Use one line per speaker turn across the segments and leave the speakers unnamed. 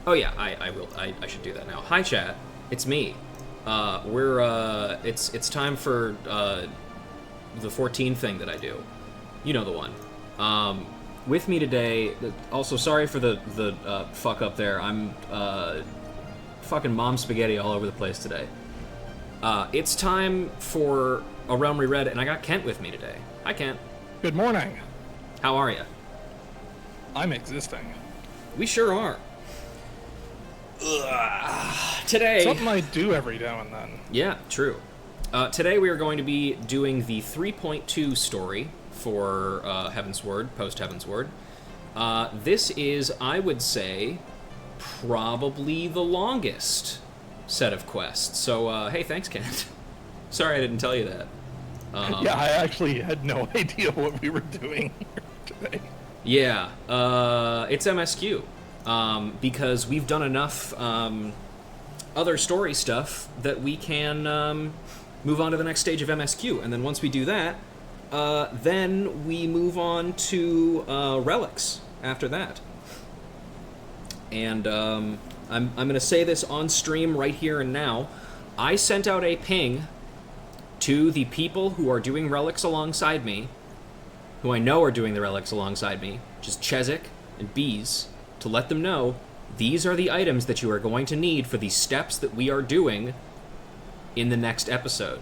Oh yeah, I will. I should do that now. Hi chat, it's me. It's time for the 14 thing that I do. You know the one. With me today. Also, sorry for the fuck up there. I'm fucking mom spaghetti all over the place today. It's time for A Realm Reread, and I got Kent with me today. Hi, Kent.
Good morning.
How are you?
I'm existing.
We sure are. Ugh. Today...
Something I do every now and then.
Yeah, true. Today we are going to be doing the 3.2 story for Heavensward, post-Heavensward. This is, I would say, probably the longest set of quests. So, hey, thanks, Kent. Sorry I didn't tell you that.
Yeah, I actually had no idea what we were doing here today.
Yeah, it's MSQ. Because we've done enough other story stuff that we can move on to the next stage of MSQ. And then once we do that, then we move on to relics after that. And I'm going to say this on stream right here and now. I sent out a ping to the people who are doing relics alongside me, who I know are doing the relics alongside me, which is Chezzik and Bees, to let them know these are the items that you are going to need for the steps that we are doing in the next episode.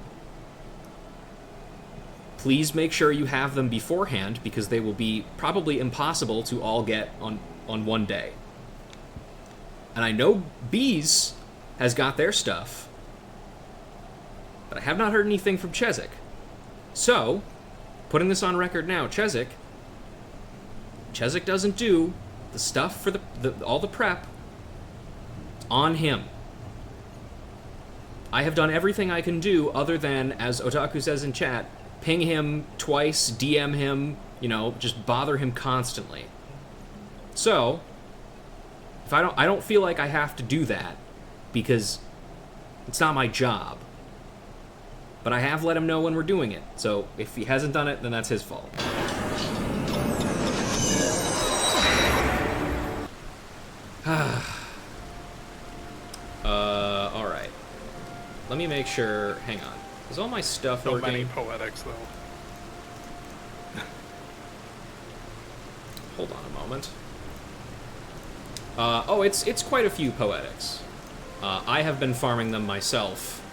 Please make sure you have them beforehand, because they will be probably impossible to all get on one day. And I know Bees has got their stuff, but I have not heard anything from Chezzik. So, putting this on record now, Chezzik doesn't do the stuff for all the prep. It's on him. I have done everything I can do other than, as Otaku says in chat, ping him twice, DM him, just bother him constantly. So, if I don't feel like I have to do that, because it's not my job. But I have let him know when we're doing it. So if he hasn't done it, then that's his fault. Alright. Let me make sure... Hang on. Is all my stuff
So
working?
many poetics, though.
Hold on a moment. It's quite a few poetics. I have been farming them myself.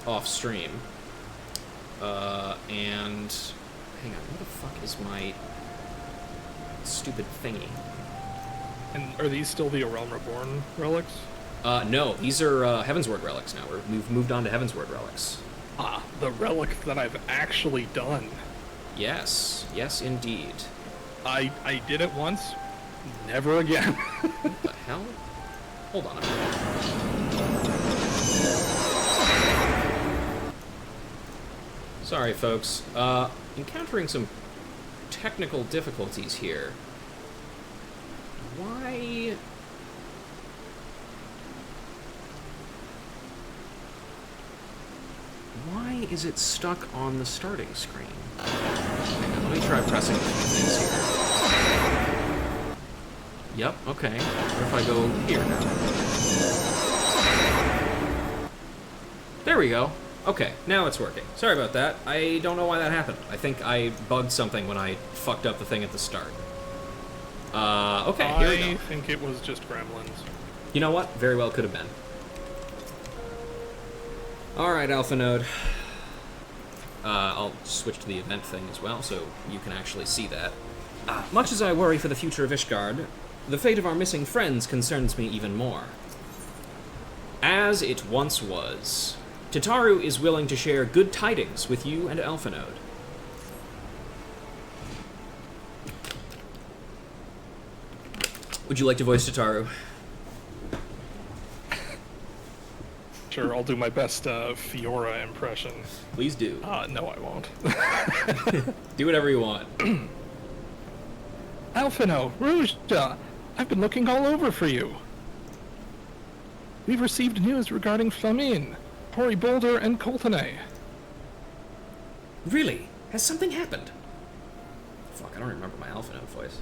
Off stream. And... Hang on, where the fuck is my... stupid thingy?
And are these still the Realm Reborn relics?
No, these are Heavensward relics now. We've moved on to Heavensward relics.
Ah, the relic that I've actually done.
Yes, yes indeed.
I did it once, never again.
What the hell? Hold on a minute. Sorry, folks. Encountering some technical difficulties here. Why is it stuck on the starting screen? Hang on, let me try pressing a few things here. Yep, okay. What if I go here now? There we go. Okay, now it's working. Sorry about that. I don't know why that happened. I think I bugged something when I fucked up the thing at the start. Okay, here we go.
I think it was just gremlins.
You know what? Very well could have been. Alright, Alpha Node. I'll switch to the event thing as well, so you can actually see that. Much as I worry for the future of Ishgard, the fate of our missing friends concerns me even more. As it once was, Tataru is willing to share good tidings with you and Alpha Node. Would you like to voice Tataru?
Sure, I'll do my best Fiora impression.
Please do.
No, I won't.
Do whatever you want.
Alphino, Ruzha, I've been looking all over for you. We've received news regarding Flamine, Hori Boulder, and Coltonay.
Really? Has something happened? Fuck, I don't remember my Alpha Node voice.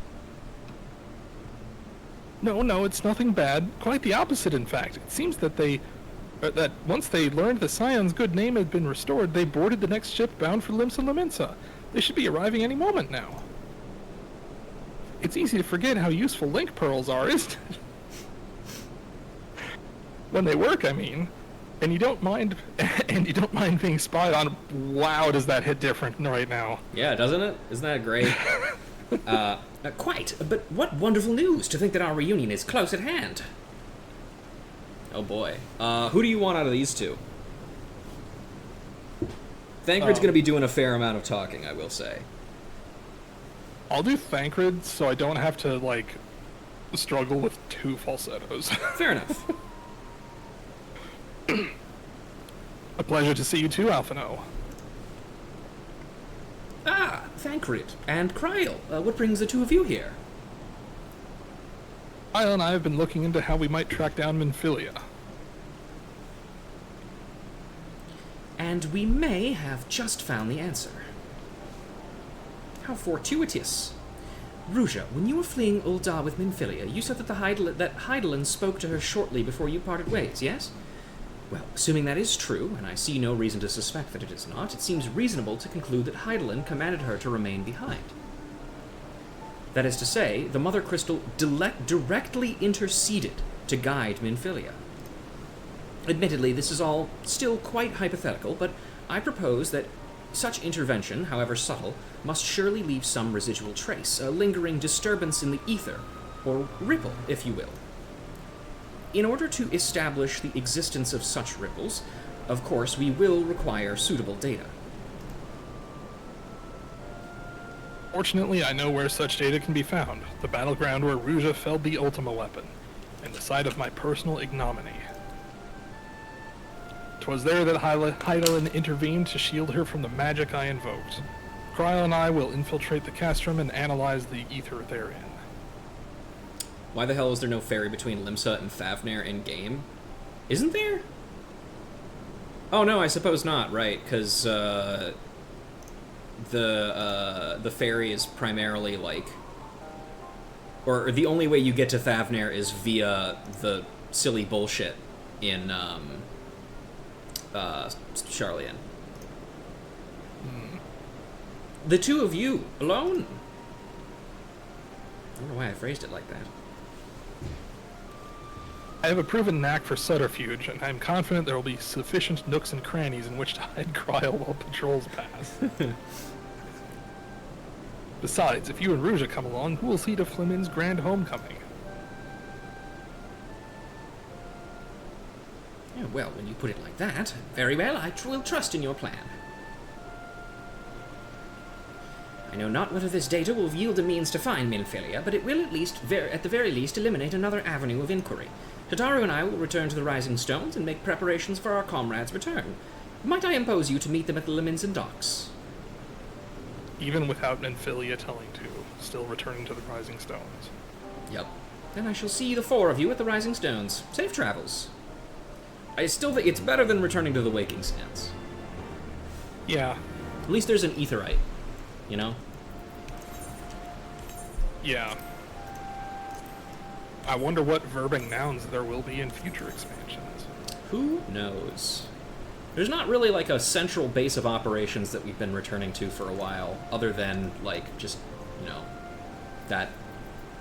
No, it's nothing bad. Quite the opposite, in fact. It seems that that once they learned the Scion's good name had been restored, they boarded the next ship bound for Limsa Lominsa. They should be arriving any moment now. It's easy to forget how useful link pearls are, isn't it? When they work, I mean. And you don't mind being spied on. Wow, does that hit different right now?
Yeah, doesn't it? Isn't that great? Quite. But what wonderful news to think that our reunion is close at hand. Oh boy. Who do you want out of these two? Thancred's gonna be doing a fair amount of talking, I will say.
I'll do Thancred so I don't have to, like, struggle with two falsettos.
Fair enough.
A pleasure to see you too, Alphino.
Ah, Thancred and Kryl. What brings the two of you here?
Kyle and I have been looking into how we might track down Minfilia.
And we may have just found the answer. How fortuitous. Ruja, when you were fleeing Ul'dah with Minfilia, you said that Hydaelyn spoke to her shortly before you parted ways, yes? Well, assuming that is true, and I see no reason to suspect that it is not, it seems reasonable to conclude that Hydaelyn commanded her to remain behind. That is to say, the Mother Crystal directly interceded to guide Minfilia. Admittedly, this is all still quite hypothetical, but I propose that such intervention, however subtle, must surely leave some residual trace, a lingering disturbance in the ether, or ripple, if you will. In order to establish the existence of such ripples, of course, we will require suitable data.
Fortunately, I know where such data can be found. The battleground where Ruja felled the Ultima weapon, and the site of my personal ignominy. 'Twas there that Hydaelyn intervened to shield her from the magic I invoked. Kryl and I will infiltrate the castrum and analyze the ether therein.
Why the hell is there no ferry between Limsa and Thavnair in game? Isn't there? Oh no, I suppose not. Right, because the ferry is primarily like, or the only way you get to Thavnair is via the silly bullshit in Sharlayan. The two of you alone. I don't know why I phrased it like that.
I have a proven knack for subterfuge, and I am confident there will be sufficient nooks and crannies in which to hide Kryl while patrols pass. Besides, if you and Ruja come along, who will see to Flemin's grand homecoming?
Yeah, well, when you put it like that, very well, I will trust in your plan. I know not whether this data will yield a means to find Minfilia, but it will at least, at the very least, eliminate another avenue of inquiry. Tataru and I will return to the Rising Stones and make preparations for our comrades' return. Might I impose you to meet them at the Leminson docks?
Even without Minfilia telling to, still returning to the Rising Stones.
Yep. Then I shall see the four of you at the Rising Stones. Safe travels. I still think it's better than returning to the Waking Sands.
Yeah.
At least there's an Aetherite, you know?
Yeah. I wonder what verbing nouns there will be in future expansions.
Who knows? There's not really like a central base of operations that we've been returning to for a while, other than like just, you know, that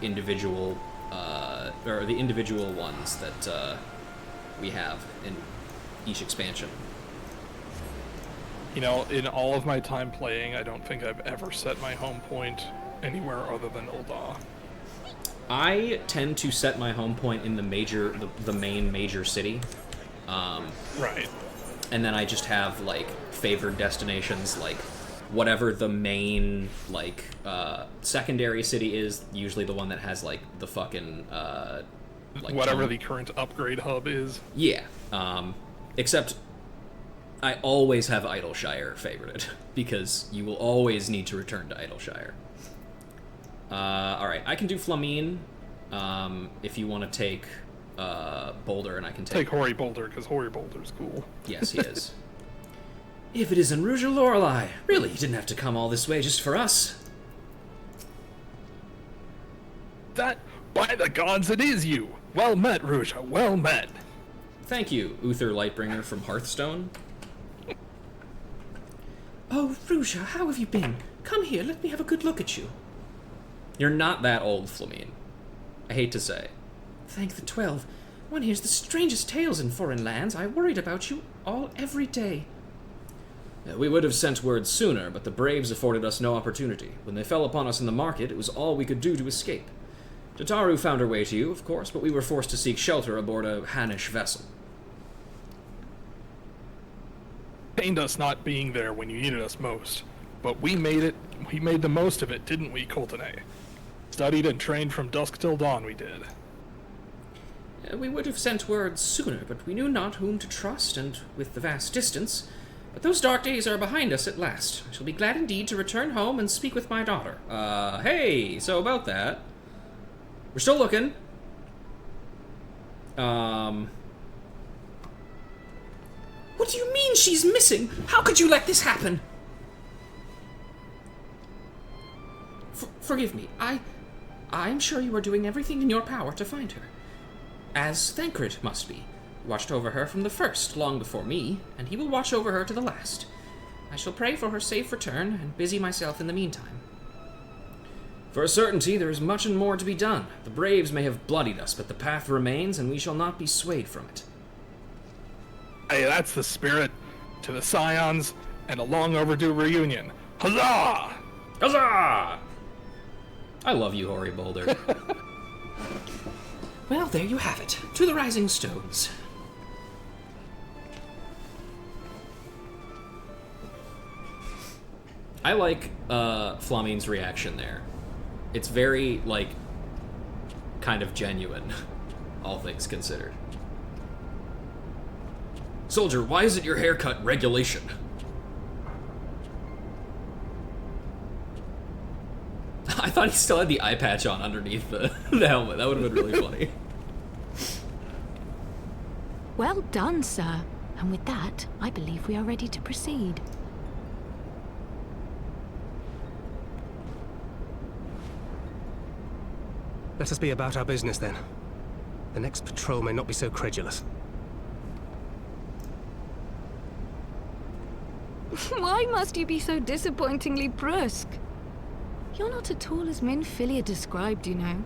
individual, or the individual ones that we have in each expansion.
You know, in all of my time playing, I don't think I've ever set my home point anywhere other than Ul'dah.
I tend to set my home point in the main major city.
Right.
And then I just have, like, favored destinations, like, whatever the main, like, secondary city is, usually the one that has, like, the fucking, like...
Whatever the current upgrade hub is.
Yeah. Except I always have Idleshire favorited, because you will always need to return to Idleshire. Alright, I can do Flamine, if you want to take... Boulder, and I can take
Hoary Boulder, because Hoary Boulder's cool.
Yes, he is. If it isn't Ruja Lorelei. Really, you didn't have to come all this way just for us.
That, by the gods, it is you! Well met, Ruja, well met.
Thank you, Uther Lightbringer from Hearthstone.
Oh, Ruja, how have you been? Come here, let me have a good look at you.
You're not that old, Flamine. I hate to say.
Thank the 12. One hears the strangest tales in foreign lands. I worried about you every day.
We would have sent word sooner, but the Braves afforded us no opportunity. When they fell upon us in the market, it was all we could do to escape. Tataru found her way to you, of course, but we were forced to seek shelter aboard a Hannish vessel.
Pained us not being there when you needed us most. But we made it. We made the most of it, didn't we, Coltonay? Studied and trained from dusk till dawn, we did.
We would have sent word sooner, but we knew not whom to trust, and with the vast distance. But those dark days are behind us at last. I shall be glad indeed to return home and speak with my daughter.
Hey, so about that. We're still looking.
What do you mean she's missing? How could you let this happen? Forgive me. I'm sure you are doing everything in your power to find her. As Thancred must be. Watched over her from the first, long before me, and he will watch over her to the last. I shall pray for her safe return, and busy myself in the meantime.
For a certainty, there is much and more to be done. The Braves may have bloodied us, but the path remains, and we shall not be swayed from it.
Hey, that's the spirit. To the Scions, and a long overdue reunion. Huzzah!
Huzzah! I love you, Hoary Boulder.
Well, there you have it. To the Rising Stones.
I like Flamine's reaction there. It's very, like, kind of genuine, all things considered. Soldier, why isn't your haircut regulation? I thought he still had the eye patch on underneath the helmet. That would have been really funny.
Well done, sir. And with that, I believe we are ready to proceed.
Let us be about our business, then. The next patrol may not be so credulous.
Why must you be so disappointingly brusque? You're not at all as Minfilia described, you know.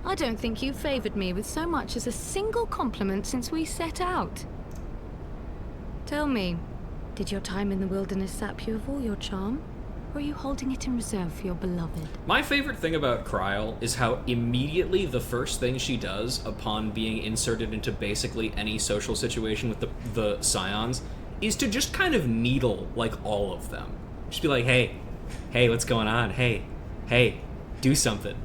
I don't think you've favored me with so much as a single compliment since we set out. Tell me, did your time in the wilderness sap you of all your charm? Or are you holding it in reserve for your beloved?
My favorite thing about Kryl is how immediately the first thing she does upon being inserted into basically any social situation with the Scions is to just kind of needle, like, all of them. Just be like, hey, what's going on? Hey, do something.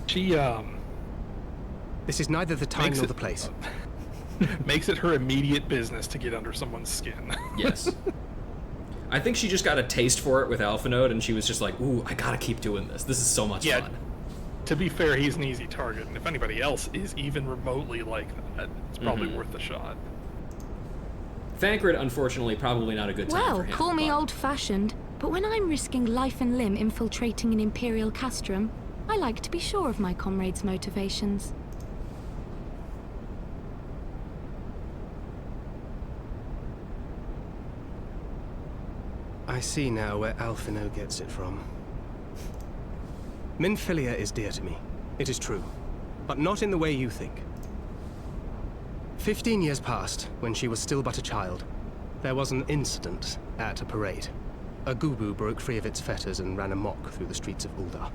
She,
This is neither the time nor the place.
makes it her immediate business to get under someone's skin.
Yes. I think she just got a taste for it with Alphanode, and she was just like, ooh, I gotta keep doing this. This is so much fun.
To be fair, he's an easy target, and if anybody else is even remotely like that, it's probably worth the shot.
Thancred, unfortunately, probably not a good time for
Well,
him.
call me
but-
old-fashioned, but when I'm risking life and limb infiltrating an Imperial castrum, I like to be sure of my comrades' motivations.
I see now where Alphino gets it from. Minfilia is dear to me. It is true. But not in the way you think. 15 years passed, when she was still but a child. There was an incident at a parade. A Gubu broke free of its fetters and ran amok through the streets of Uldar.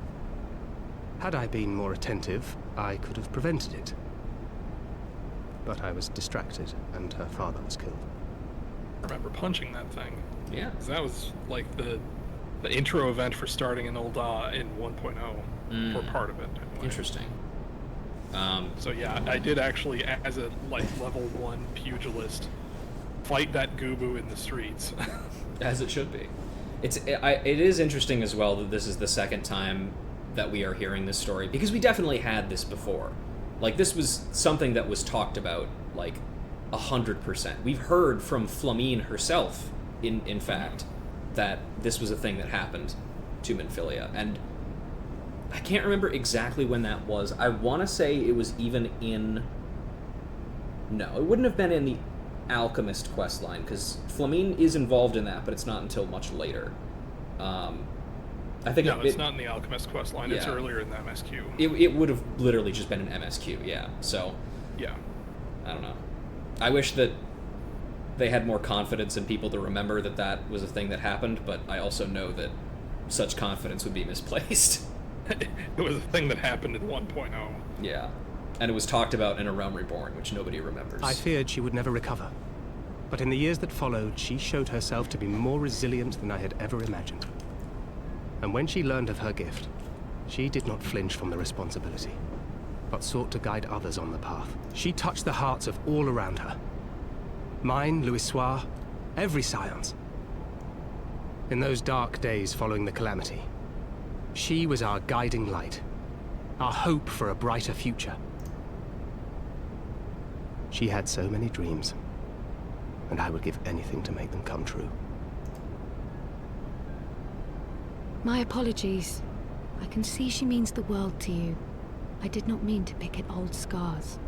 Had I been more attentive, I could have prevented it. But I was distracted, and her father was killed.
I remember punching that thing.
Yeah.
'Cause that was like the intro event for starting in Ul'dah in 1.0, or part of it. Anyway.
Interesting.
So yeah, I did actually, as a like level 1 pugilist, fight that Gubu in the streets.
As it should be. It is interesting as well that this is the second time that we are hearing this story, because we definitely had this before. Like, this was something that was talked about, like, 100%. We've heard from Flamine herself, in fact, that this was a thing that happened to Minfilia, and I can't remember exactly when that was. I want to say it was even in... No, it wouldn't have been in the Alchemist questline, because Flamine is involved in that, but it's not until much later. I think
No, it's not in the Alchemist questline. It's
Yeah.
earlier in the MSQ.
It would have literally just been an MSQ, yeah. So,
Yeah.
I don't know. I wish that they had more confidence in people to remember that that was a thing that happened, but I also know that such confidence would be misplaced.
It was a thing that happened in 1.0.
Yeah. And it was talked about in A Realm Reborn, which nobody remembers.
I feared she would never recover. But in the years that followed, she showed herself to be more resilient than I had ever imagined. And when she learned of her gift, she did not flinch from the responsibility, but sought to guide others on the path. She touched the hearts of all around her. Mine, Louisoire, every science. In those dark days following the calamity, she was our guiding light, our hope for a brighter future. She had so many dreams, and I would give anything to make them come true.
My apologies. I can see she means the world to you. I did not mean to pick at old scars.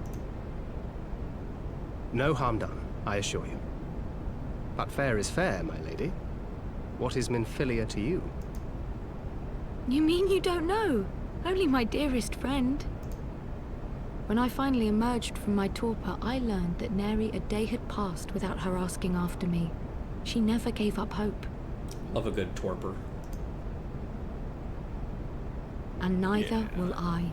No harm done, I assure you. But fair is fair, my lady. What is Minfilia to you?
You mean you don't know? Only my dearest friend. When I finally emerged from my torpor, I learned that nary a day had passed without her asking after me. She never gave up hope.
Love a good torpor.
And neither will I.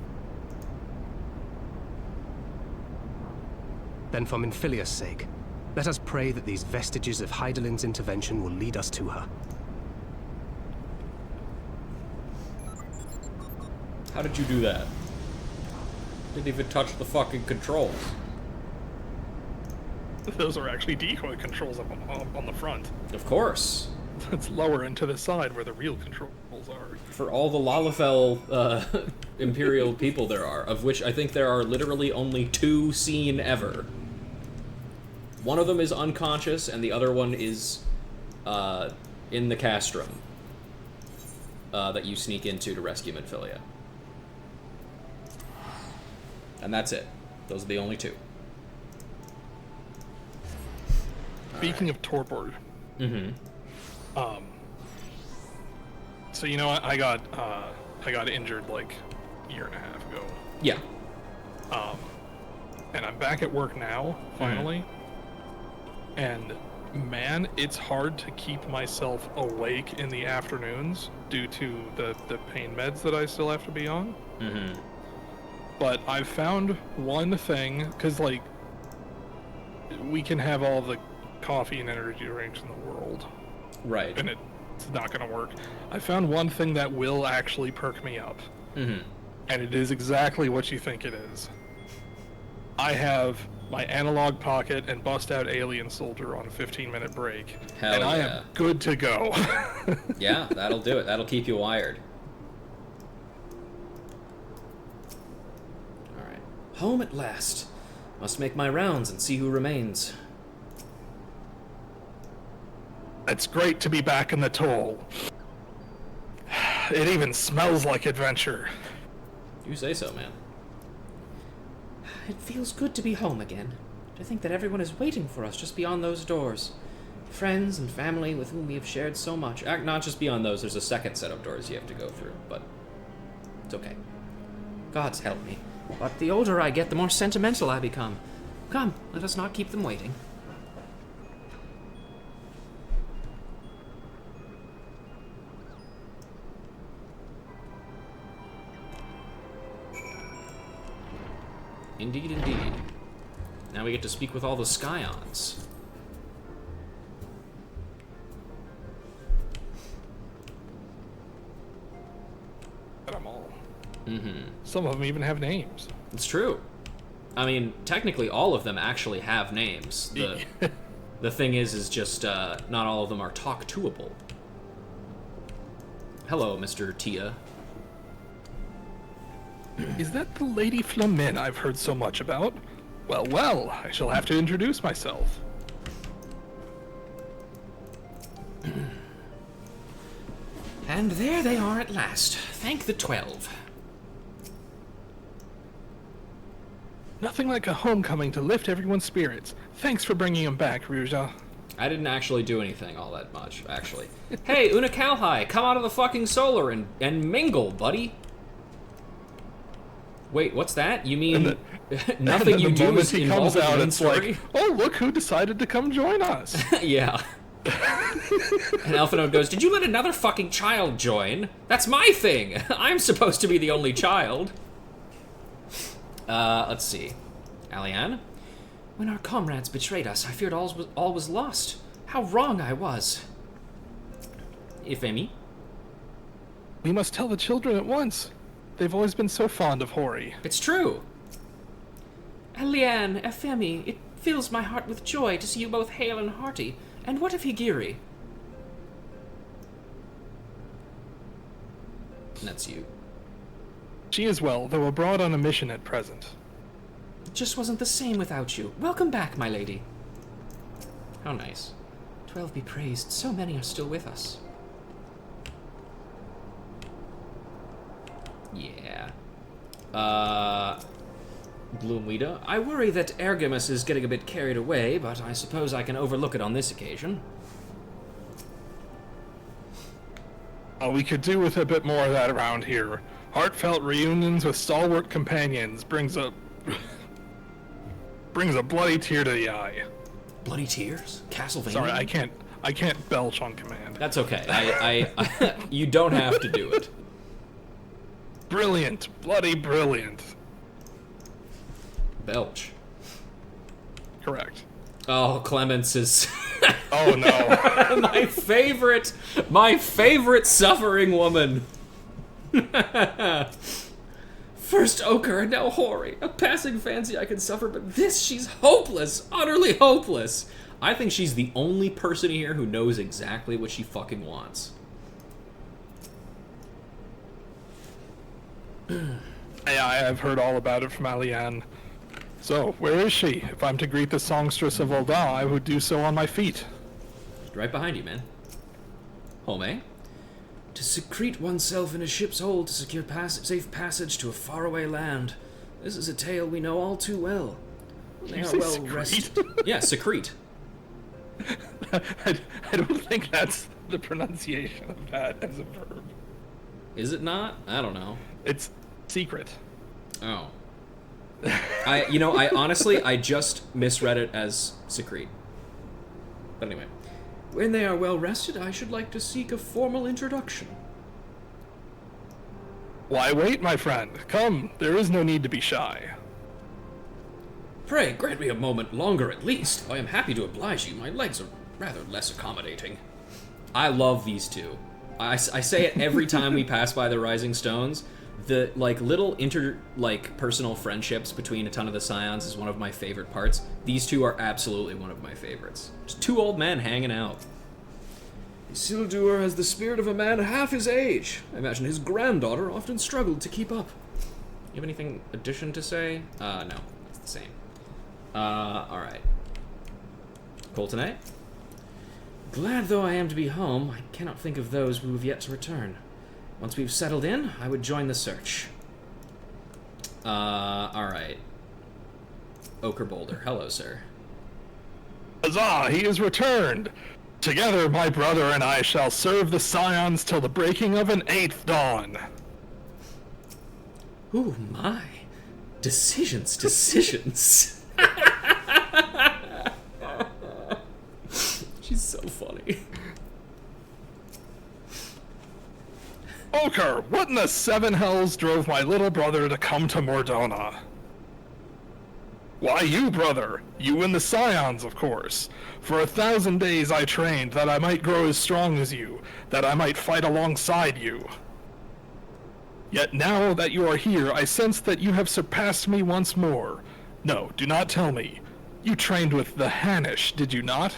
Then for Minfilia's sake, let us pray that these vestiges of Hydaelyn's intervention will lead us to her.
How did you do that? Didn't even touch the fucking controls.
Those are actually decoy controls up on the front.
Of course.
It's lower and to the side where the real controls are.
For all the Lalafell Imperial people there are, of which I think there are literally only 2 seen ever. One of them is unconscious, and the other one is in the castrum that you sneak into to rescue Minfilia. And that's it. Those are the only 2.
Speaking of torpor,
Mm-hmm.
so you know what? I got injured like a year and a half ago.
Yeah.
And I'm back at work now, finally. And man, it's hard to keep myself awake in the afternoons due to the pain meds that I still have to be on.
Mm-hmm.
But I've found one thing, because like we can have all the coffee and energy drinks in the world,
Right.
and it's not going to work. I found one thing that will actually perk me up.
Mm-hmm.
And it is exactly what you think it is. I have my analog pocket and bust out alien soldier on a 15-minute break.
Hell
and I
yeah.
am good to go.
Yeah, that'll do it. That'll keep you wired. Alright. Home at last. Must make my rounds and see who remains.
It's great to be back in the toll. It even smells like adventure.
You say so, man.
It feels good to be home again. To think that everyone is waiting for us just beyond those doors. Friends and family with whom we have shared so much.
Not just beyond those, there's a second set of doors you have to go through, but it's okay.
God's help me. But the older I get, the more sentimental I become. Come, let us not keep them waiting.
Indeed, indeed. Now we get to speak with all the Scions.
Got 'em all.
Mm-hmm.
Some of them even have names.
It's true. I mean, technically all of them actually have names. The thing is just not all of them are talk-toable. Hello, Mr. Tia.
Is that the Lady Flamin I've heard so much about? Well, well, I shall have to introduce myself.
And there they are at last. Thank the 12.
Nothing like a homecoming to lift everyone's spirits. Thanks for bringing him back, Ruja.
I didn't actually do anything all that much, actually. Hey, Una Kalhai, come out of the fucking solar and mingle, buddy. Wait, what's that? You mean nothing you do is
he
involved
comes
in
out,
the
it's
story?
like, oh, look who decided to come join us.
Yeah. And Elfinode goes, did you let another fucking child join? That's my thing! I'm supposed to be the only child. Let's see. Alianne? When our comrades betrayed us, I feared all was lost. How wrong I was. Ifemi?
We must tell the children at once. They've always been so fond of Hori.
It's true.
Eliane, Efemi, it fills my heart with joy to see you both hale and hearty. And what of Higiri?
That's you.
She is well, though abroad on a mission at present.
It just wasn't the same without you. Welcome back, my lady.
How nice.
12 be praised, so many are still with us.
Yeah. Bloomweeda. I worry that Ergemus is getting a bit carried away, but I suppose I can overlook it on this occasion.
We could do with a bit more of that around here. Heartfelt reunions with stalwart companions brings a bloody tear to the eye.
Bloody tears? Castlevania?
Sorry, I can't belch on command.
That's okay. I you don't have to do it.
Brilliant, bloody brilliant.
Belch.
Correct.
Oh, Clemens is
Oh no.
my favorite suffering woman.
First Ochre and now Hori. A passing fancy I can suffer, but this, she's hopeless. Utterly hopeless.
I think she's the only person here who knows exactly what she fucking wants.
I've heard all about it from Alianne. So, where is she? If I'm to greet the songstress of Ul'dah, I would do so on my feet.
Right behind you, man. Home, eh?
To secrete oneself in a ship's hold to secure safe passage to a faraway land. This is a tale we know all too well. They are well rested.
Yeah, secrete.
I don't think that's the pronunciation of that as a verb.
Is it not? I don't know.
It's secret.
Oh. I honestly, I just misread it as secrete. But anyway.
When they are well rested, I should like to seek a formal introduction.
Why wait, my friend? Come, there is no need to be shy.
Pray, grant me a moment longer at least. I am happy to oblige you. My legs are rather less accommodating.
I love these two. I say it every time we pass by the Rising Stones. The, little personal friendships between a ton of the Scions is one of my favorite parts. These two are absolutely one of my favorites. Just two old men hanging out.
Isildur has the spirit of a man half his age. I imagine his granddaughter often struggled to keep up.
You have anything addition to say? No. It's the same. Alright. Cool tonight?
Glad though I am to be home, I cannot think of those who have yet to return. Once we've settled in, I would join the search.
Alright. Ochre Boulder. Hello, sir.
Huzzah, he is returned! Together, my brother and I shall serve the Scions till the breaking of an 8th dawn.
Ooh, my. Decisions.
She's so funny.
Ochre, what in the 7 hells drove my little brother to come to Mordona? Why you, brother? You and the Scions, of course. For 1,000 days I trained that I might grow as strong as you, that I might fight alongside you. Yet now that you are here, I sense that you have surpassed me once more. No, do not tell me. You trained with the Hanish, did you not?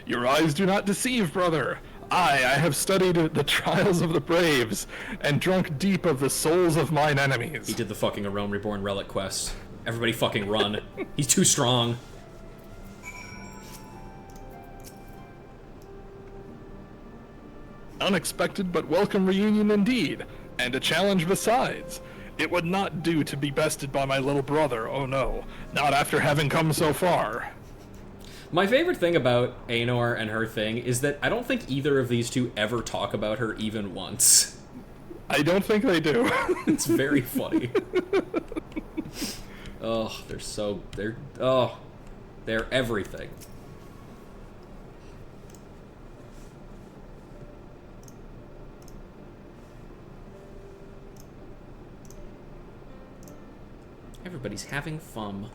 Your eyes do not deceive, brother. I have studied the trials of the braves, and drunk deep of the souls of mine enemies.
He did the fucking A Realm Reborn relic quest. Everybody fucking run. He's too strong.
Unexpected but welcome reunion indeed, and a challenge besides. It would not do to be bested by my little brother, oh no. Not after having come so far.
My favorite thing about Aenor and her thing is that I don't think either of these two ever talk about her even once.
I don't think they do.
It's very funny. Oh, they're everything. Everybody's having fun.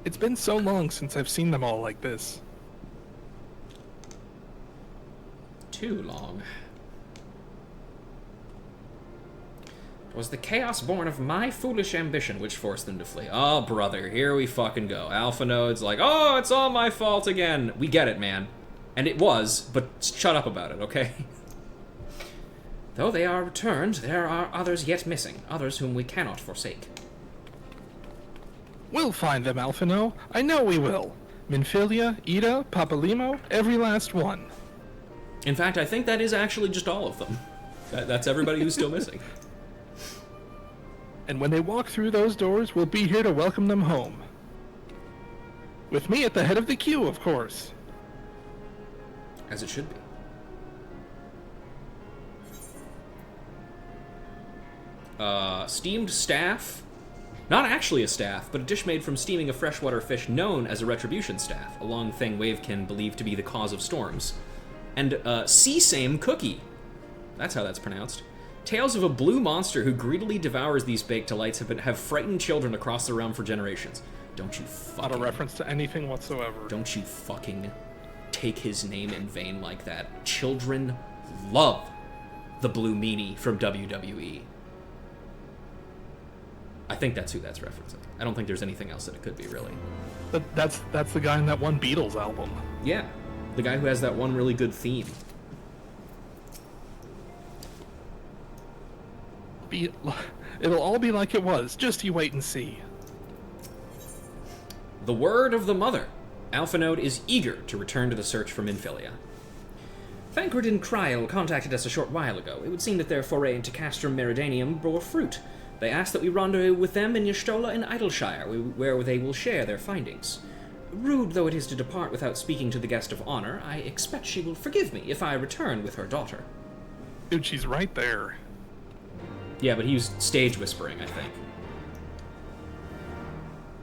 It's been so long since I've seen them all like this.
Too long. It was the chaos born of my foolish ambition which forced them to flee.
Oh, brother, here we fucking go. Alpha Node's like, oh, it's all my fault again. We get it, man. And it was, but shut up about it, okay?
Though they are returned, there are others yet missing, others whom we cannot forsake.
We'll find them, Alphino. I know we will. Minfilia, Ida, Papalimo, every last one.
In fact, I think that is actually just all of them. That's everybody who's still missing.
And when they walk through those doors, we'll be here to welcome them home. With me at the head of the queue, of course.
As it should be. Steamed staff. Not actually a staff, but a dish made from steaming a freshwater fish known as a retribution staff, a long thing Wavekin believed to be the cause of storms. And sesame cookie. That's how that's pronounced. Tales of a blue monster who greedily devours these baked delights have frightened children across the realm for generations. Don't you fucking...
Not a reference to anything whatsoever.
Don't you fucking take his name in vain like that. Children love the Blue Meanie from WWE. I think that's who that's referencing. I don't think there's anything else that it could be, really.
But that's the guy in that one Beatles album.
Yeah, the guy who has that one really good theme.
It'll all be like it was. Just you wait and see.
The word of the mother. Alphanode is eager to return to the search for Minfilia.
Thancred and Kryl contacted us a short while ago. It would seem that their foray into Castrum Meridanium bore fruit. They asked that we rendezvous with them in Y'shtola in Idleshire, where they will share their findings. Rude though it is to depart without speaking to the guest of honor, I expect she will forgive me if I return with her daughter.
Dude, she's right there.
Yeah, but he was stage whispering, I think.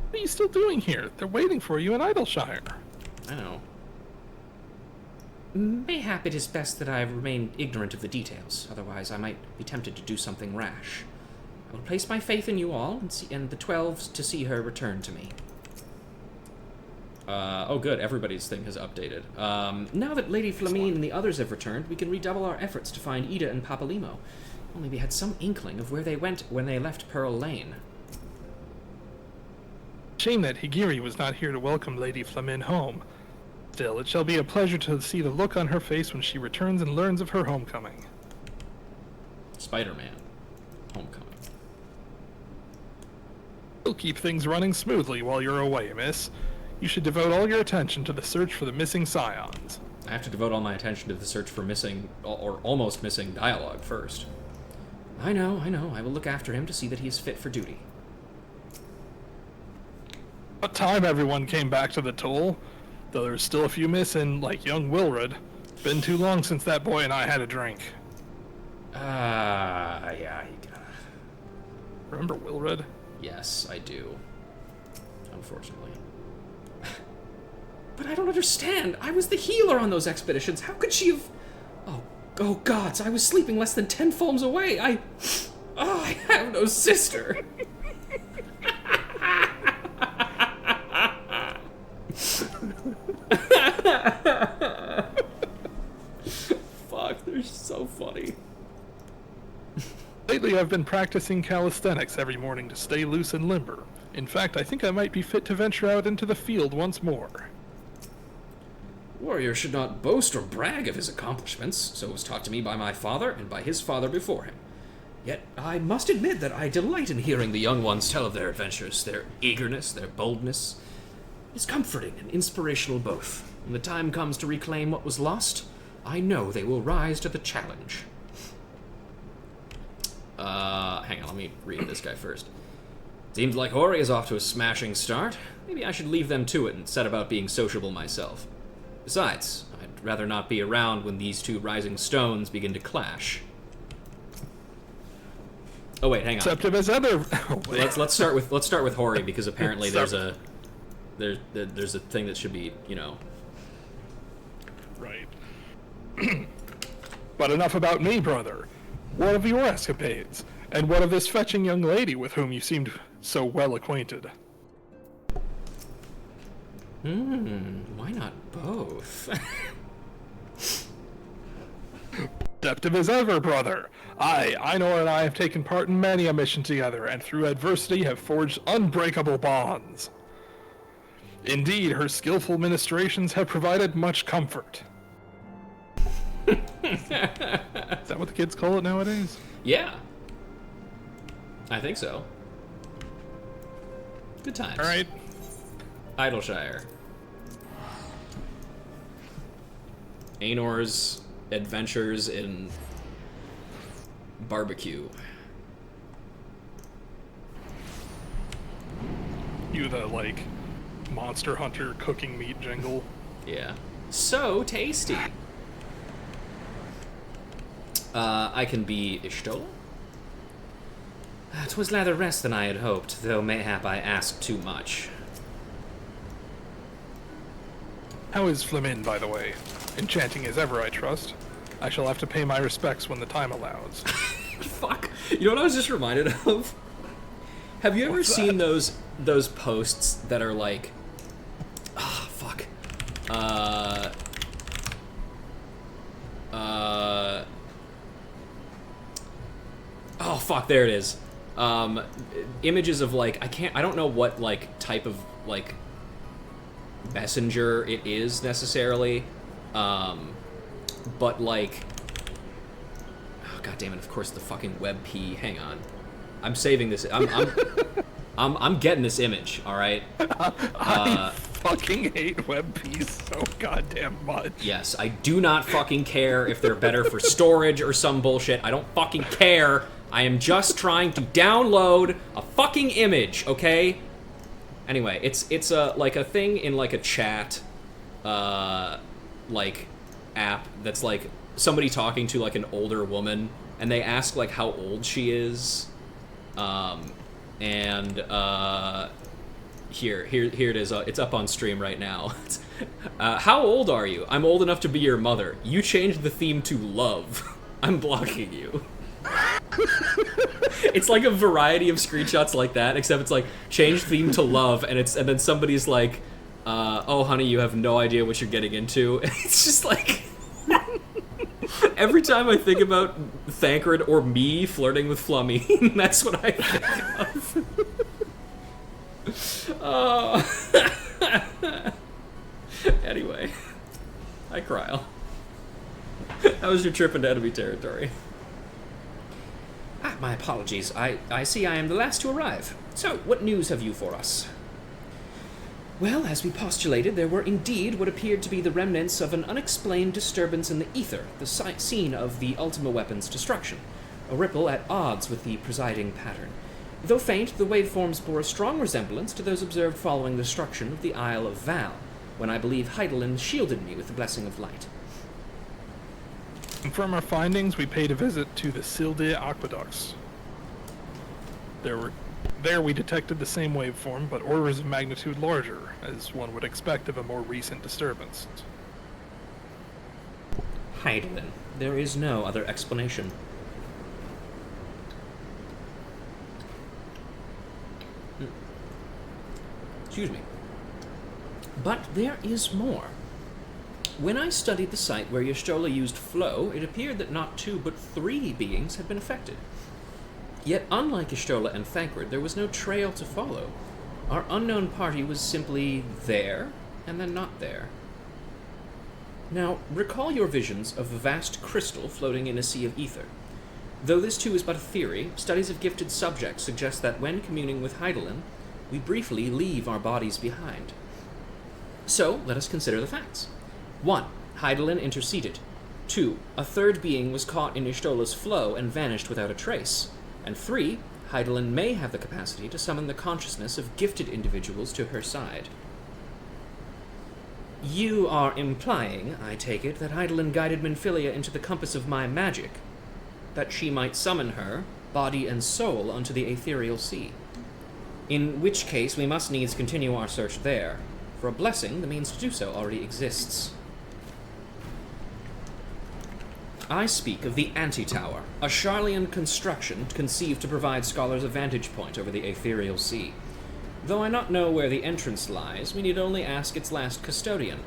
What are you still doing here? They're waiting for you in Idleshire.
I know.
Mayhap it is best that I remain ignorant of the details, otherwise I might be tempted to do something rash. I will place my faith in you all, and the 12s to see her return to me.
Oh good, everybody's thing has updated.
Now that Lady Flamine and the others have returned, we can redouble our efforts to find Ida and Papalimo. Only we had some inkling of where they went when they left Pearl Lane.
Shame that Higiri was not here to welcome Lady Flamine home. Still, it shall be a pleasure to see the look on her face when she returns and learns of her homecoming.
Spider-Man. Homecoming.
We'll keep things running smoothly while you're away, miss. You should devote all your attention to the search for the missing scions.
I have to devote all my attention to the search for missing, or almost missing, dialogue first.
I know. I will look after him to see that he is fit for duty.
What time everyone came back to the toll? Though there's still a few missing, like young Wilred. Been too long since that boy and I had a drink.
Yeah.
Remember Wilred?
Yes, I do. Unfortunately.
But I don't understand. I was the healer on those expeditions. How could she have... Oh gods, I was sleeping less than 10 foams away. I have no sister.
Fuck, they're so funny.
Lately I've been practicing calisthenics every morning to stay loose and limber. In fact, I think I might be fit to venture out into the field once more.
Warrior should not boast or brag of his accomplishments, so was taught to me by my father and by his father before him. Yet I must admit that I delight in hearing the young ones tell of their adventures. Their eagerness, their boldness is comforting and inspirational both.
When the time comes to reclaim what was lost, I know they will rise to the challenge. Hang on, let me read this guy first. Seems like Hori is off to a smashing start. Maybe I should leave them to it and set about being sociable myself. Besides, I'd rather not be around when these two rising stones begin to clash. Oh wait, hang on.
Deceptive as ever.
Let's start with Hori, because apparently there's a thing that should be, you know.
Right. But enough about me, brother. What of your escapades? And what of this fetching young lady with whom you seemed so well acquainted?
Why not both?
Deceptive as ever, brother. Einor and I have taken part in many a mission together, and through adversity have forged unbreakable bonds. Indeed, her skillful ministrations have provided much comfort. Is that what the kids call it nowadays?
Yeah. I think so. Good times.
All right.
Idleshire. Aenor's adventures in barbecue.
You the, like, Monster Hunter cooking meat jingle.
Yeah. So tasty. I can be Ishtola? 'Twas rather rest than I had hoped, though mayhap I asked too much.
How is Flamin, by the way? Enchanting as ever, I trust. I shall have to pay my respects when the time allows.
Fuck. You know what I was just reminded of? Have you ever seen those posts that are like, fuck. Oh fuck, there it is. Images of like, I don't know what like type of like messenger it is necessarily, but like, oh god damn it! Of course the fucking WebP. Hang on, I'm saving this. I'm getting this image. All right.
I fucking hate WebP so goddamn much.
Yes, I do not fucking care if they're better for storage or some bullshit. I don't fucking care. I am just trying to download a fucking image, okay? Anyway, it's a like a thing in like a chat, like app that's like somebody talking to like an older woman, and they ask like how old she is, and here it is. It's up on stream right now. How old are you? I'm old enough to be your mother. You changed the theme to love. I'm blocking you. It's like a variety of screenshots like that, except it's like change theme to love, and then somebody's like, "Oh, honey, you have no idea what you're getting into." And it's just like every time I think about Thancred or me flirting with Flummy, that's what I think of. Anyway, hi, Kryl. How was your trip into enemy territory?
My apologies. I see I am the last to arrive. So, what news have you for us? Well, as we postulated, there were indeed what appeared to be the remnants of an unexplained disturbance in the ether, the scene of the Ultima weapon's destruction, a ripple at odds with the presiding pattern. Though faint, the waveforms bore a strong resemblance to those observed following the destruction of the Isle of Val, when I believe Heidelin shielded me with the blessing of light.
And from our findings, we paid a visit to the Silde aqueducts. There we detected the same waveform, but orders of magnitude larger, as one would expect of a more recent disturbance.
Heidelin. There is no other explanation. Excuse me. But there is more. When I studied the site where Y'shtola used flow, it appeared that not 2 but 3 beings had been affected. Yet unlike Y'shtola and Thancred, there was no trail to follow. Our unknown party was simply there, and then not there. Now, recall your visions of a vast crystal floating in a sea of ether. Though this too is but a theory, studies of gifted subjects suggest that when communing with Heidelin, we briefly leave our bodies behind.
So, let us consider the facts. 1. Hydaelyn interceded. 2. A third being was caught in Ishtola's flow and vanished without a trace. And 3. Hydaelyn may have the capacity to summon the consciousness of gifted individuals to her side. You are implying, I take it, that Hydaelyn guided Minfilia into the compass of my magic, that she might summon her, body and soul, unto the ethereal sea. In which case, we must needs continue our search there. For a blessing, the means to do so already exists. I speak of the Anti-Tower, a Sharlayan construction conceived to provide scholars a vantage point over the ethereal sea. Though I not know where the entrance lies, we need only ask its last custodian,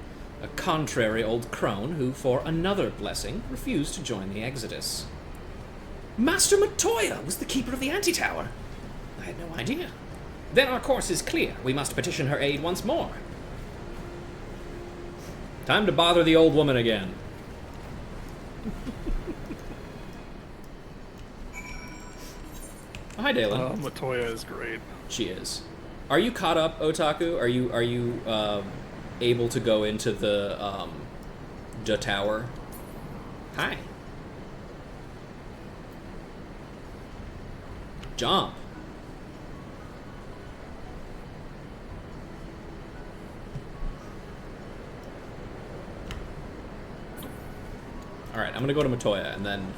a contrary old crone who, for another blessing, refused to join the Exodus. Master Matoya was the keeper of the Anti-Tower. I had no idea. Then our course is clear. We must petition her aid once more. Time to bother the old woman again. Hi, Dalen.
Matoya is great.
She is. Are you caught up, Otaku? Are you able to go into the tower? Hi. Jump. Alright, I'm gonna go to Matoya and then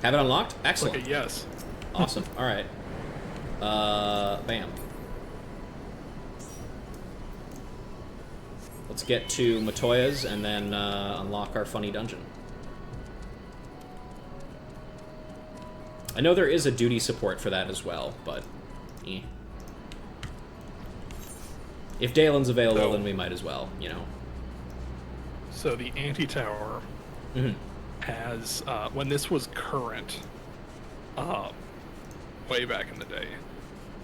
have it unlocked? Excellent.
Okay, yes.
Awesome. Alright. Bam. Let's get to Matoya's and then unlock our funny dungeon. I know there is a duty support for that as well, but eh. If Dalen's available, then we might as well, you know.
So the Anti-Tower has, when this was current, way back in the day,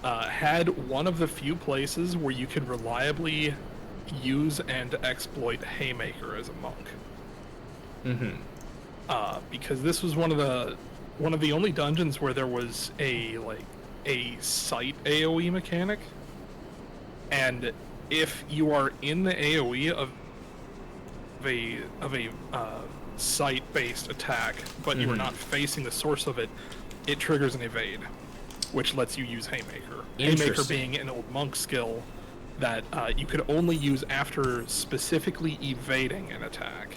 had one of the few places where you could reliably use and exploit Haymaker as a monk. Because this was one of the only dungeons where there was a site AoE mechanic, and if you are in the AoE of a site-based attack, but you are not facing the source of it, it triggers an evade, which lets you use Haymaker. Haymaker being an old monk skill that you could only use after specifically evading an attack.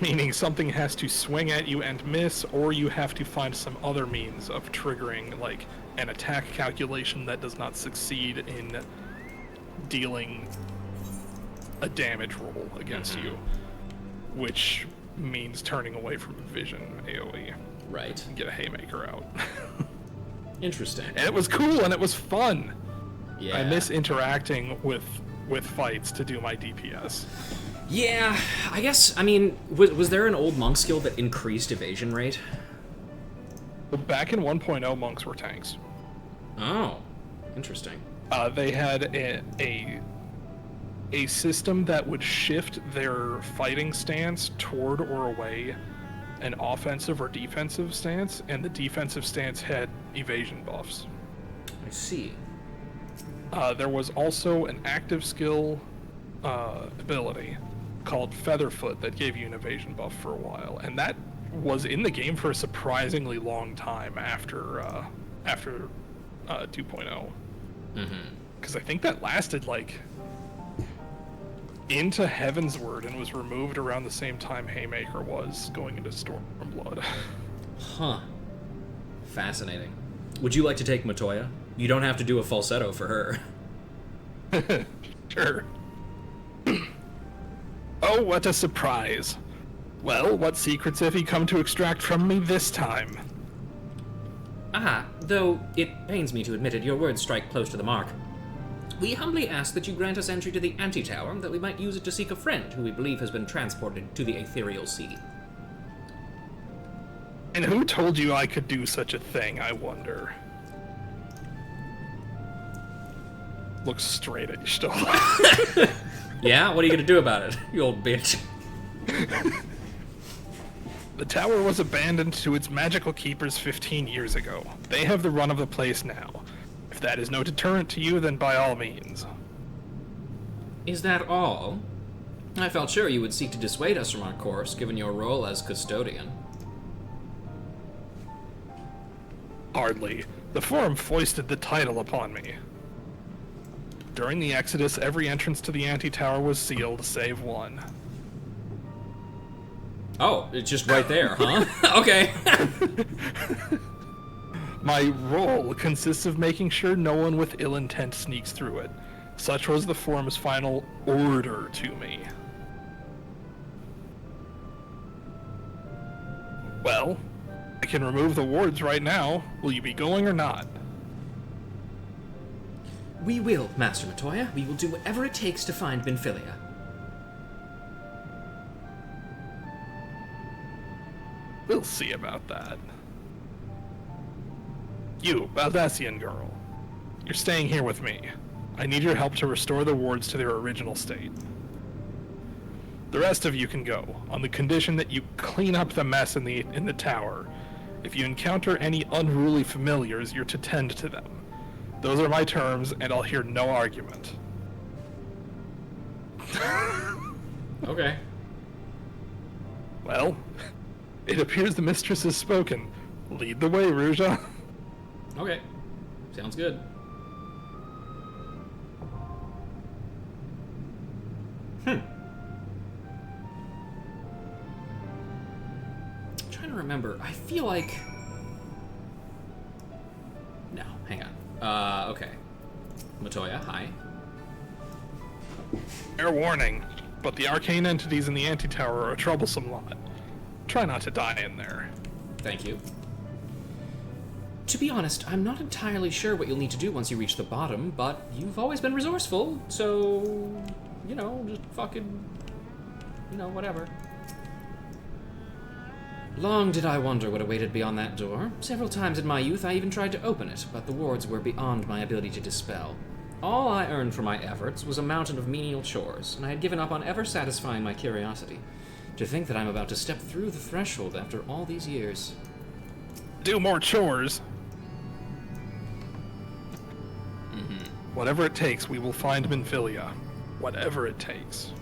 Meaning something has to swing at you and miss, or you have to find some other means of triggering, like, an attack calculation that does not succeed in dealing a damage roll against you, which means turning away from vision AoE.
Right.
And get a Haymaker out.
Interesting.
And it was cool and it was fun.
Yeah.
I miss interacting with fights to do my DPS.
Yeah, I guess, I mean, was there an old monk skill that increased evasion rate?
Well, back in 1.0, monks were tanks.
Oh, interesting.
They had a system that would shift their fighting stance toward or away an offensive or defensive stance, and the defensive stance had evasion buffs.
I see.
There was also an active skill ability called Featherfoot that gave you an evasion buff for a while, and that was in the game for a surprisingly long time after 2.0. Because I think that lasted like into Heavensward and was removed around the same time Haymaker was going into Stormblood.
Huh. Fascinating. Would you like to take Matoya? You don't have to do a falsetto for her.
Sure. Oh, what a surprise. Well, what secrets have you come to extract from me this time?
Ah, though it pains me to admit it, your words strike close to the mark. We humbly ask that you grant us entry to the Anti-Tower, that we might use it to seek a friend who we believe has been transported to the ethereal sea.
And who told you I could do such a thing, I wonder? Looks straight at you still.
Yeah? What are you gonna do about it, you old bitch?
The tower was abandoned to its magical keepers 15 years ago. They have the run of the place now. If If that is no deterrent to you, then by all means.
Is that all? I felt sure you would seek to dissuade us from our course, given your role as custodian.
Hardly. The Forum foisted the title upon me. During the Exodus, every entrance to the Anti-Tower was sealed, save one.
Oh, it's just right there, huh? Okay.
My role consists of making sure no one with ill intent sneaks through it. Such was the Forum's final order to me. Well, I can remove the wards right now. Will you be going or not?
We will, Master Matoya. We will do whatever it takes to find Benfilia.
We'll see about that. You, Baldassian girl. You're staying here with me. I need your help to restore the wards to their original state. The rest of you can go, on the condition that you clean up the mess in the tower. If you encounter any unruly familiars, you're to tend to them. Those are my terms, and I'll hear no argument.
Okay.
Well, it appears the mistress has spoken. Lead the way, Ruja.
Okay. Sounds good. I'm trying to remember. I feel like... No, hang on. Okay. Matoya, hi.
Fair warning, but the arcane entities in the Anti-Tower are a troublesome lot. Try not to die in there.
Thank you. To be honest, I'm not entirely sure what you'll need to do once you reach the bottom, but you've always been resourceful, so... You know, just fucking... You know, whatever. Long did I wonder what awaited beyond that door. Several times in my youth I even tried to open it, but the wards were beyond my ability to dispel. All I earned for my efforts was a mountain of menial chores, and I had given up on ever satisfying my curiosity. To think that I'm about to step through the threshold after all these years.
Do more chores. Whatever it takes, we will find Benfilia. Whatever it takes.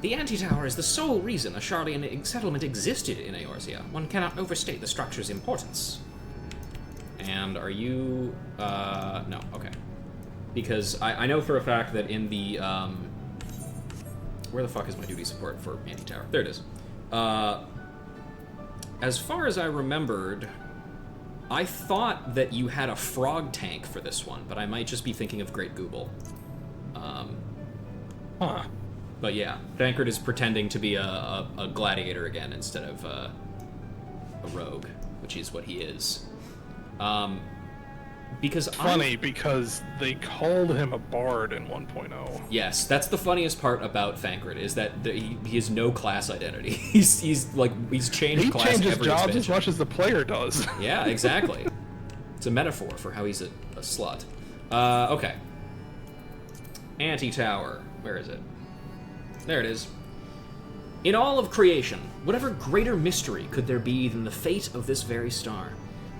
The Anti-Tower is the sole reason a Sharlayan settlement existed in Eorzea. One cannot overstate the structure's importance. And are you... no, okay. Because I know for a fact that in the, where the fuck is my duty support for Anti-Tower? There it is. As far as I remembered, I thought that you had a frog tank for this one, but I might just be thinking of Great Google.
Huh.
But yeah, Thancred is pretending to be a gladiator again instead of a rogue, which is what he is. Because
Funny, because they called him a bard in 1.0.
Yes, that's the funniest part about Thancred, is that he has no class identity. He's changed
He
class
changes
every
jobs
expansion.
as much as the player does.
Yeah, exactly. It's a metaphor for how he's a slut. Okay. Anti-Tower. Where is it? There it is. In all of creation, whatever greater mystery could there be than the fate of this very star?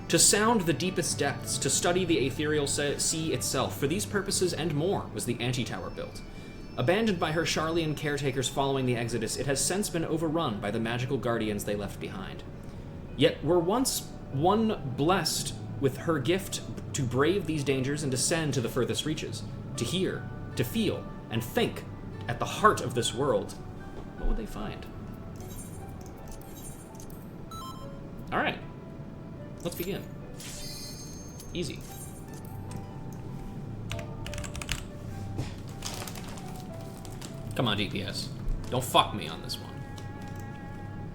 To sound the deepest depths, to study the ethereal sea itself, for these purposes and more was the Anti-Tower built. Abandoned by her Sharlayan caretakers following the Exodus, it has since been overrun by the magical guardians they left behind. Yet were once one blessed with her gift to brave these dangers and descend to the furthest reaches, to hear, to feel, and think at the heart of this world, what would they find? Alright. Let's begin. Easy. Come on, DPS. Don't fuck me on this one.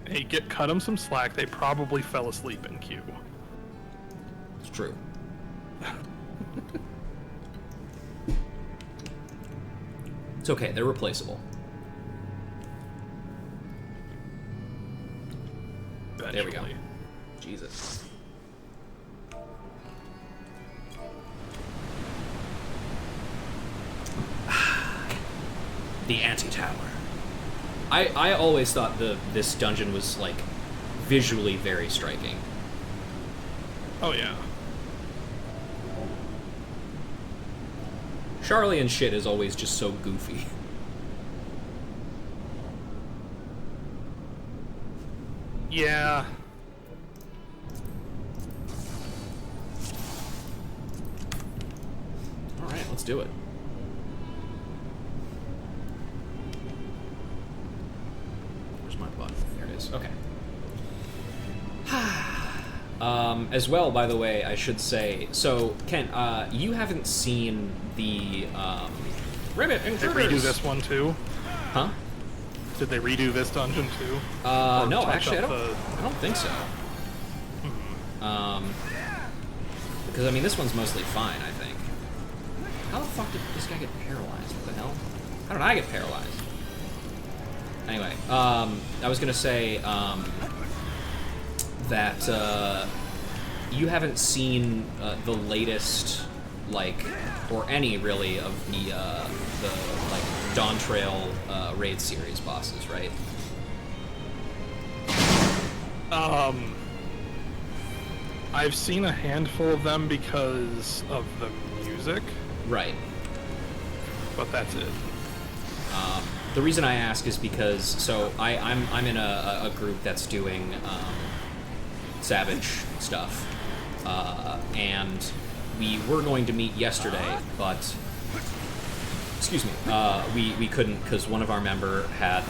Hey, cut them some slack. They probably fell asleep in queue.
It's true. It's okay, they're replaceable. There we go. Jesus. The Anti-Tower. I always thought this dungeon was, like, visually very striking.
Oh, yeah.
Charlie and shit is always just so goofy.
Yeah.
Alright, let's do it. Where's my button? There it is. Okay. As well, by the way, I should say, so, Kent, you haven't seen the, Ribbit
Did they
Intruders!
redo this one too?
Huh?
Did they redo this dungeon too?
No,
touch
actually, I
up
don't think so. Because, I mean, this one's mostly fine, I think. How the fuck did this guy get paralyzed? What the hell? How did I get paralyzed? Anyway, I was gonna say, that, you haven't seen, the latest, like, or any, really, of the, like, Dawn Trail, raid series bosses, right?
I've seen a handful of them because of the music,
Right.
but that's it.
The reason I ask is because, so I'm in a group that's doing Savage stuff, and we were going to meet yesterday, but excuse me, we couldn't because one of our member had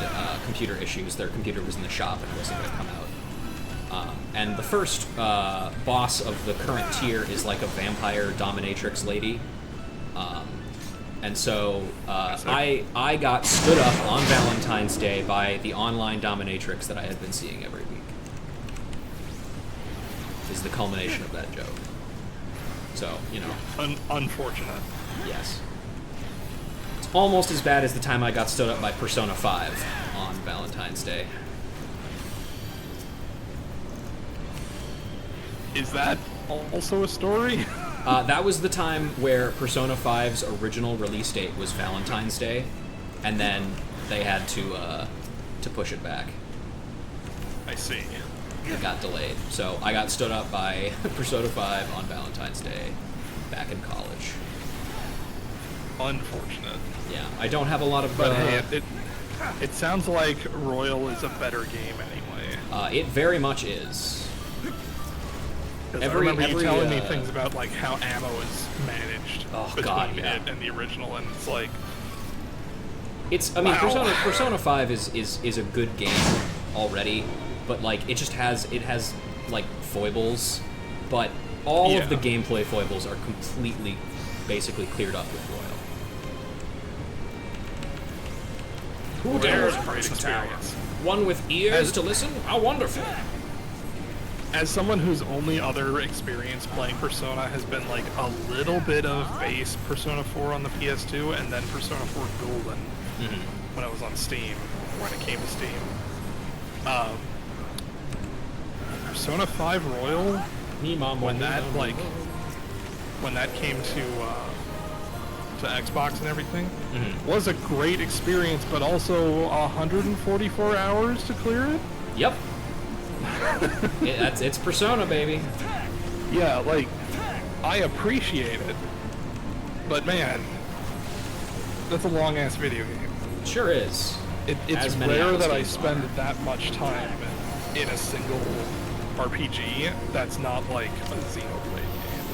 computer issues. Their computer was in the shop and wasn't going to come out. And the first boss of the current tier is like a vampire dominatrix lady. And so I got stood up on Valentine's Day by the online dominatrix that I had been seeing every week. Is the culmination of that joke. So, you know.
Unfortunate.
Yes. It's almost as bad as the time I got stood up by Persona 5 on Valentine's Day.
Is that also a story?
That was the time where Persona 5's original release date was Valentine's Day, and then they had to push it back.
I see.
It got delayed. So I got stood up by Persona 5 on Valentine's Day back in college.
Unfortunate.
Yeah, I don't have a lot of...
But hey, it sounds like Royal is a better game anyway.
it very much is.
I remember you telling me things about like how ammo is managed between it and the original, and it's like...
I mean,
wow.
Persona 5 is a good game already, but like it has like foibles, but all of the gameplay foibles are completely, basically cleared up with Royal. Who dares approach the tower? One with ears to listen? How wonderful!
As someone whose only other experience playing Persona has been like a little bit of base Persona 4 on the PS2 and then Persona 4 Golden when it was on Steam, when it came to Steam. Persona 5 Royal, when that came to Xbox and everything, was a great experience, but also 144 hours to clear it?
Yep. It's Persona, baby.
Yeah, like, I appreciate it, but man, that's a long-ass video game.
It sure is.
It's rare that I spend that much time in a single RPG that's not like a Xenoblade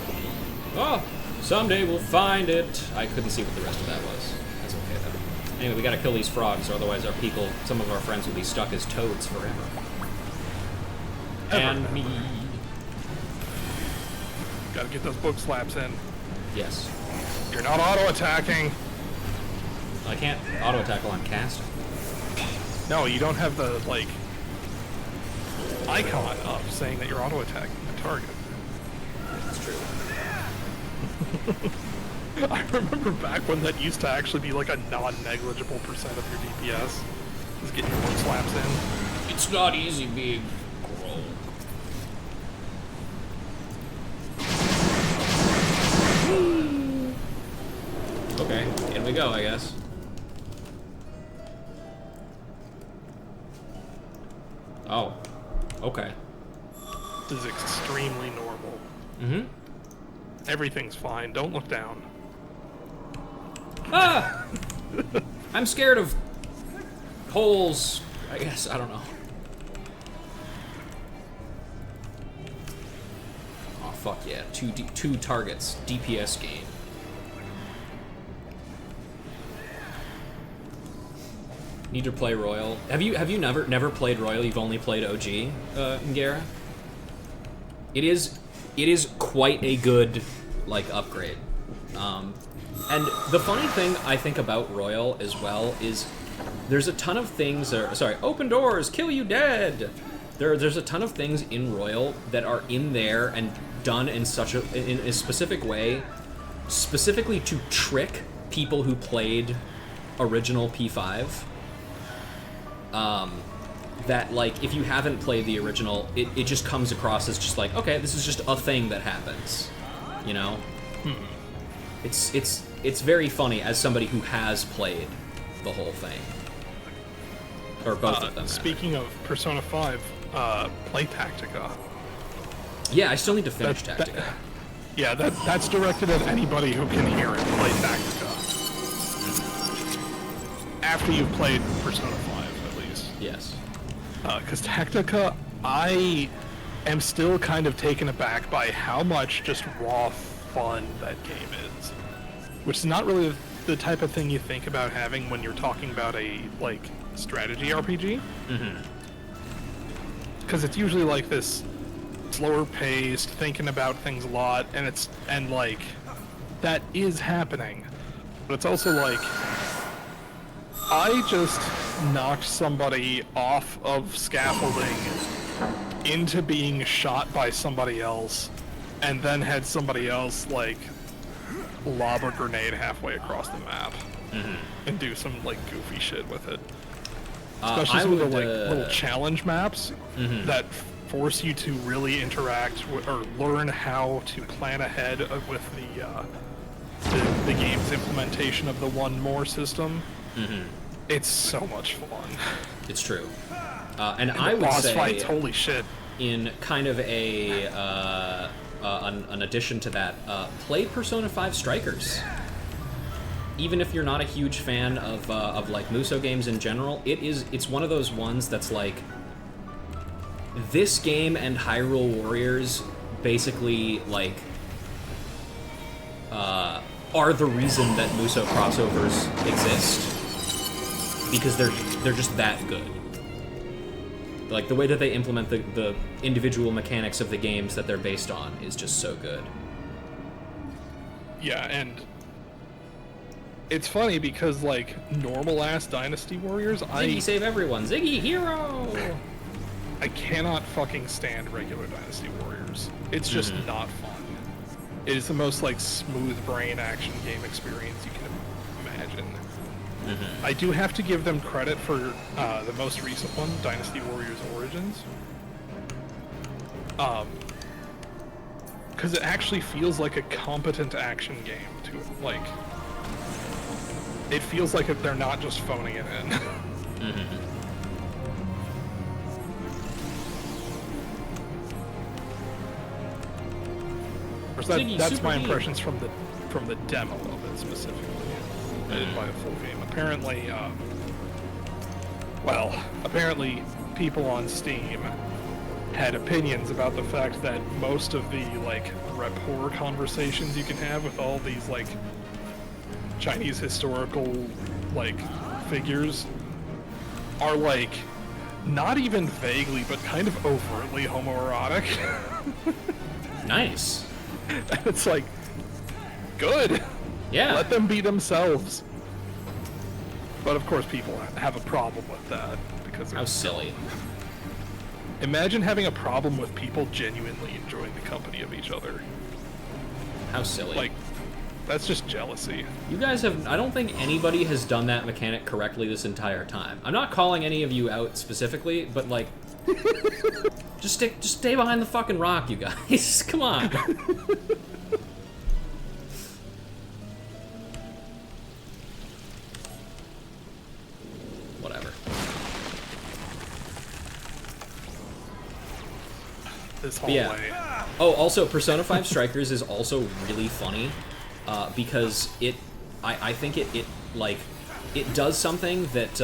game.
Oh, someday we'll find it. I couldn't see what the rest of that was. That's okay, though. Anyway, we gotta kill these frogs, or otherwise some of our friends will be stuck as toads forever. And me.
Gotta get those book slaps in.
Yes.
You're not auto-attacking.
I can't auto-attack while I'm casting.
No, you don't have the, like, icon up saying that you're auto-attacking the target.
That's true.
I remember back when that used to actually be like a non-negligible percent of your DPS. Just getting your book slaps in.
It's not easy being Grohl. Okay, in we go, I guess. Oh, okay.
This is extremely normal.
Mm-hmm.
Everything's fine. Don't look down.
Ah! I'm scared of holes, I guess. I don't know. Oh, fuck yeah. Two targets. DPS game. Need to play Royal. Have you never played Royal? You've only played OG, Ngara? It is quite a good, like, upgrade. And the funny thing I think about Royal as well is there's a ton of things open doors, kill you dead. There's a ton of things in Royal that are in there and done in a specific way, specifically to trick people who played original P5. That, like, if you haven't played the original, it just comes across as just like, okay, this is just a thing that happens, you know? It's very funny as somebody who has played the whole thing. Or both of them.
Speaking of Persona 5, play Tactica.
Yeah, I still need to finish Tactica.
That's directed at anybody who can hear it. Play Tactica. After you've played Persona 5, at least.
Yes.
Because Tactica, I am still kind of taken aback by how much just raw fun that game is. Which is not really the type of thing you think about having when you're talking about a, like, strategy RPG. Because it's usually like this slower paced, thinking about things a lot, and like, that is happening. But it's also like, I just knocked somebody off of scaffolding into being shot by somebody else, and then had somebody else, like, lob a grenade halfway across the map and do some, like, goofy shit with it. Especially some of the, like, little challenge maps that force you to really interact with, or learn how to plan ahead with the game's implementation of the one more system. It's so much fun.
It's true. And I would
boss
say,
fights, holy shit.
In kind of a an addition to that, play Persona 5 Strikers. Even if you're not a huge fan of like Musou games in general, it's one of those ones that's like, this game and Hyrule Warriors basically, like, are the reason that Musou crossovers exist. Because they're just that good. Like, the way that they implement the individual mechanics of the games that they're based on is just so good.
Yeah, and it's funny because, like, normal-ass Dynasty Warriors,
Ziggy save everyone! Ziggy hero!
I cannot fucking stand regular Dynasty Warriors. It's just not fun. It is the most, like, smooth brain action game experience you can imagine. I do have to give them credit for the most recent one, Dynasty Warriors Origins. Because it actually feels like a competent action game to it. Like, it feels like they're not just phoning it in. That's my impressions from the demo of it specifically. I didn't buy the full game. Apparently, apparently people on Steam had opinions about the fact that most of the, like, rapport conversations you can have with all these, like, Chinese historical, like, figures are, like, not even vaguely, but kind of overtly homoerotic.
Nice.
It's like, good.
Yeah.
Let them be themselves. But of course people have a problem with that because
How silly.
Imagine having a problem with people genuinely enjoying the company of each other.
How silly.
Like, that's just jealousy.
You guys have... I don't think anybody has done that mechanic correctly this entire time. I'm not calling any of you out specifically, but, like... just stay behind the fucking rock, you guys. Come on. Whatever.
This whole
Yeah.
way.
Oh, also, Persona 5 Strikers is also really funny, because I think it like it does something that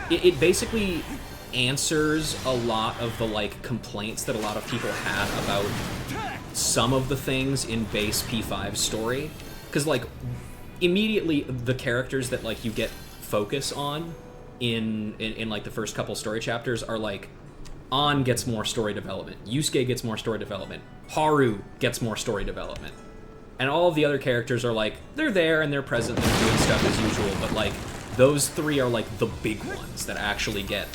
it basically answers a lot of the like complaints that a lot of people had about some of the things in base P5 story, because like immediately the characters that like you get focus on in like the first couple story chapters are like An gets more story development, Yusuke gets more story development, Haru gets more story development, and all of the other characters are like they're there and they're present, they're doing stuff as usual, but like those three are like the big ones that actually get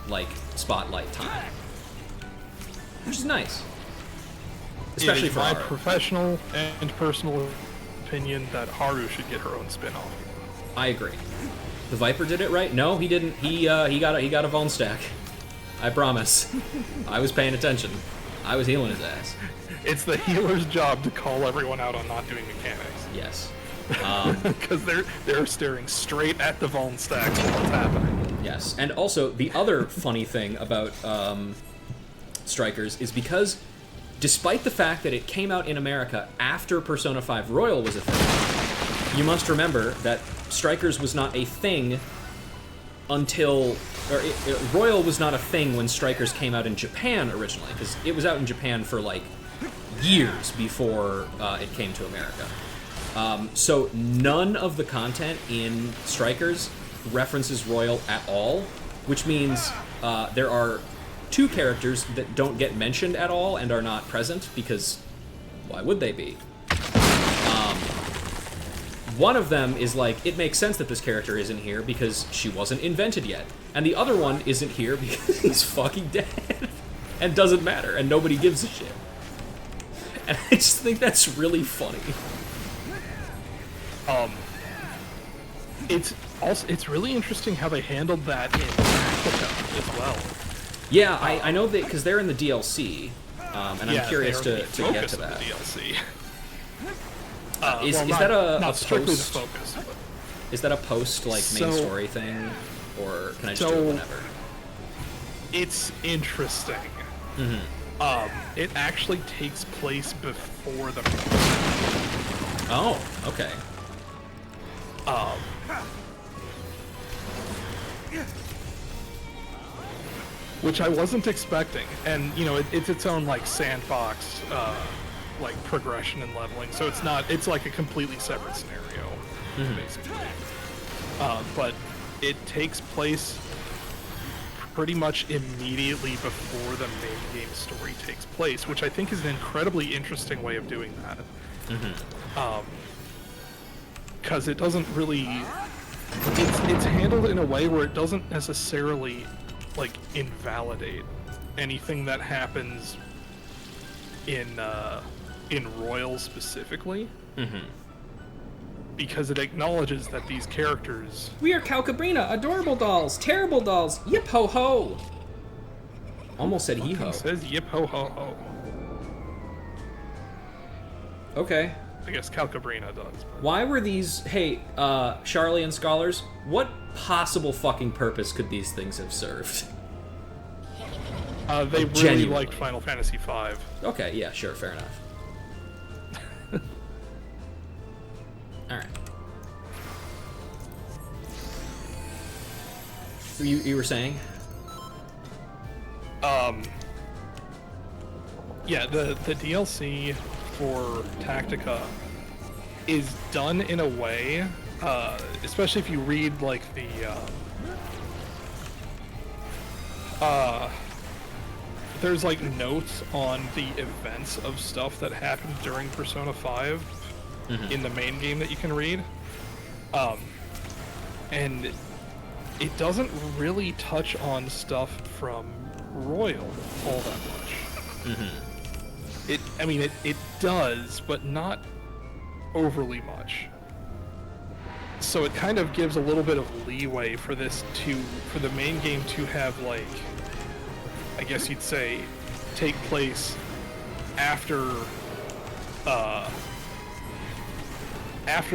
like spotlight time, which is nice, especially for
my
Haru.
professional and personal opinion that Haru should get her own spin-off.
I agree. The Viper did it right? No, he didn't. He got a Von stack. I promise. I was paying attention. I was healing his ass.
It's the healer's job to call everyone out on not doing mechanics.
Yes.
Because they're staring straight at the Von stacks while it's happening.
Yes. And also, the other funny thing about Strikers is because, despite the fact that it came out in America after Persona 5 Royal was a thing, you must remember that Strikers was not a thing until... Royal was not a thing when Strikers came out in Japan originally, because it was out in Japan for, like, years before it came to America. So none of the content in Strikers references Royal at all, which means there are 2 characters that don't get mentioned at all and are not present, because why would they be? One of them is like, it makes sense that this character isn't here because she wasn't invented yet. And the other one isn't here because he's fucking dead. And doesn't matter, and nobody gives a shit. And I just think that's really funny.
It's really interesting how they handled that in Africa as well.
Yeah, I know that because they're in the DLC, and I'm curious
they are
to
the
get
focus
to
of the
that.
DLC.
Is
well,
that a
not strictly
post?
the focus? But
Is that a post like main
So-
story thing, or can I just do it whenever?
it's interesting. It actually takes place before the
Oh, okay.
which I wasn't expecting, and you know it's its own like sandbox, like progression and leveling. So it's not. It's like a completely separate scenario, basically. But it takes place pretty much immediately before the main game story takes place, which I think is an incredibly interesting way of doing that. Because it doesn't really, it's handled in a way where it doesn't necessarily like invalidate anything that happens in Royal specifically. Because it acknowledges that these characters...
We are Calcabrina, adorable dolls, terrible dolls, yip ho ho.
Almost said hee-ho.
It says yip ho ho ho.
Okay.
I guess Calcabrina does. But...
Why were these... Hey, Charlie and Scholars, what possible fucking purpose could these things have served?
They really
Genuinely.
liked Final Fantasy V.
Okay, yeah, sure, fair enough. Alright. You were saying?
Yeah, the DLC for Tactica is done in a way, especially if you read like the there's like notes on the events of stuff that happened during Persona 5 in the main game that you can read. And it doesn't really touch on stuff from Royal all that much. It does, but not overly much. So it kind of gives a little bit of leeway for for the main game to have, like, I guess you'd say, take place after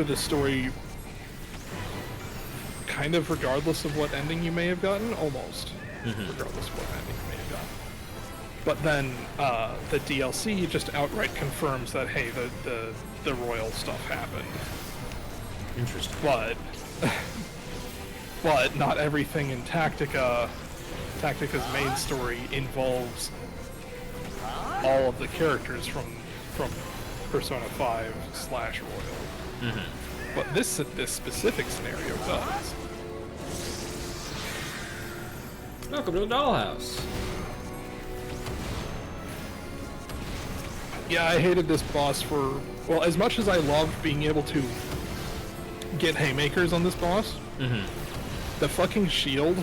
the story, kind of regardless of what ending you may have gotten, almost regardless of what ending you may have But then the DLC just outright confirms that, hey, the royal stuff happened.
Interesting.
But not everything in Tactica's main story involves all of the characters from Persona 5/Royal. But this specific scenario does.
Welcome to the dollhouse.
Yeah, I hated this boss for, well, as much as I loved being able to get haymakers on this boss, the fucking shield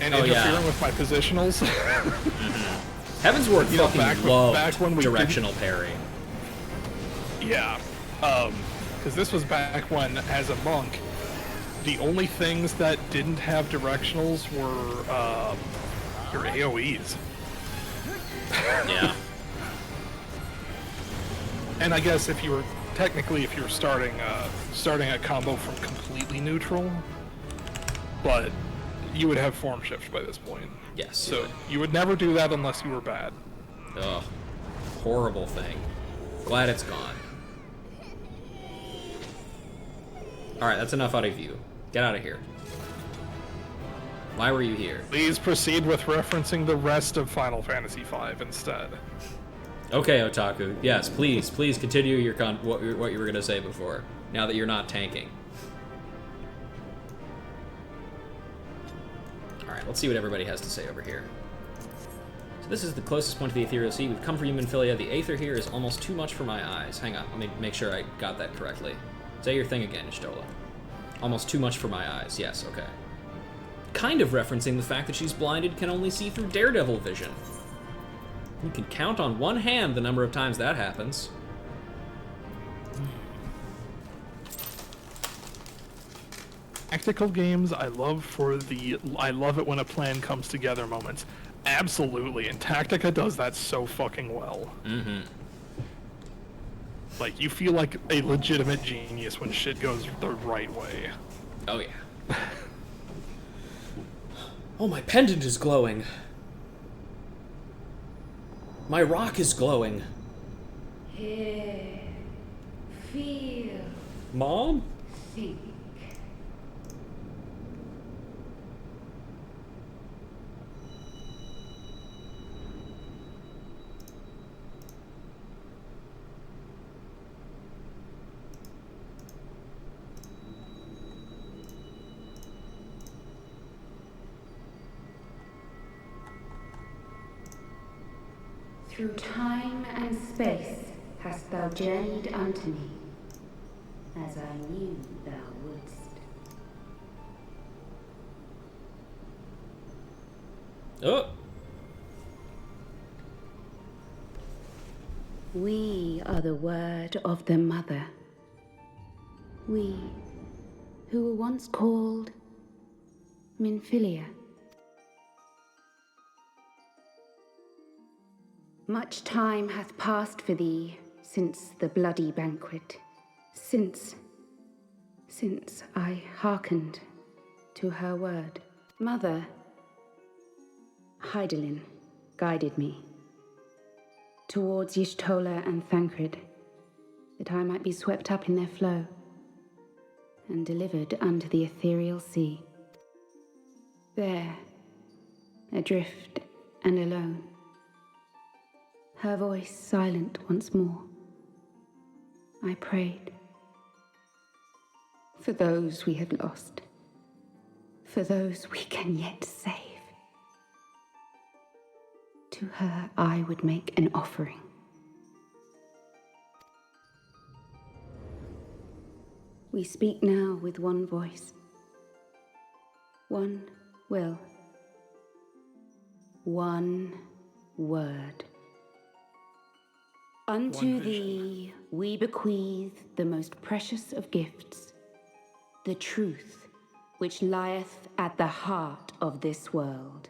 and interfering with my positionals.
Heavensward fucking loved
back when we
directional parry.
Yeah, because this was back when, as a monk, the only things that didn't have directionals were your AoEs.
Yeah.
And I guess if you were starting a combo from completely neutral, but you would have form shift by this point.
Yes.
So you would never do that unless you were bad.
Ugh. Horrible thing. Glad it's gone. Alright, that's enough out of you. Get out of here. Why were you here?
Please proceed with referencing the rest of Final Fantasy V instead.
Okay, Otaku. Yes, please continue your what you were gonna say before. Now that you're not tanking. All right, let's see what everybody has to say over here. So this is the closest point to the Ethereal Sea. We've come for human philia. The Aether here is almost too much for my eyes. Hang on, let me make sure I got that correctly. Say your thing again, Ishtola. Almost too much for my eyes. Yes, okay. Kind of referencing the fact that she's blinded, can only see through Daredevil vision. You can count on one hand the number of times that happens.
Tactical games, I love it when a plan comes together moments. Absolutely, and Tactica does that so fucking well. Like, you feel like a legitimate genius when shit goes the right way.
Oh yeah. Oh, my pendant is glowing. My rock is glowing.
Hear, feel,
Mom?
think. Through time and space hast thou journeyed unto me, as I knew thou wouldst.
Oh.
We are the word of the Mother. We, who were once called Minfilia. Much time hath passed for thee since the bloody banquet, since I hearkened to her word. Mother, Hydaelyn guided me towards Y'shtola and Thancred, that I might be swept up in their flow and delivered unto the ethereal sea. There, adrift and alone, her voice silent once more, I prayed. For those we have lost, for those we can yet save. To her I would make an offering. We speak now with one voice, one will, one word. Unto thee we bequeath the most precious of gifts, the truth which lieth at the heart of this world.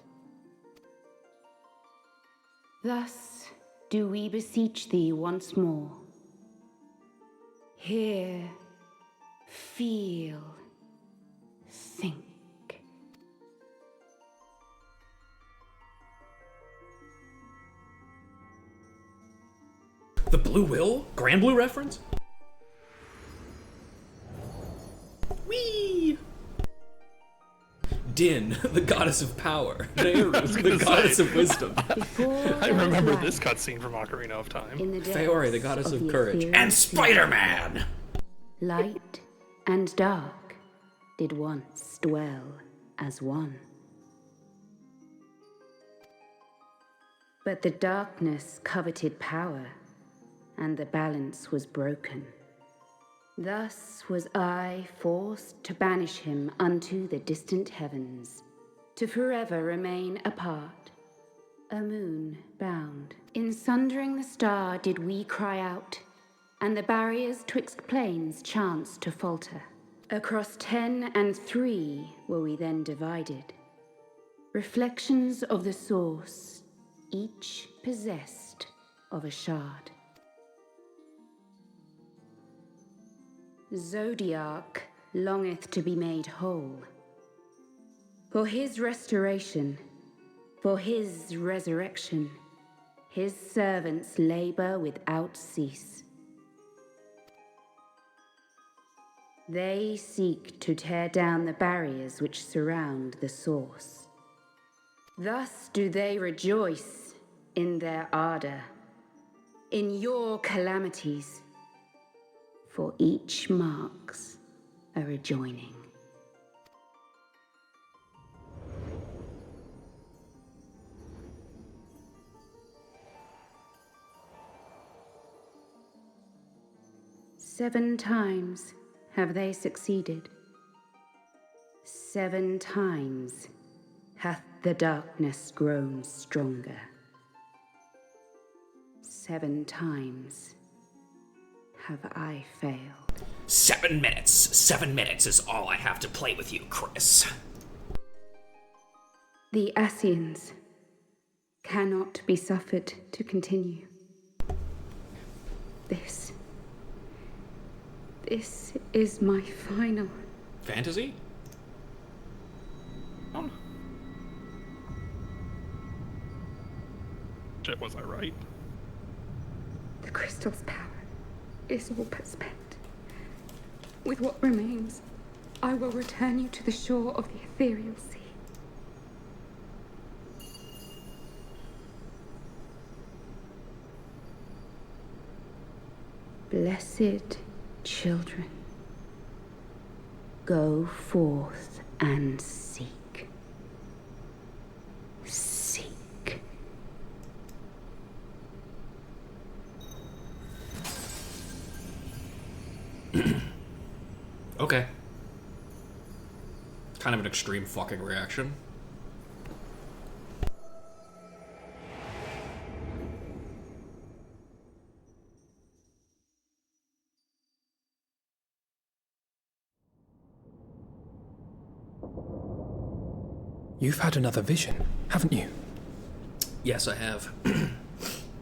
Thus do we beseech thee once more. Hear, feel, think.
Blue Will? Grand Blue reference? Whee! Din, the goddess of power. Nehru, the goddess of wisdom.
I remember this cutscene from Ocarina of Time.
Feori, the goddess of courage. And Spider-Man!
Light and dark did once dwell as one. But the darkness coveted power, and the balance was broken. Thus was I forced to banish him unto the distant heavens, to forever remain apart, a moon bound. In sundering the star did we cry out, and the barriers twixt planes chanced to falter. Across 10 and 3 were we then divided, reflections of the source, each possessed of a shard. Zodiac longeth to be made whole. For his restoration, for his resurrection, his servants labor without cease. They seek to tear down the barriers which surround the source. Thus do they rejoice in their ardor, in your calamities, for each marks a rejoining. Seven times have they succeeded. 7 times hath the darkness grown stronger. 7 times have I failed.
7 minutes. 7 minutes is all I have to play with you, Chris.
The Ascians cannot be suffered to continue. This is my final.
Fantasy?
Shit, was I right?
The crystal's power is all but spent. With what remains, I will return you to the shore of the ethereal sea. Blessed children, go forth and seek. Seek.
Okay. Kind of an extreme fucking reaction.
You've had another vision, haven't you?
Yes, I have.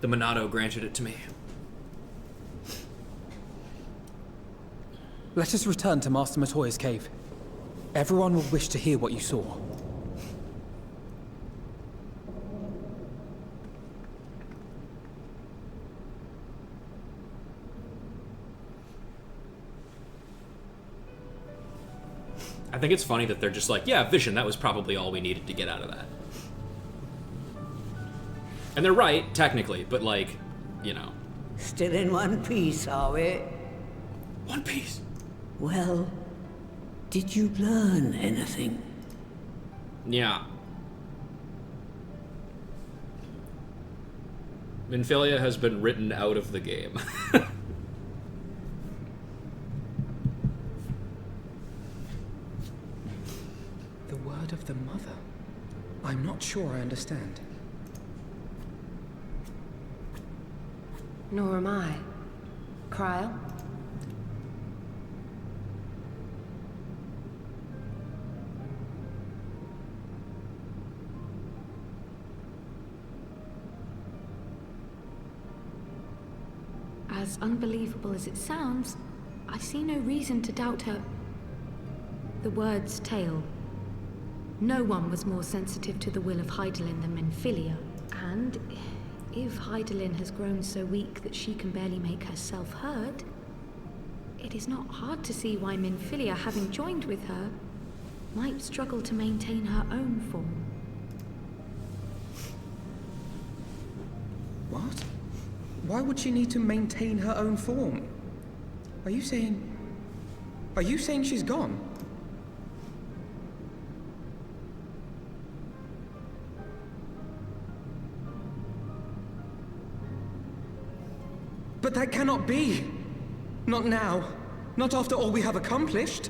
The Monado granted it to me.
Let us return to Master Matoya's cave. Everyone will wish to hear what you saw.
I think it's funny that they're just like, yeah, vision, that was probably all we needed to get out of that. And they're right, technically, but like, you know.
Still in one piece, are we?
One Piece.
Well, did you learn anything?
Yeah. Minfilia has been written out of the game.
The word of the mother? I'm not sure I understand.
Nor am I. Cryle?
As unbelievable as it sounds, I see no reason to doubt her. The word's tale. No one was more sensitive to the will of Hydaelyn than Minfilia, and if Heidelin has grown so weak that she can barely make herself heard, it is not hard to see why Minfilia, having joined with her, might struggle to maintain her own form.
What? Why would she need to maintain her own form? Are you saying she's gone? But that cannot be! Not now. Not after all we have accomplished.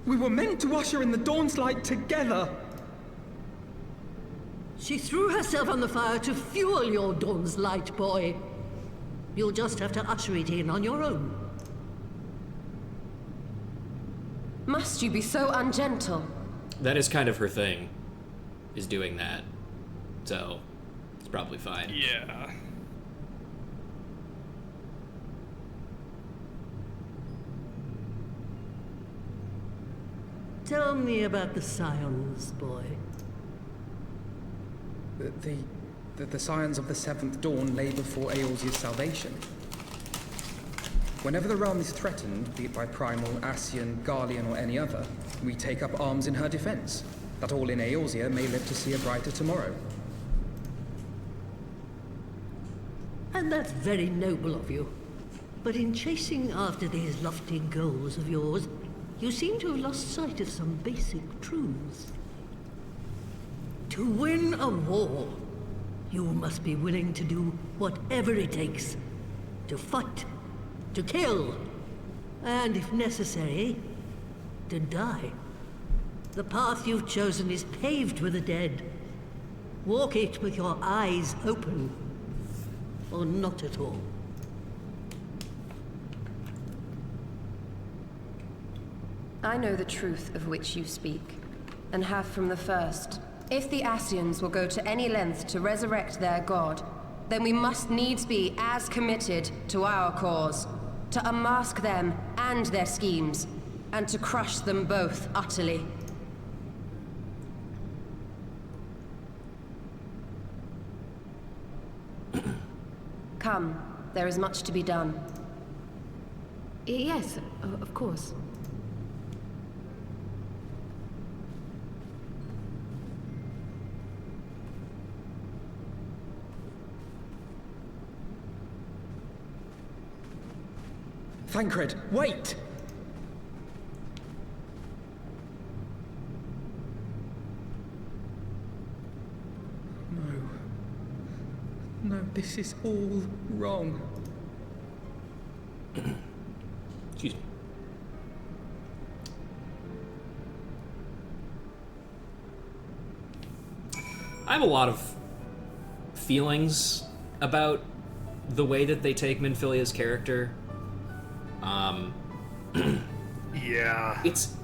We were meant to usher in the dawn's light together.
She threw herself on the fire to fuel your dawn's light, boy. You'll just have to usher it in on your own.
Must you be so ungentle?
That is kind of her thing, is doing that. So, it's probably fine.
Yeah.
Tell me about the Scions, boy.
The scions of the Seventh Dawn lay before Eorzea's salvation. Whenever the realm is threatened, be it by Primal, Ascian, Garlean, or any other, we take up arms in her defense, that all in Eorzea may live to see a brighter tomorrow.
And that's very noble of you. But in chasing after these lofty goals of yours, you seem to have lost sight of some basic truths. To win a war, you must be willing to do whatever it takes. To fight, to kill, and if necessary, to die. The path you've chosen is paved with the dead. Walk it with your eyes open, or not at all.
I know the truth of which you speak, and have from the first. If the Ascians will go to any length to resurrect their god, then we must needs be as committed to our cause, to unmask them and their schemes, and to crush them both utterly. Come, there is much to be done.
Yes, of course.
Thancred, wait! No, this is all wrong.
Excuse me. I have a lot of feelings about the way that they take Minfilia's character.
Yeah.
It's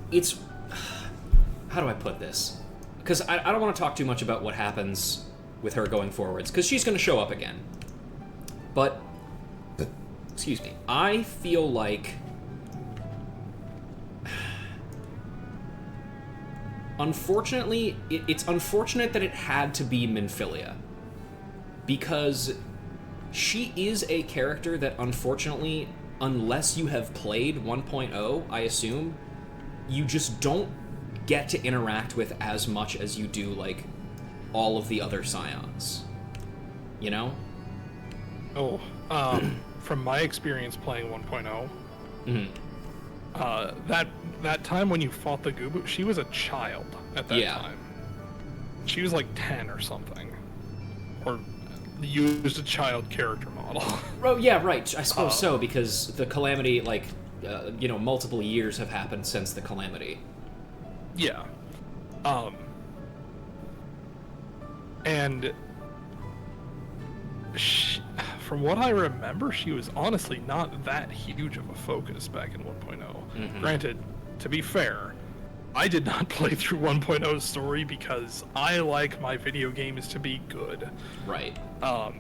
how do I put this? Because I don't want to talk too much about what happens with her going forwards, because she's going to show up again. But, excuse me, I feel like unfortunately, it's unfortunate that it had to be Minfilia, because she is a character that, unfortunately, unless you have played 1.0, I assume, you just don't get to interact with as much as you do, like, all of the other Scions. You know?
Oh, from my experience playing 1.0, that time when you fought the Gubu, she was a child at that time. She was like 10 or something. Or used a child character model.
Oh, yeah, right. I suppose so, because the Calamity, like, multiple years have happened since the Calamity.
Yeah. And from what I remember, she was honestly not that huge of a focus back in 1.0. Granted, to be fair, I did not play through 1.0's story because I like my video games to be good.
Right.
But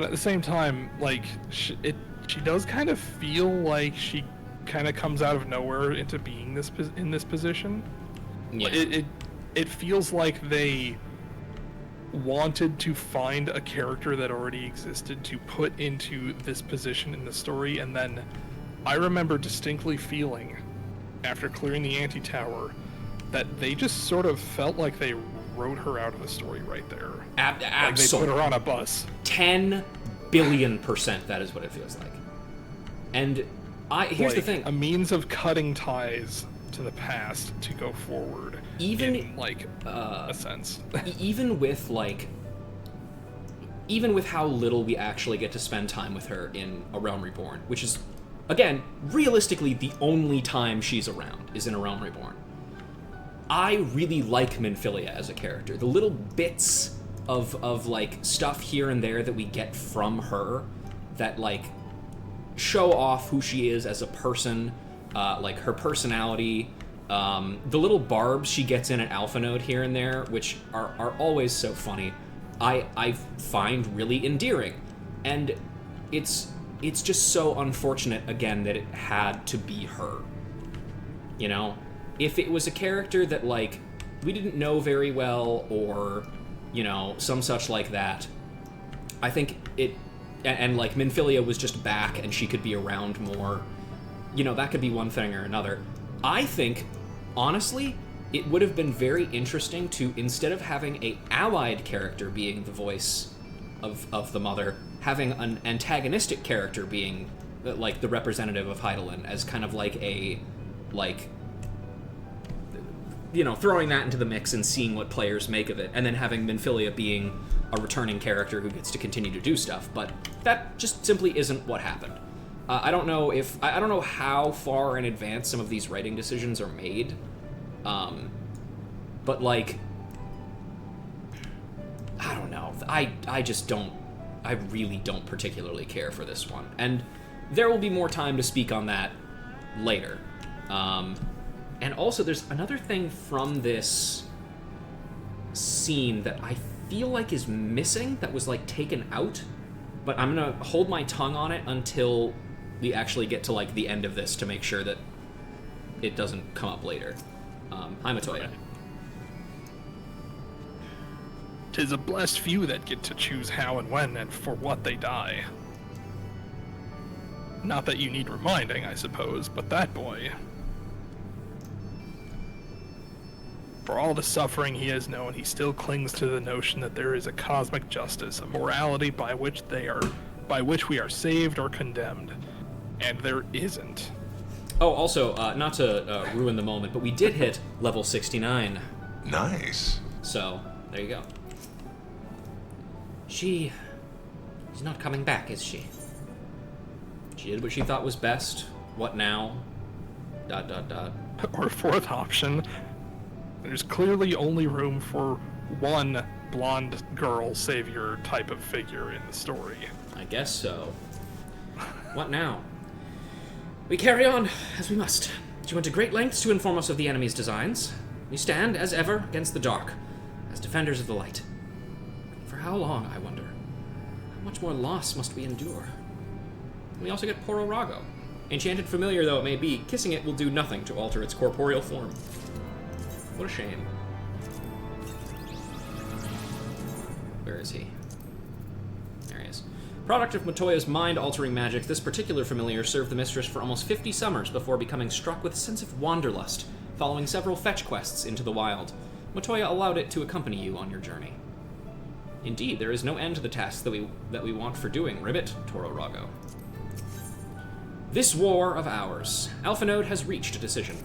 at the same time, like, she does kind of feel like she kind of comes out of nowhere into being in this position.
Yeah.
It feels like they wanted to find a character that already existed to put into this position in the story, and then I remember distinctly feeling, after clearing the anti-tower, that they just sort of felt like they wrote her out of the story right there. Like they put her on a bus.
10 billion% that is what it feels like. And here's the thing.
A means of cutting ties to the past to go forward.
Even
in, like, a sense.
even with how little we actually get to spend time with her in A Realm Reborn, which is, again, realistically the only time she's around is in A Realm Reborn. I really like Minfilia as a character. The little bits of like stuff here and there that we get from her that like show off who she is as a person, like her personality, the little barbs she gets in at Alpha Node here and there, which are always so funny, I find really endearing. And it's just so unfortunate, again, that it had to be her. You know? If it was a character that, like, we didn't know very well, or, you know, some such like that, I think and like, Minfilia was just back and she could be around more, you know, that could be one thing or another. I think, honestly, it would have been very interesting to, instead of having a allied character being the voice of the mother, having an antagonistic character being, like, the representative of Hydaelyn as kind of like a, like, you know, throwing that into the mix and seeing what players make of it, and then having Minfilia being a returning character who gets to continue to do stuff. But that just simply isn't what happened. I don't know how far in advance some of these writing decisions are made, but like, I don't know. I really don't particularly care for this one, and there will be more time to speak on that later. And also, there's another thing from this scene that I feel like is missing, that was, like, taken out, but I'm gonna hold my tongue on it until we actually get to, like, the end of this to make sure that it doesn't come up later. Hi, Matoya.
'Tis a blessed few that get to choose how and when and for what they die. Not that you need reminding, I suppose, but that boy... For all the suffering he has known, he still clings to the notion that there is a cosmic justice, a morality by which we are saved or condemned. And there isn't.
Oh, also, not to ruin the moment, but we did hit level 69.
Nice.
So, there you go.
She's not coming back, is she?
She did what she thought was best. What now? ...
Or fourth option, there's clearly only room for one blonde girl savior type of figure in the story.
I guess so. What now?
We carry on, as we must. She went to great lengths to inform us of the enemy's designs. We stand, as ever, against the dark, as defenders of the light. For how long, I wonder? How much more loss must we endure? We also get Poro Rago. Enchanted familiar though it may be, kissing it will do nothing to alter its corporeal form. What a shame. Where is he? There he is. Product of Matoya's mind-altering magic, this particular familiar served the mistress for almost 50 summers before becoming struck with a sense of wanderlust, following several fetch quests into the wild. Matoya allowed it to accompany you on your journey. Indeed, there is no end to the tasks that we want for doing, Ribbit, Toro Rago. This war of ours. Alpha Node has reached a decision.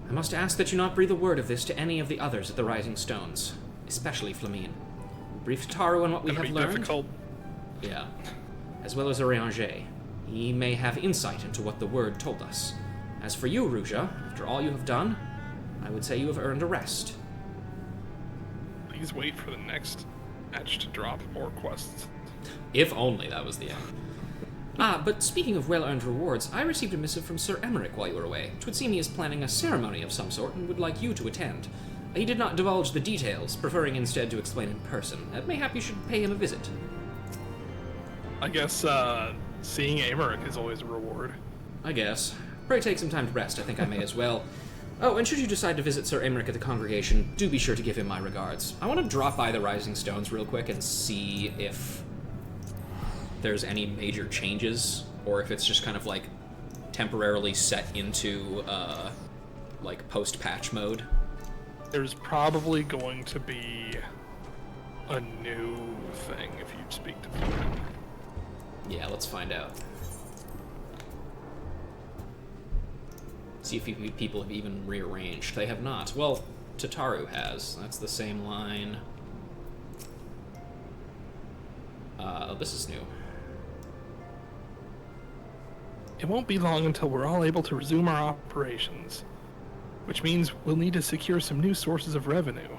I must ask that you not breathe a word of this to any of the others at the Rising Stones, especially Flamine. Brief Taru on what we have learned.
Difficult.
Yeah. As well as Orianger. He may have insight into what the word told us. As for you, Ruja, after all you have done, I would say you have earned a rest.
Please wait for the next patch to drop more quests.
If only that was the end.
Ah, but speaking of well-earned rewards, I received a missive from Sir Emmerich while you were away. 'Twould seem he is planning a ceremony of some sort and would like you to attend. He did not divulge the details, preferring instead to explain in person. Mayhap you should pay him a visit.
I guess, seeing Emmerich is always a reward.
I guess. Pray take some time to rest. I think I may as well.
Oh, and should you decide to visit Sir Emmerich at the congregation, do be sure to give him my regards. I want to drop by the Rising Stones real quick and see if there's any major changes, or if it's just kind of like temporarily set into like post-patch mode.
There's probably going to be a new thing if you speak to Floyd.
Yeah, let's find out. See if people have even rearranged. They have not. Well, Tataru has. That's the same line. This is new.
It won't be long until we're all able to resume our operations, which means we'll need to secure some new sources of revenue.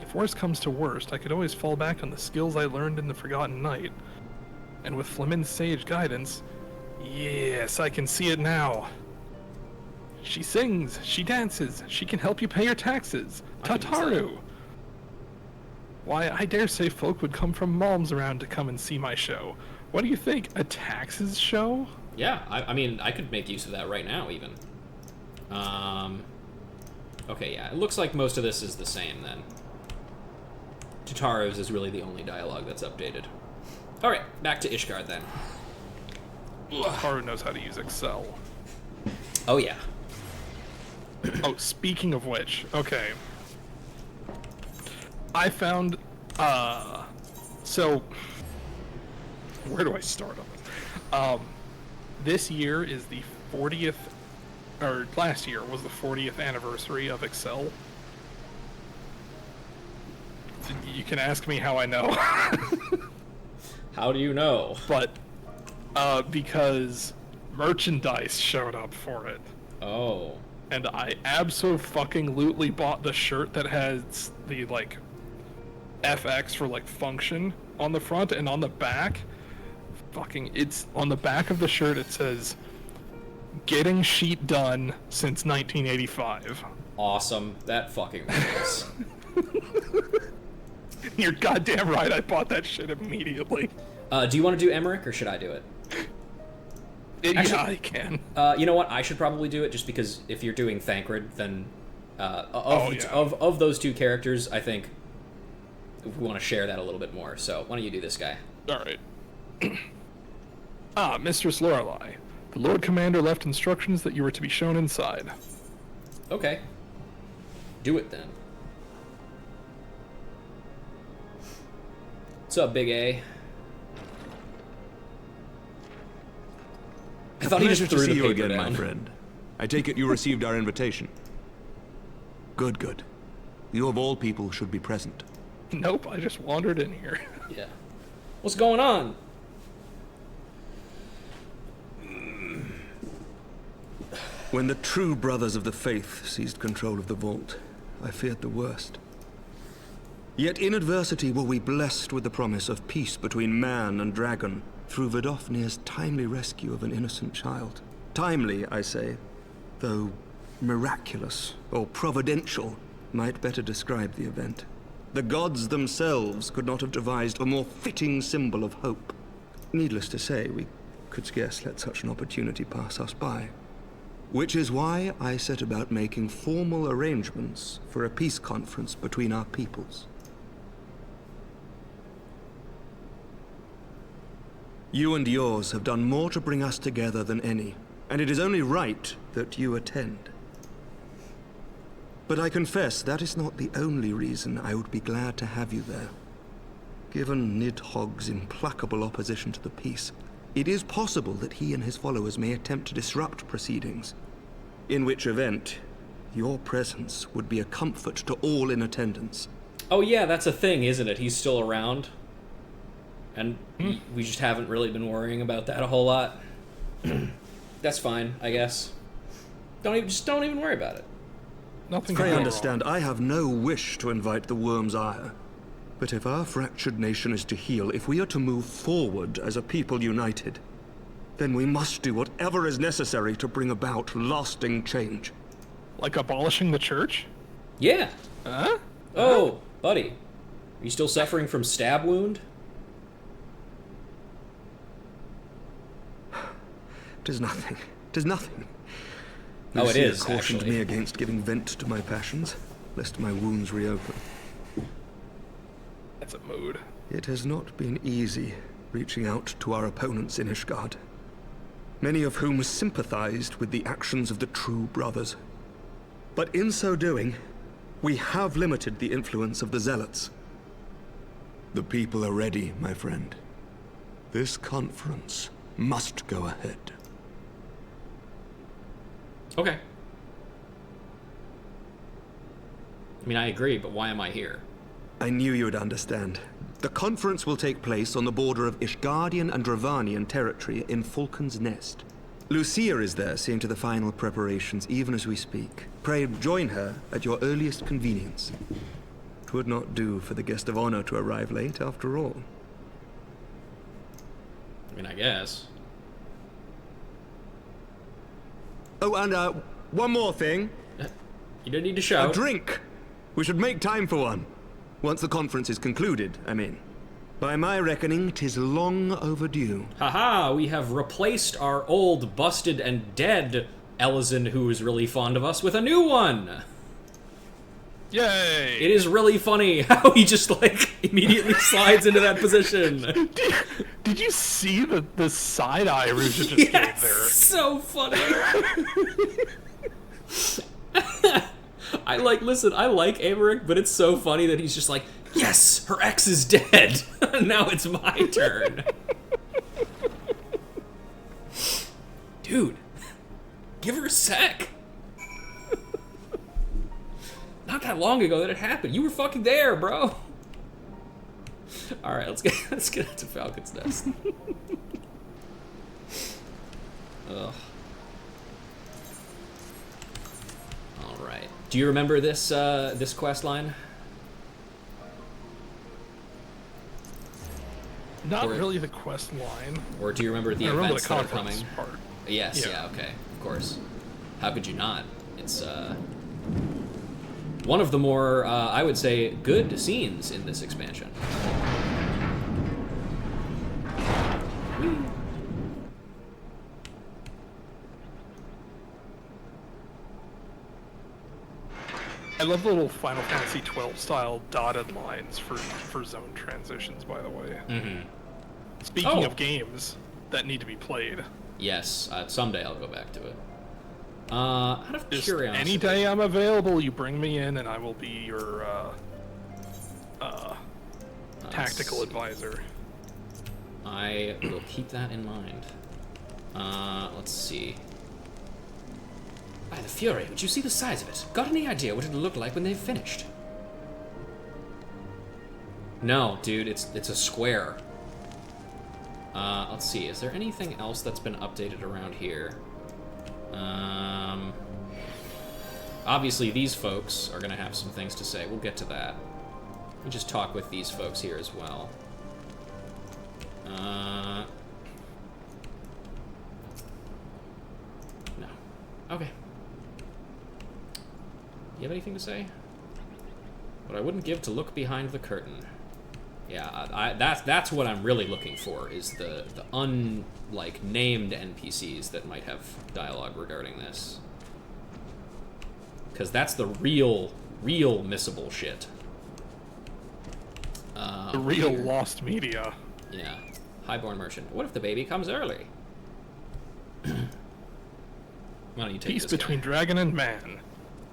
If worst comes to worst, I could always fall back on the skills I learned in the Forgotten Night. And with Flamin's sage guidance, yes, I can see it now. She sings, she dances, she can help you pay your taxes. Tataru! Why, I dare say folk would come from Malms around to come and see my show. What do you think, a taxes show?
Yeah, I mean, I could make use of that right now, even. Okay, yeah, it looks like most of this is the same, then. Tataru's is really the only dialogue that's updated. Alright, back to Ishgard, then.
Tataru knows how to use Excel.
Oh, yeah.
Oh, speaking of which, okay. I found, so, where do I start on this? This year is the 40th, or last year was the 40th anniversary of Excel. So you can ask me how I know.
How do you know?
But, because merchandise showed up for it.
Oh.
And I abso-fucking-lutely bought the shirt that has the, like, FX for, like, function on the front, and on the back, it's on the back of the shirt it says, "Getting sheet done since 1985.
Awesome. That fucking rules.
You're goddamn right, I bought that shit immediately.
Do you want to do Emmerich, or should I do it?
Actually, yeah, I can.
You know what? I should probably do it, just because if you're doing Thancred, then of those two characters, I think we want to share that a little bit more. So why don't you do this guy?
All right. Mistress Lorelei. The Lord Commander left instructions that you were to be shown inside.
Okay. Do it then. What's up, Big A? I thought he just threw the paper down.
My friend. I take it you received our invitation. Good, good. You of all people should be present.
Nope, I just wandered in here.
Yeah. What's going on?
When the true brothers of the faith seized control of the vault, I feared the worst. Yet in adversity were we blessed with the promise of peace between man and dragon through Vidofnir's timely rescue of an innocent child. Timely, I say, though miraculous or providential might better describe the event. The gods themselves could not have devised a more fitting symbol of hope. Needless to say, we could scarce let such an opportunity pass us by. Which is why I set about making formal arrangements for a peace conference between our peoples. You and yours have done more to bring us together than any, and it is only right that you attend. But I confess that is not the only reason I would be glad to have you there. Given Nidhogg's implacable opposition to the peace, it is possible that he and his followers may attempt to disrupt proceedings, in which event, your presence would be a comfort to all in attendance.
Oh yeah, that's a thing, isn't it? He's still around. And we just haven't really been worrying about that a whole lot. That's fine, I guess. Don't even worry about it.
Nothing.
Pray understand, I have no wish to invite the worm's ire. But if our fractured nation is to heal, if we are to move forward as a people united, then we must do whatever is necessary to bring about lasting change.
Like abolishing the church?
Yeah.
Huh?
Oh, buddy. Are you still suffering from stab wound?
'Tis nothing. 'Tis nothing.
Oh, it
Lucia
is,
cautioned
actually.
me against giving vent to my passions, lest my wounds reopen.
That's a mood.
It has not been easy reaching out to our opponents in Ishgard, many of whom sympathized with the actions of the True Brothers. But in so doing, we have limited the influence of the Zealots. The people are ready, my friend. This conference must go ahead.
Okay. I mean, I agree, but why am I here?
I knew you would understand. The conference will take place on the border of Ishgardian and Dravanian territory in Falcon's Nest. Lucia is there, seeing to the final preparations even as we speak. Pray join her at your earliest convenience. It would not do for the guest of honor to arrive late, after all.
I mean, I guess.
Oh, and one more thing.
You don't need to shout.
A drink! We should make time for one. Once the conference is concluded, I mean. By my reckoning, 'tis long overdue.
Haha, we have replaced our old, busted, and dead Elizin, who is really fond of us, with a new one!
Yay!
It is really funny how he just, like, immediately slides into that position.
Did you see the side-eye Ruja just
Yes,
gave there?
so funny! I like Amaric, but it's so funny that he's just like, yes, her ex is dead! Now it's my turn. Dude, give her a sec. Not that long ago that it happened. You were fucking there, bro. All right, let's get into Falcon's Nest. Ugh. All right. Do you remember this this quest line?
Not really the quest line.
Or do you remember the
I remember
events
the
that are coming?
conference part.
Yes, yeah, okay, of course. How could you not? It's one of the more, I would say, good scenes in this expansion.
I love the little Final Fantasy XII style dotted lines for zone transitions, by the way.
Mm-hmm.
Speaking of games that need to be played.
Yes, someday I'll go back to it. Out of
Just
curiosity.
any day I'm available, you bring me in and I will be your tactical advisor.
I will keep that in mind. Let's see. By the Fury, would you see the size of it? Got any idea what it'll look like when they've finished? No, dude, it's a square. Let's see, is there anything else that's been updated around here? Obviously these folks are gonna have some things to say. We'll get to that. We'll just talk with these folks here as well. No. Okay. You have anything to say? What I wouldn't give to look behind the curtain. Yeah, that's what I'm really looking for, is the named NPCs that might have dialogue regarding this. Because that's the real missable shit.
The real lost media.
Yeah. Highborn Merchant. What if the baby comes early? Why don't you take
Peace
this
between
guy?
dragon and man.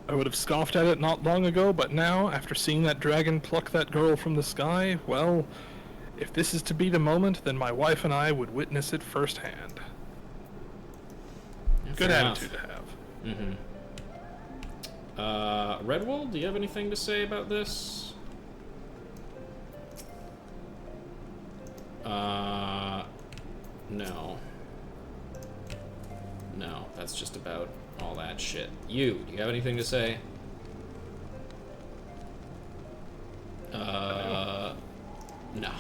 I would have scoffed at it not long ago, but now, after seeing that dragon pluck that girl from the sky, well, if this is to be the moment, then my wife and I would witness it firsthand.
Yeah,
Good
fair
attitude
enough.
to have.
Mm-hmm. Redwold, do you have anything to say about this? No. No, that's just about all that shit. Do you have anything to say? No.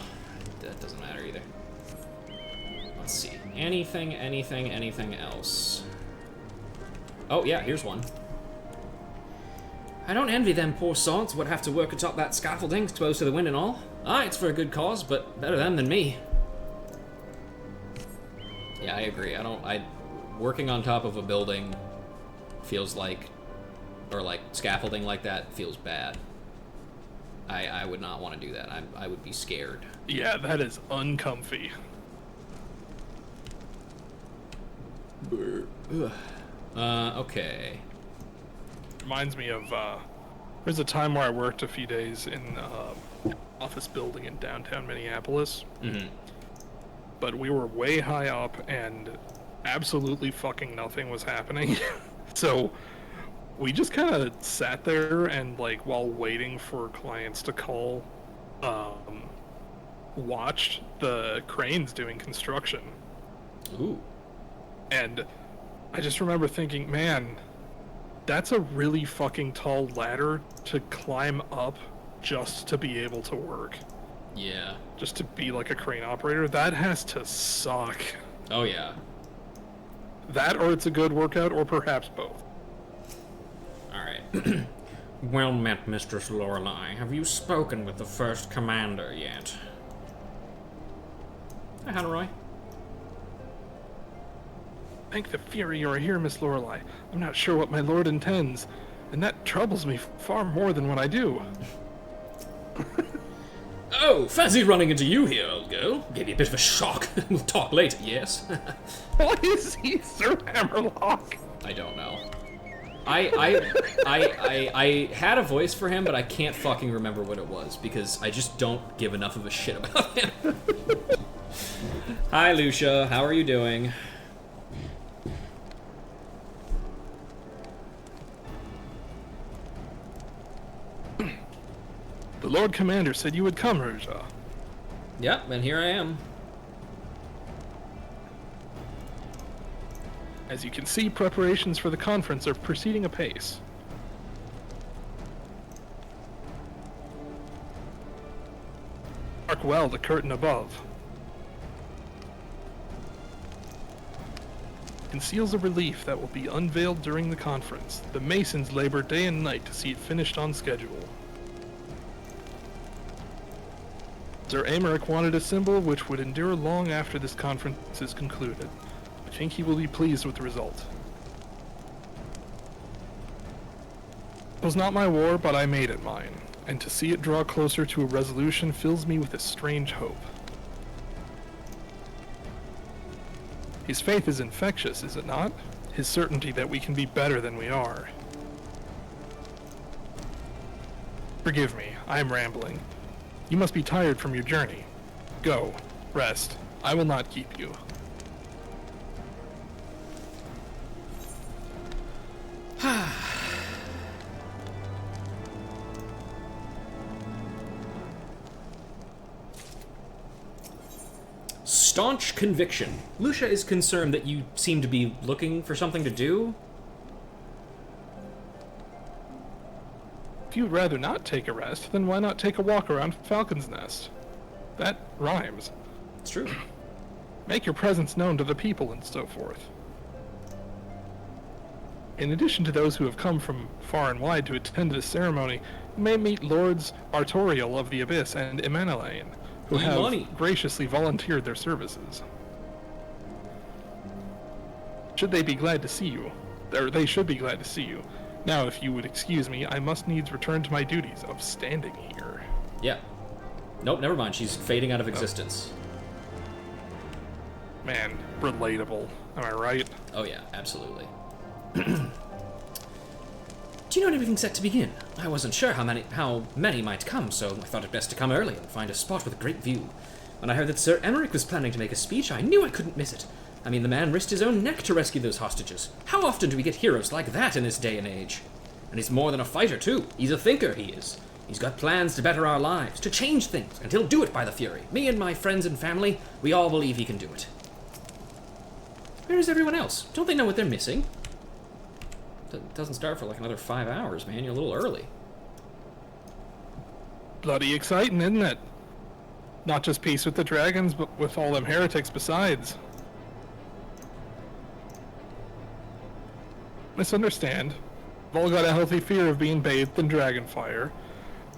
That doesn't matter either. Let's see. Anything else? Oh, yeah, here's one. I don't envy them poor sods what have to work atop that scaffolding, exposed to the wind and all. Aye, it's for a good cause, but better them than me. Yeah, I agree. Working on top of a building feels like, or like scaffolding like that feels bad. I would not want to do that. I would be scared.
Yeah, that is uncomfy.
Okay.
Reminds me of, there's a time where I worked a few days in office building in downtown Minneapolis.
Mm-hmm.
But we were way high up and absolutely fucking nothing was happening. So we just kind of sat there and, like, while waiting for clients to call, watched the cranes doing construction.
Ooh.
And I just remember thinking, man, that's a really fucking tall ladder to climb up just to be able to work.
Yeah.
Just to be like a crane operator. That has to suck.
Oh, yeah.
That, or it's a good workout, or perhaps both.
Alright.
Well met, Mistress Lorelei. Have you spoken with the first commander yet?
Hi, Hanroy.
Thank the Fury you are here, Miss Lorelei. I'm not sure what my lord intends, and that troubles me far more than what I do.
Oh, fancy running into you here, old girl. Gave you a bit of a shock. We'll talk later, yes?
Why is he Sir Hammerlock?
I don't know. I had a voice for him, but I can't fucking remember what it was, because I just don't give enough of a shit about him. Hi, Lucia. How are you doing?
The Lord Commander said you would come, Ruja.
Yep, and here I am.
As you can see, preparations for the conference are proceeding apace. Mark well the curtain above. Conceals a relief that will be unveiled during the conference. The Masons labor day and night to see it finished on schedule. Sir Amaric wanted a symbol which would endure long after this conference is concluded. I think he will be pleased with the result. It was not my war, but I made it mine, and to see it draw closer to a resolution fills me with a strange hope. His faith is infectious, is it not? His certainty that we can be better than we are. Forgive me, I am rambling. You must be tired from your journey. Go, rest. I will not keep you.
Staunch conviction. Lucia is concerned that you seem to be looking for something to do.
If you'd rather not take a rest, then why not take a walk around Falcon's Nest? That rhymes.
It's true.
Make your presence known to the people and so forth. In addition to those who have come from far and wide to attend this ceremony, you may meet Lords Artorial of the Abyss and Emmanuelaine, who have graciously volunteered their services. Should they be glad to see you, or they should be glad to see you. Now, if you would excuse me, I must needs return to my duties of standing here.
Yeah. Nope, never mind. She's fading out of existence.
Man, relatable. Am I right?
Oh yeah, absolutely. Do you know when everything's set to begin? I wasn't sure how many might come, so I thought it best to come early and find a spot with a great view. When I heard that Sir Emeric was planning to make a speech, I knew I couldn't miss it. I mean, the man risked his own neck to rescue those hostages. How often do we get heroes like that in this day and age? And he's more than a fighter, too. He's a thinker, he is. He's got plans to better our lives, to change things, and he'll do it by the Fury. Me and my friends and family, we all believe he can do it. Where is everyone else? Don't they know what they're missing? It doesn't start for like another 5 hours, man. You're a little early.
Bloody exciting, isn't it? Not just peace with the dragons, but with all them heretics besides. Misunderstand. We've all got a healthy fear of being bathed in dragonfire.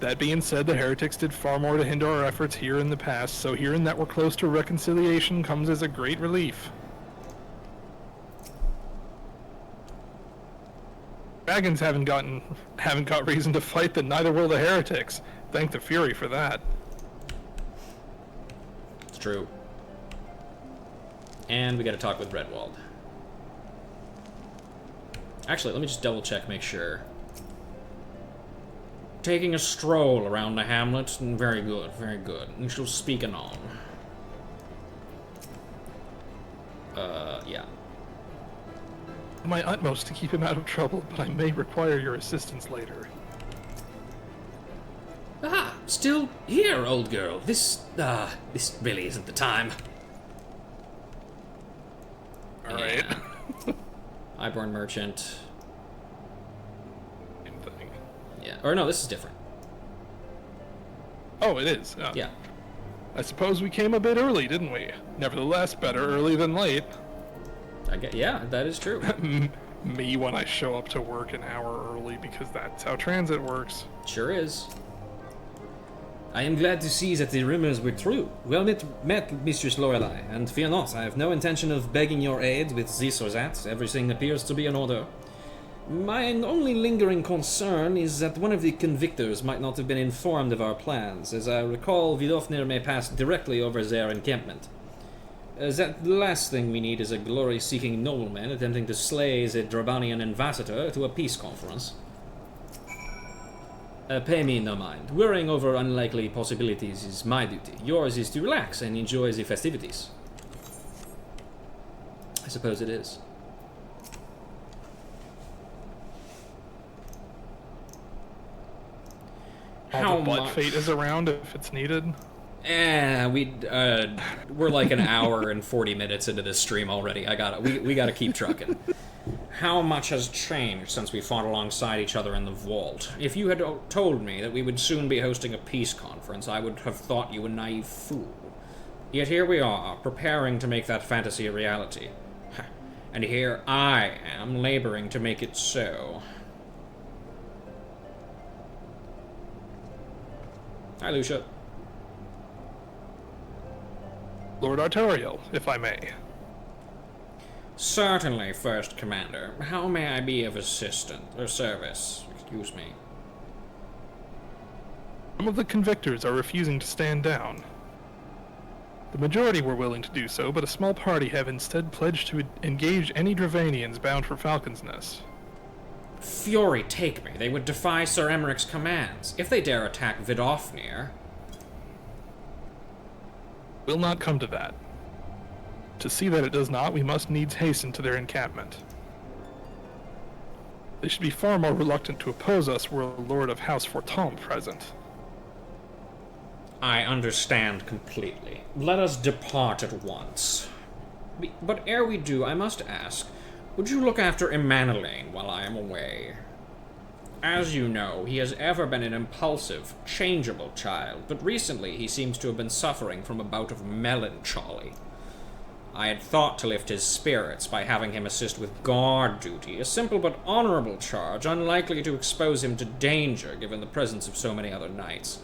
That being said, the heretics did far more to hinder our efforts here in the past, so hearing that we're close to reconciliation comes as a great relief. dragons haven't got reason to fight, then neither will the heretics. Thank the Fury for that.
It's true. And we gotta talk with Redwald. Actually, let me just double check, make sure. Taking a stroll around the hamlet. Very good, very good. We shall speak anon. Yeah.
My utmost to keep him out of trouble, but I may require your assistance later.
Aha! Still here, old girl. This really isn't the time.
Alright.
Yeah. Highborn Merchant.
Same thing.
Yeah. Or no, this is different.
Oh, it is.
Yeah.
I suppose we came a bit early, didn't we? Nevertheless, better early than late.
Yeah, that is true.
Me when I show up to work an hour early because that's how transit works.
Sure is.
I am glad to see that the rumors were true. Well met, Mistress Lorelei, and fear not, I have no intention of begging your aid with this or that. Everything appears to be in order. My only lingering concern is that one of the convictors might not have been informed of our plans. As I recall, Vidofnir may pass directly over their encampment. That the last thing we need is a glory-seeking nobleman attempting to slay the Draubanian ambassador to a peace conference. Pay me no mind. Worrying over unlikely possibilities is my duty. Yours is to relax and enjoy the festivities. I suppose it is.
All the butt fate is around if it's needed.
We're like an hour and 40 minutes into this stream already. We gotta keep trucking. How much has changed since we fought alongside each other in the vault? If you had told me that we would soon be hosting a peace conference, I would have thought you a naive fool. Yet here we are, preparing to make that fantasy a reality. And here I am, laboring to make it so. Hi, Lucia.
Lord Artoriel, if I may.
Certainly, First Commander. How may I be of assistance or service? Excuse me.
Some of the convictors are refusing to stand down. The majority were willing to do so, but a small party have instead pledged to engage any Dravanians bound for Falcon's Nest.
Fury take me. They would defy Sir Emmerich's commands. If they dare attack Vidofnir...
Will not come to that. To see that it does not, we must needs hasten to their encampment. They should be far more reluctant to oppose us were a Lord of House Fortemps present.
I understand completely. Let us depart at once. But ere we do, I must ask, would you look after Emmanuelaine while I am away? As you know, he has ever been an impulsive, changeable child, but recently he seems to have been suffering from a bout of melancholy. I had thought to lift his spirits by having him assist with guard duty, a simple but honorable charge, unlikely to expose him to danger given the presence of so many other knights.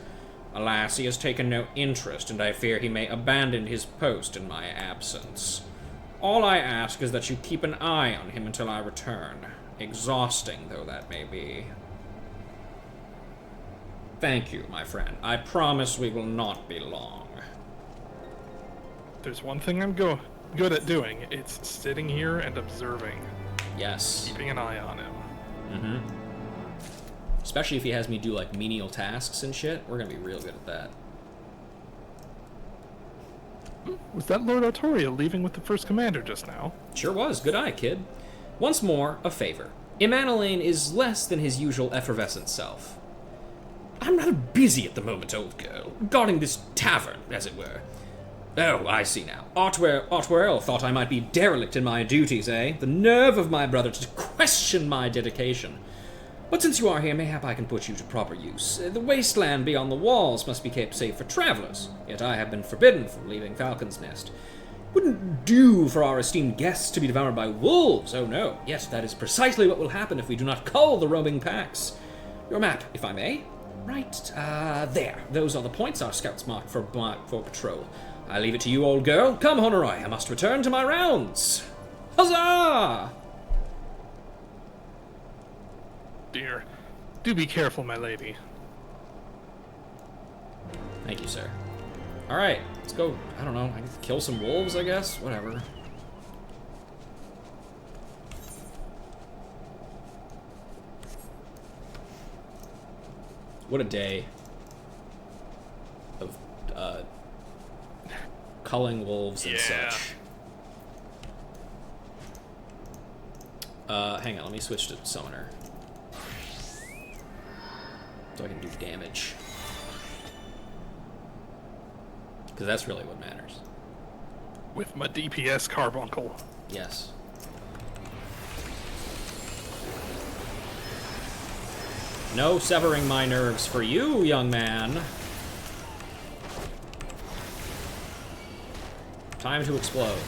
Alas, he has taken no interest, and I fear he may abandon his post in my absence. All I ask is that you keep an eye on him until I return, exhausting though that may be. Thank you, my friend. I promise we will not be long.
There's one thing I'm good at doing. It's sitting here and observing.
Yes.
Keeping an eye on him.
Mm-hmm. Especially if he has me do, like, menial tasks and shit. We're gonna be real good at that.
Was that Lord Artoriel leaving with the First Commander just now?
Sure was. Good eye, kid. Once more, a favor. Emmanuelaine is less than his usual effervescent self. I'm rather busy at the moment, old girl, guarding this tavern, as it were. Oh, I see now. Otwell thought I might be derelict in my duties, eh? The nerve of my brother to question my dedication. But since you are here, mayhap I can put you to proper use. The wasteland beyond the walls must be kept safe for travelers, yet I have been forbidden from leaving Falcon's Nest. Wouldn't do for our esteemed guests to be devoured by wolves, oh no. Yes, that is precisely what will happen if we do not cull the roaming packs. Your map, if I may. Right, there. Those are the points our scouts marked for patrol. I leave it to you, old girl. Come, Honoroi, I must return to my rounds. Huzzah!
dear. Do be careful, my lady.
Thank you, sir. Alright, let's go, I don't know, I can kill some wolves, I guess? Whatever. What a day of, culling wolves and such. Hang on, let me switch to Summoner. So I can do damage. Because that's really what matters.
With my DPS carbuncle.
Yes. No severing my nerves for you, young man. Time to explode.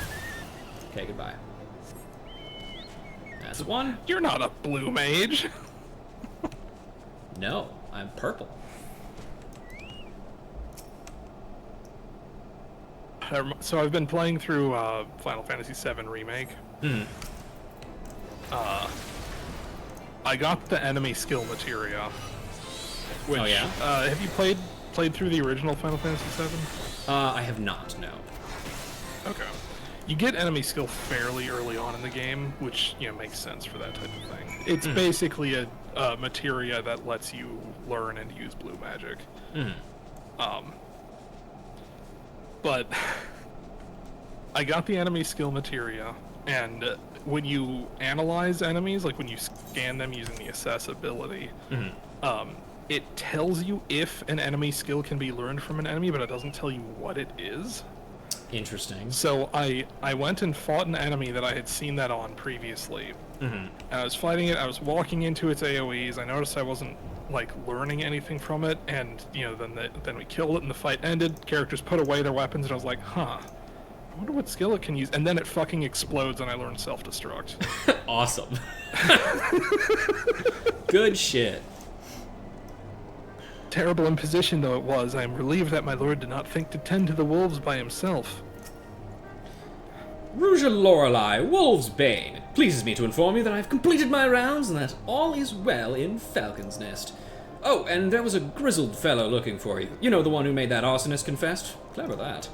Okay, goodbye. That's one.
You're not a blue mage.
No, I'm purple.
So I've been playing through Final Fantasy VII Remake. I got the enemy skill materia. Which,
oh yeah?
Have you played through the original Final Fantasy VII?
I have not, no.
Okay. You get enemy skill fairly early on in the game, which, you know, makes sense for that type of thing. It's basically a materia that lets you learn and use blue magic. But I got the enemy skill materia, and when you analyze enemies, like when you scan them using the assess ability, it tells you if an enemy skill can be learned from an enemy, but it doesn't tell you what it is.
Interesting.
So I went and fought an enemy that I had seen that on previously. And I was fighting it, I was walking into its AoEs, I noticed I wasn't like learning anything from it, and you know, then we killed it and the fight ended, characters put away their weapons, and I was like, huh, I wonder what skill it can use, and then it fucking explodes and I learned self-destruct.
Awesome. Good shit.
Terrible imposition though it was, I am relieved that my lord did not think to tend to the wolves by himself.
Rouge Lorelei, Wolf's Bane. It pleases me to inform you that I've completed my rounds and that all is well in Falcon's Nest. Oh, and there was a grizzled fellow looking for you. You know, the one who made that arsonist confessed. Clever that.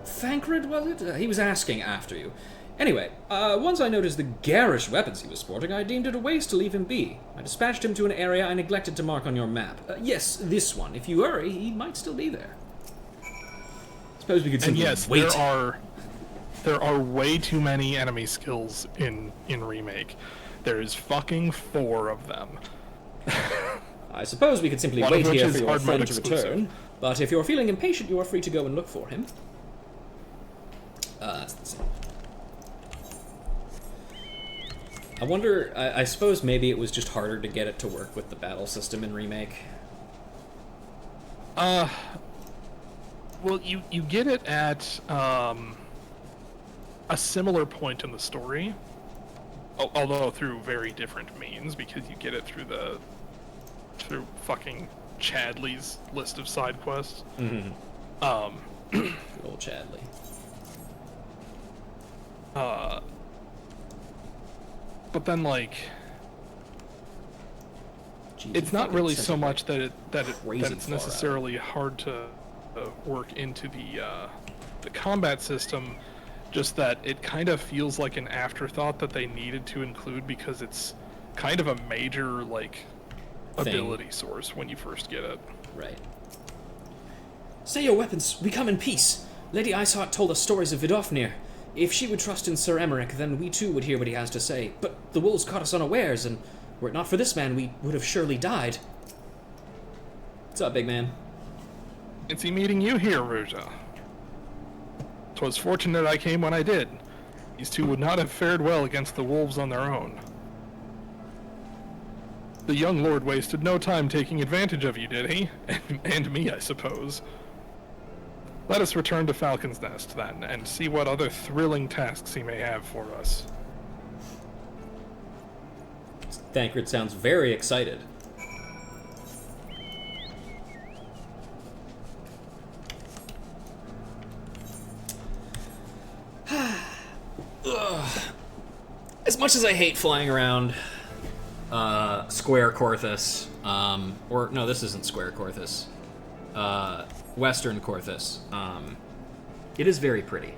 Thancred, was it? He was asking after you. Anyway, once I noticed the garish weapons he was sporting, I deemed it a waste to leave him be. I dispatched him to an area I neglected to mark on your map. Yes, this one. If you hurry, he might still be there. Suppose we could simply wait.
There are way too many enemy skills in Remake. There's fucking 4 of them.
I suppose we could simply wait here for your friend to return. But if you're feeling impatient, you are free to go and look for him. That's the same. I wonder, I suppose maybe it was just harder to get it to work with the battle system in Remake.
Well, you get it at a similar point in the story, although through very different means, because you get it through fucking Chadley's list of side quests.
Good old Chadley.
But then, like, jeez, it's not really so much that it's necessarily hard to work into the combat system, just that it kind of feels like an afterthought that they needed to include because it's kind of a major, like, ability source when you first get it.
Right. Say your weapons, we come in peace. Lady Iceheart told us stories of Vidofnir. If she would trust in Sir Emmerich, then we too would hear what he has to say. But the wolves caught us unawares, and were it not for this man, we would have surely died. What's up, big man?
Fancy meeting you here, Ruja. 'Twas fortunate I came when I did. These two would not have fared well against the wolves on their own. The young lord wasted no time taking advantage of you, did he? And me, I suppose. Let us return to Falcon's Nest, then, and see what other thrilling tasks he may have for us.
Thancred sounds very excited. As much as I hate flying around Square Corthus, or no, this isn't Square Corthus, Western Corthus, it is very pretty.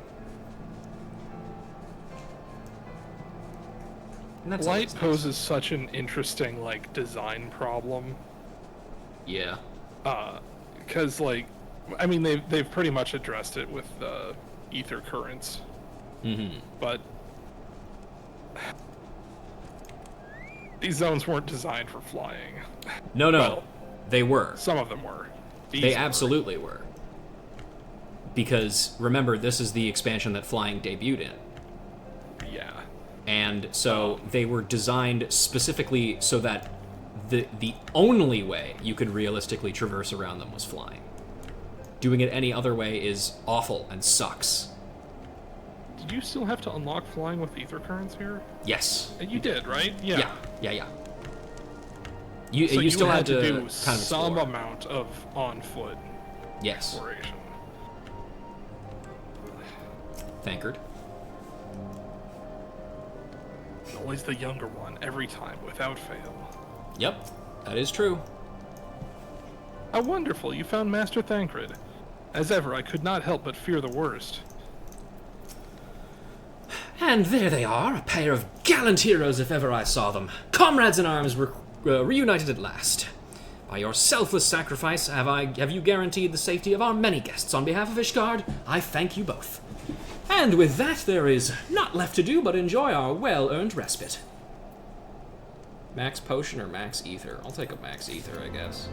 And that's
Light
always nice.
poses such an interesting, like, design problem.
Yeah.
Because, like, I mean, they've pretty much addressed it with ether currents.
Mm-hmm.
But these zones weren't designed for flying.
No,
Well,
they were.
some of them were. These
They
were.
absolutely were. Because, remember, this is the expansion that flying debuted in.
Yeah.
And so they were designed specifically so that the only way you could realistically traverse around them was flying. Doing it any other way is awful and sucks.
Did you still have to unlock flying with ether currents here?
Yes.
You did, right? Yeah.
Yeah. You
So
you still
had
had to
do
kind of
some
explore.
amount of on-foot
Yes.
exploration.
Thankard.
Always the younger one, every time, without fail.
Yep, that is true.
How wonderful, you found Master Thancred. As ever, I could not help but fear the worst.
And there they are, a pair of gallant heroes if ever I saw them. Comrades in arms reunited at last. By your selfless sacrifice, have you guaranteed the safety of our many guests on behalf of Ishgard? I thank you both. And with that, there is not left to do but enjoy our well-earned respite.
Max potion or max ether? I'll take a max ether, I guess.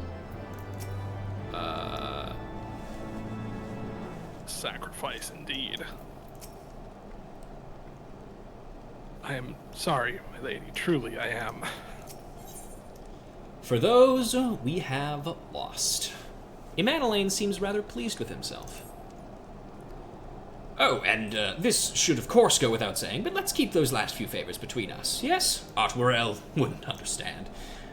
Sacrifice indeed. I am sorry, my lady. Truly, I am.
For those we have lost. Imanolain seems rather pleased with himself. Oh, and this should of course go without saying, but let's keep those last few favors between us, yes? Art Morel wouldn't understand.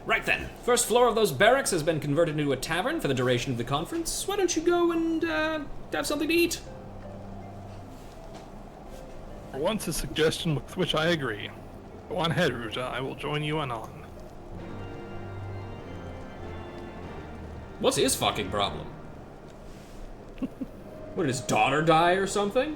Right then, first floor of those barracks has been converted into a tavern for the duration of the conference. Why don't you go and have something to eat?
For once, a suggestion with which I agree. Go on ahead, Ruta. I will join you anon.
What's his fucking problem? What, did his daughter die or something?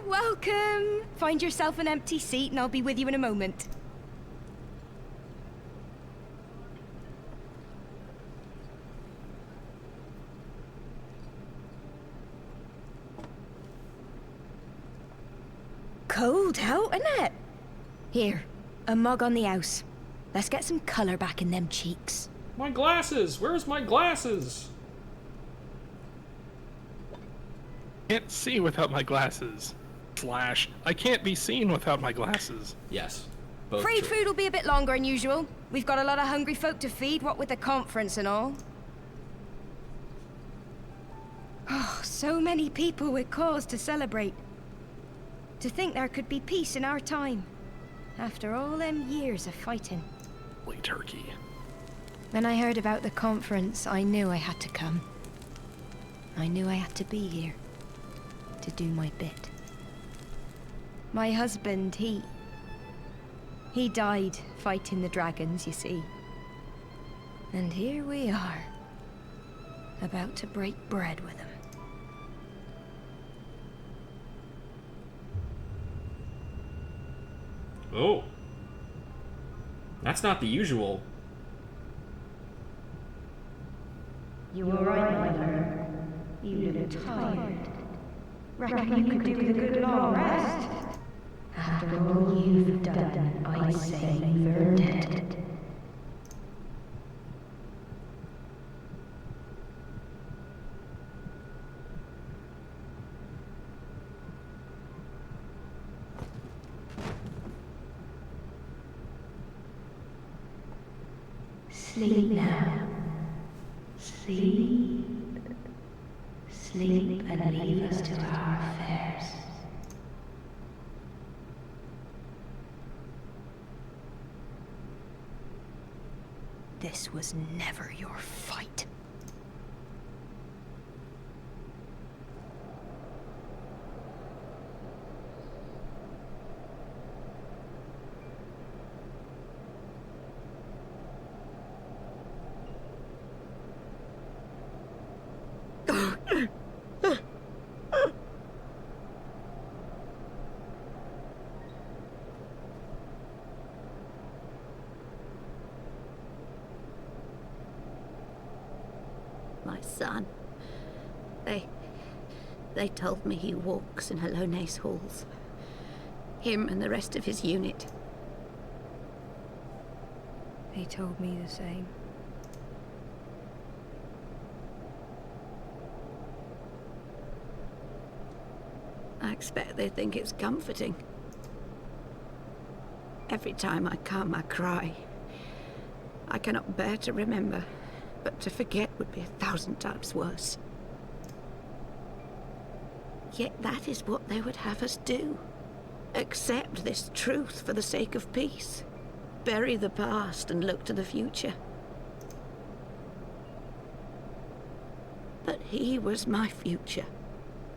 Welcome! Find yourself an empty seat and I'll be with you in a moment. Cold out, isn't it? Here, a mug on the house. Let's get some colour back in them cheeks.
My glasses! Where's my glasses?
Can't see without my glasses. / I can't be seen without my glasses.
Yes. Both
Free
true.
food will be a bit longer than usual. We've got a lot of hungry folk to feed, what with the conference and all. Oh, so many people with cause to celebrate. To think there could be peace in our time. After all them years of fighting.
Holy turkey.
When I heard about the conference, I knew I had to come. I knew I had to be here. To do my bit. My husband, he died fighting the dragons, you see. And here we are. About to break bread with him.
Oh. That's not the usual.
You were right, my lord. You look tired. Reckon you could do with a good long rest? After all you've done, I'd say you've earned it. Sleep now. Sleep. Sleep and leave us to our affairs.
This was never your fight.
My son. They told me he walks in Hallone's halls. Him and the rest of his unit.
They told me the same.
I expect they think it's comforting. Every time I come, I cry. I cannot bear to remember, but to forget would be 1,000 times worse. Yet that is what they would have us do. Accept this truth for the sake of peace. Bury the past and look to the future. But he was my future.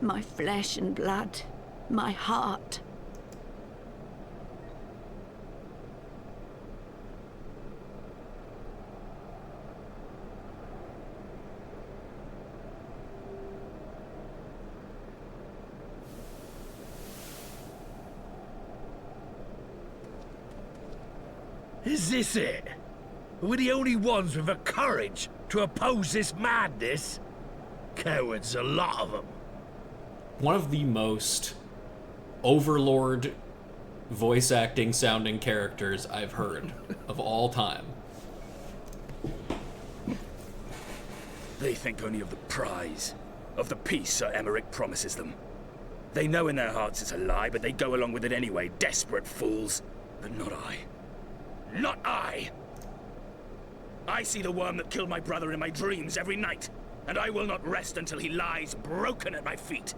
My flesh and blood. My heart.
Is this it? We're the only ones with the courage to oppose this madness? Cowards, a lot of them.
One of the most overlord voice acting sounding characters I've heard of all time.
They think only of the prize, of the peace Sir Emmerich promises them. They know in their hearts it's a lie, but they go along with it anyway, desperate fools. But not I. Not I! I see the worm that killed my brother in my dreams every night, and I will not rest until he lies broken at my feet.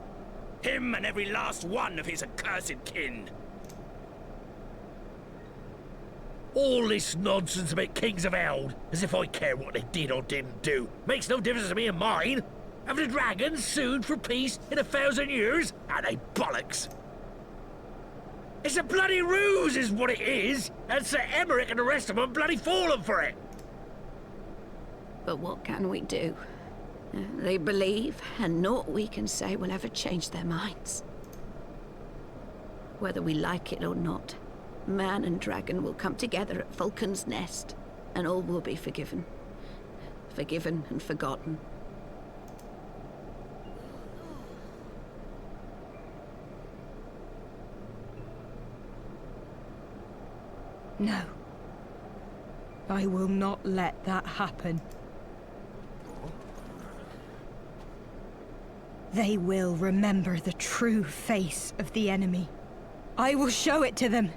Him and every last one of his accursed kin. All this nonsense about Kings of Eld, as if I care what they did or didn't do, makes no difference to me and mine. Have the dragons sued for peace in 1,000 years? Are they bollocks? It's a bloody ruse is what it is, and Sir Emmerich and the rest of them bloody fallen for it.
But what can we do? They believe, and naught we can say will ever change their minds. Whether we like it or not, man and dragon will come together at Vulcan's Nest, and all will be forgiven. Forgiven and forgotten.
No. I will not let that happen. They will remember the true face of the enemy. I will show it to them.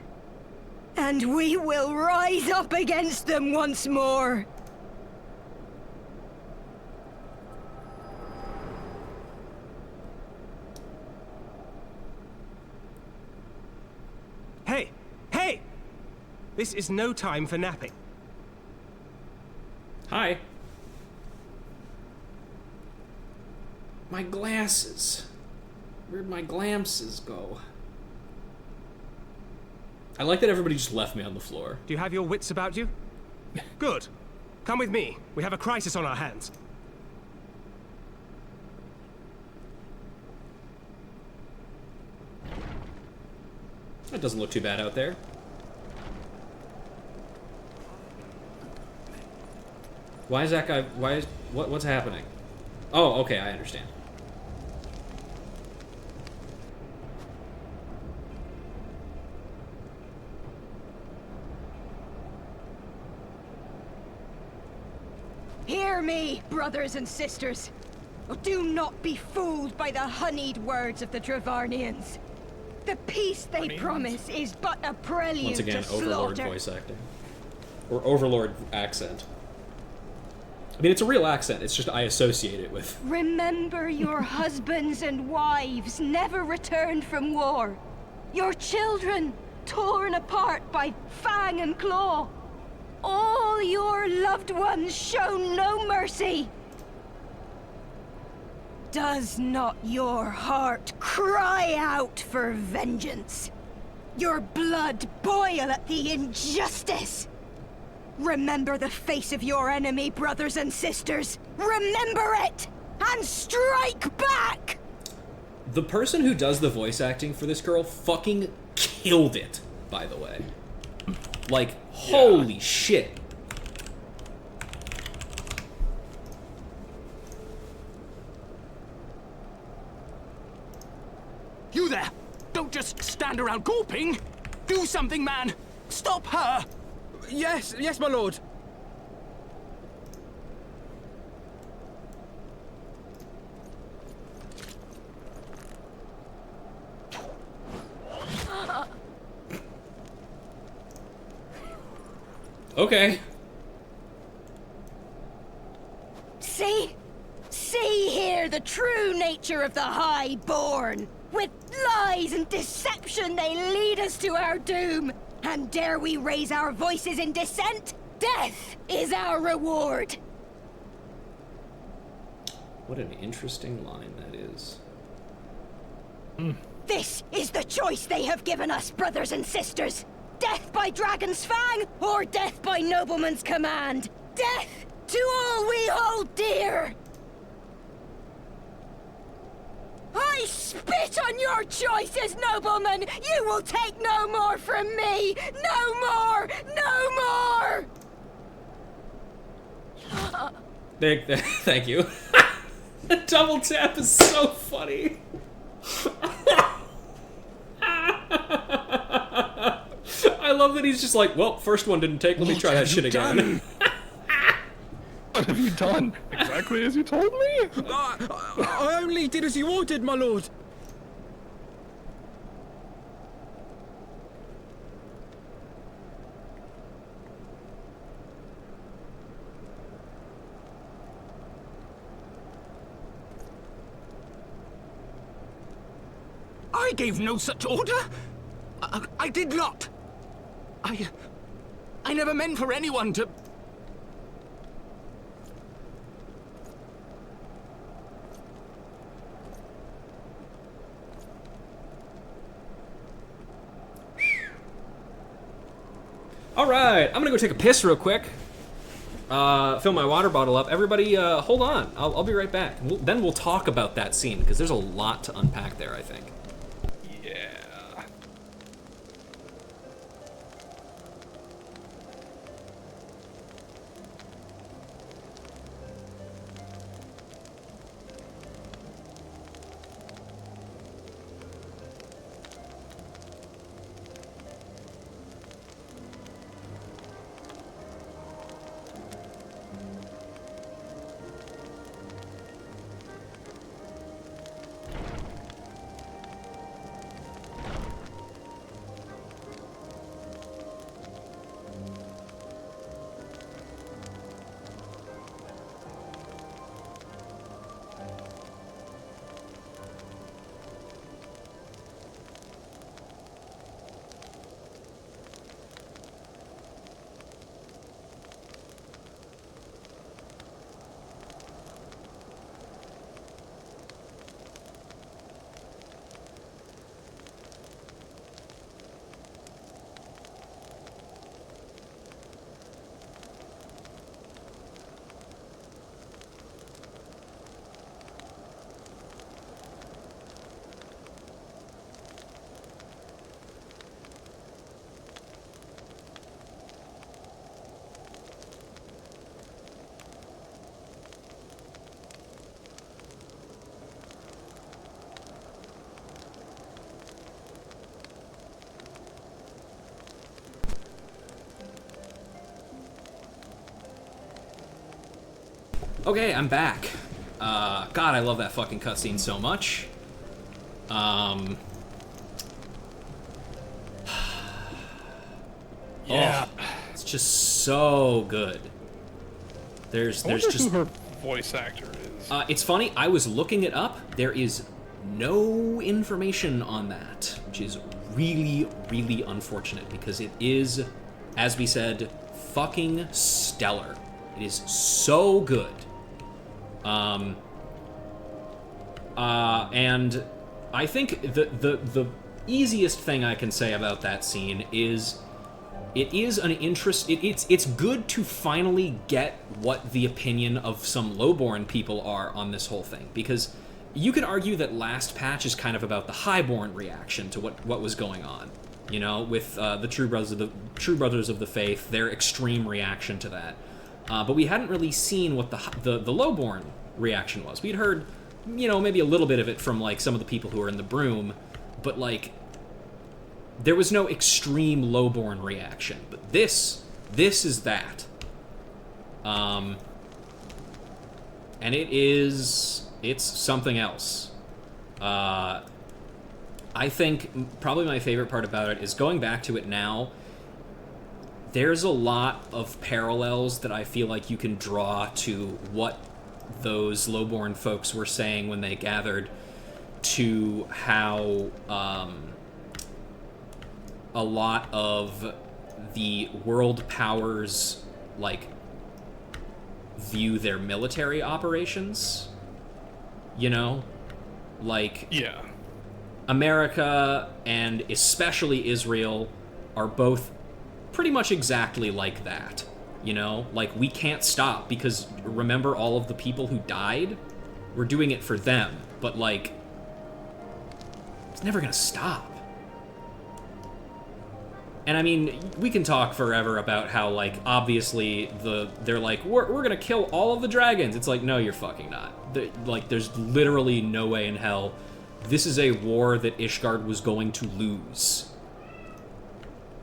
And we will rise up against them once more.
Hey! Hey! This is no time for napping.
Hi. My glasses. Where'd my glamses go? I like that everybody just left me on the floor.
Do you have your wits about you? Good. Come with me. We have a crisis on our hands.
It doesn't look too bad out there. Why is that guy... What's happening? Oh, okay, I understand.
Hear me, brothers and sisters. Do not be fooled by the honeyed words of the Dravarnians. The peace they promise is but a prelude
Once again,
to
Overlord
slaughter.
voice acting. Or Overlord accent. I mean, it's a real accent. It's just I associate it with.
Remember your husbands and wives never returned from war. Your children torn apart by fang and claw. All your loved ones shown no mercy. Does not your heart cry out for vengeance? Your blood boil at the injustice? Remember the face of your enemy, brothers and sisters. Remember it, and strike back!
The person who does the voice acting for this girl fucking killed it, by the way. Like, holy shit.
You there! Don't just stand around gawping! Do something, man! Stop her!
Yes, my lord.
Okay.
See? See here the true nature of the Highborn. With lies and deception they lead us to our doom. And dare we raise our voices in dissent? Death is our reward.
What an interesting line that is.
This is the choice they have given us, brothers and sisters. Death by dragon's fang, or death by nobleman's command. Death to all we hold dear. I spit on your choices, noblemen! You will take no more from me! No more! No more!
Thank you. The double tap is so funny. I love that he's just like, well, first one didn't take, let me try that shit again.
What have you done? Exactly as you told me?
I only did as you ordered, my lord.
I gave no such order! I did not! I never meant for anyone to...
Alright, I'm gonna go take a piss real quick. Fill my water bottle up. Everybody, hold on. I'll be right back. Then we'll talk about that scene, because there's a lot to unpack there, I think.
Yeah.
Okay, I'm back. God, I love that fucking cutscene so much.
Yeah.
Oh, it's just so good. There's
I wonder
just
who her voice actor is.
it's funny. I was looking it up. There is no information on that, which is really, really unfortunate because it is, as we said, fucking stellar. It is so good. And I think the easiest thing I can say about that scene is it is an interest. It's good to finally get what the opinion of some lowborn people are on this whole thing, because you could argue that last patch is kind of about the highborn reaction to what was going on, you know, with the True Brothers of the Faith, their extreme reaction to that. But we hadn't really seen what the lowborn reaction was. We'd heard, you know, maybe a little bit of it from like some of the people who were in the broom, but like there was no extreme lowborn reaction. But this is that. And it's something else. I think probably my favorite part about it is going back to it now. There's a lot of parallels that I feel like you can draw to what those lowborn folks were saying when they gathered, to how a lot of the world powers like view their military operations, you know, like
yeah,
America and especially Israel are both pretty much exactly like that, you know, like we can't stop because remember all of the people who died? We're doing it for them, but like it's never gonna stop. And I mean, we can talk forever about how, like, obviously they're like, we're gonna kill all of the dragons. It's like, no, you're fucking not. Like, there's literally no way in hell. This is a war that Ishgard was going to lose.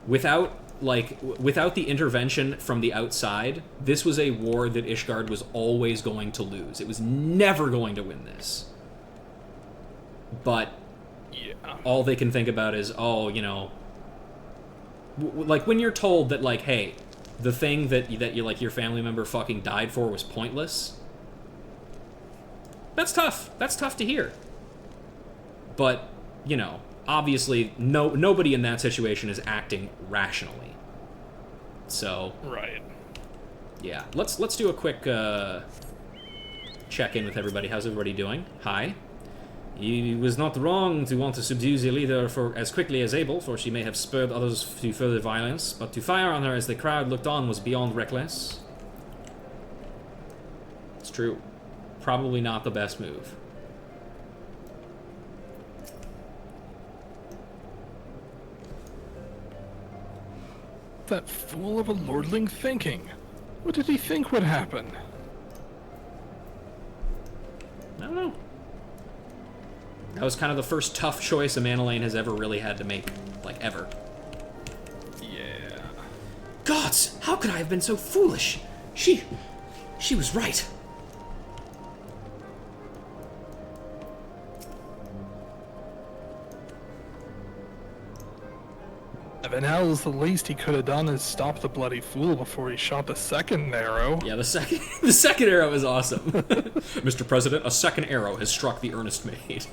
Without the intervention from the outside, this was a war that Ishgard was always going to lose. It was never going to win this. But
yeah,
all they can think about is, oh, you know, like when you're told that, like, hey, the thing that you like your family member fucking died for was pointless. That's tough. That's tough to hear. But, you know, obviously nobody in that situation is acting rationally. So,
right.
Yeah. Let's do a quick check-in with everybody. How's everybody doing? Hi. He was not wrong to want to subdue the leader for as quickly as able, for she may have spurred others to further violence, but to fire on her as the crowd looked on was beyond reckless. It's true. Probably not the best move.
That fool of a lordling thinking. What did he think would happen?
I don't know. That was kind of the first tough choice Amanelaine has ever really had to make. Like, ever.
Yeah.
Gods! How could I have been so foolish? She was right.
Evanel's the least he could have done is stop the bloody fool before he shot the second arrow.
Yeah, the second arrow is awesome. Mr. President, a second arrow has struck the earnest maid.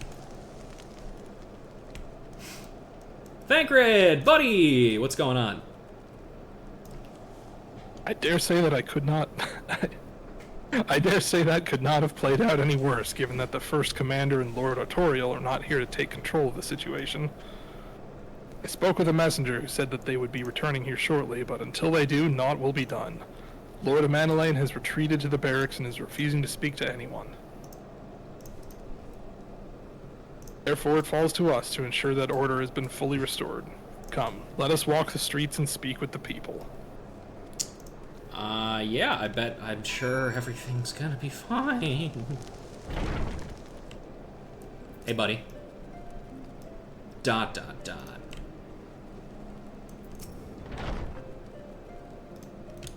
Thancred, buddy! What's going on?
I dare say that I could not... I dare say that could not have played out any worse, given that the First Commander and Lord Artorial are not here to take control of the situation. I spoke with a messenger who said that they would be returning here shortly, but until they do, naught will be done. Lord Amanelaine has retreated to the barracks and is refusing to speak to anyone. Therefore, it falls to us to ensure that order has been fully restored. Come, let us walk the streets and speak with the people.
Yeah, I'm sure everything's gonna be fine. Hey, buddy. ...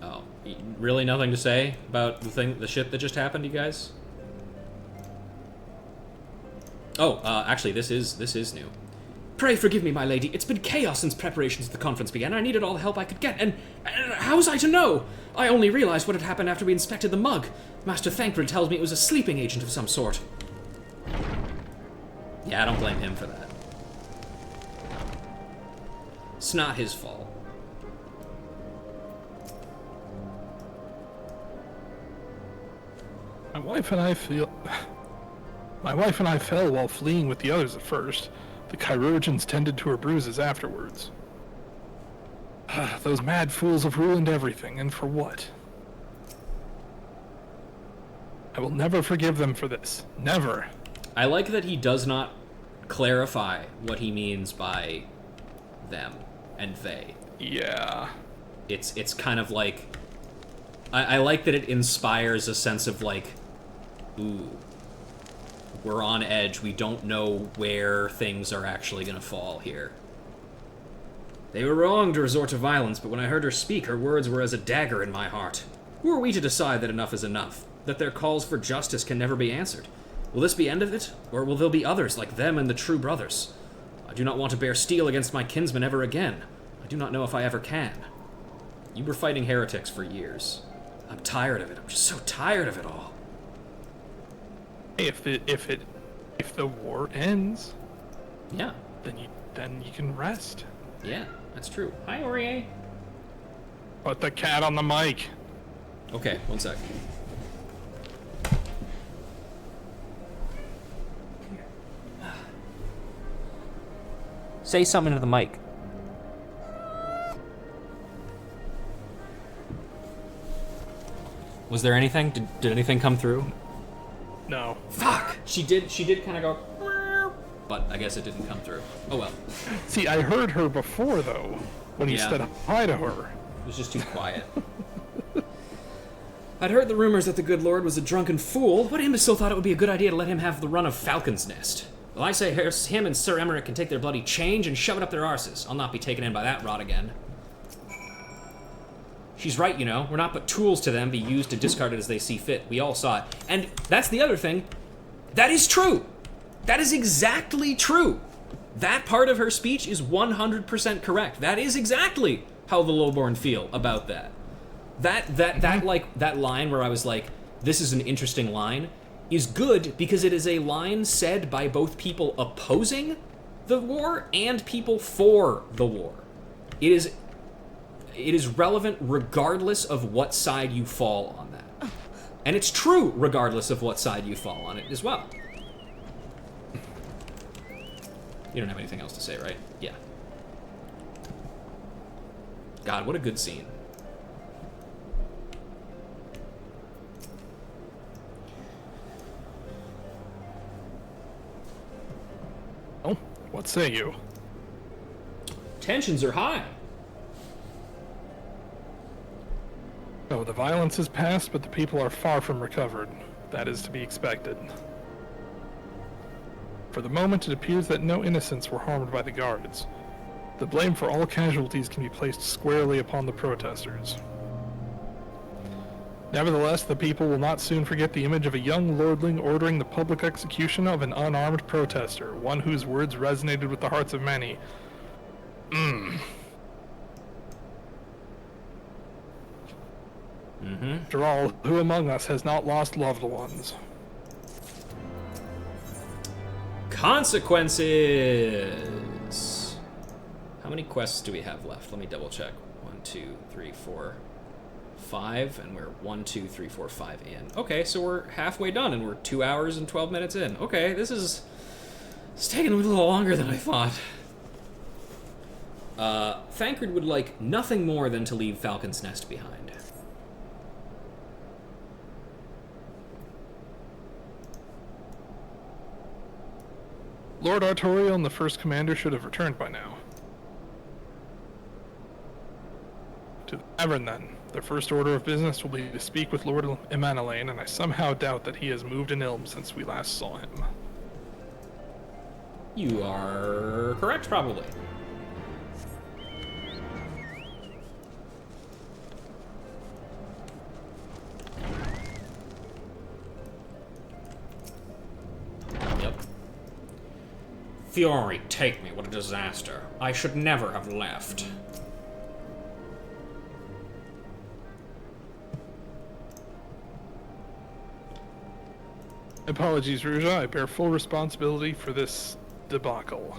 Oh, really nothing to say about the shit that just happened, you guys? Oh, actually, this is new.
Pray forgive me, my lady. It's been chaos since preparations for the conference began. I needed all the help I could get, and how was I to know? I only realized what had happened after we inspected the mug. Master Thancred tells me it was a sleeping agent of some sort.
Yeah, I don't blame him for that. It's not his fault.
My wife and I fell while fleeing with the others at first. The chirurgeons tended to her bruises afterwards. Those mad fools have ruined everything, and for what? I will never forgive them for this. Never.
I like that he does not clarify what he means by them and they.
Yeah.
It's kind of like... I like that it inspires a sense of like, ooh, we're on edge. We don't know where things are actually going to fall here. They were wrong to resort to violence, but when I heard her speak, her words were as a dagger in my heart. Who are we to decide that enough is enough? That their calls for justice can never be answered? Will this be the end of it? Or will there be others like them and the true brothers? I do not want to bear steel against my kinsmen ever again. I do not know if I ever can. You were fighting heretics for years. I'm tired of it. I'm just so tired of it all.
If the war ends,
yeah,
then you can rest.
Yeah, that's true. Hi, Aurier.
Put the cat on the mic.
Okay, one sec. Say something to the mic. Was there anything? Did anything come through?
No.
Fuck! She did kind of go, but I guess it didn't come through. Oh well.
See, I heard her before, though, when you said hi to her.
It was just too quiet. I'd heard the rumors that the good lord was a drunken fool. What imbecile thought it would be a good idea to let him have the run of Falcon's Nest? Well, I say him and Sir Emmerich can take their bloody change and shove it up their arses. I'll not be taken in by that rot again. She's right, you know. We're not but tools to them, be used and discarded as they see fit. We all saw it. And that's the other thing. That is true. That is exactly true. That part of her speech is 100% correct. That is exactly how the Lowborn feel about that. That line where I was like, this is an interesting line, is good because it is a line said by both people opposing the war and people for the war. It is relevant regardless of what side you fall on that. And it's true regardless of what side you fall on it as well. You don't have anything else to say, right? Yeah. God, what a good scene.
Oh, what say you?
Tensions are high.
No, the violence has passed, but the people are far from recovered. That is to be expected. For the moment, it appears that no innocents were harmed by the guards. The blame for all casualties can be placed squarely upon the protesters. Nevertheless, the people will not soon forget the image of a young lordling ordering the public execution of an unarmed protester, one whose words resonated with the hearts of many. After all, who among us has not lost loved ones?
Consequences! How many quests do we have left? Let me double check. 1, 2, 3, 4, 5, and we're 1, 2, 3, 4, 5 in. Okay, so we're halfway done, and we're 2 hours and 12 minutes in. Okay, it's taking a little longer than I thought. Thancred would like nothing more than to leave Falcon's Nest behind.
Lord Artorial and the first commander should have returned by now. To the tavern, then. Their first order of business will be to speak with Lord Emanelaine, and I somehow doubt that he has moved in Ilm since we last saw him.
You are correct, probably.
Fury, take me, what a disaster. I should never have left.
Apologies, Ruja. I bear full responsibility for this debacle.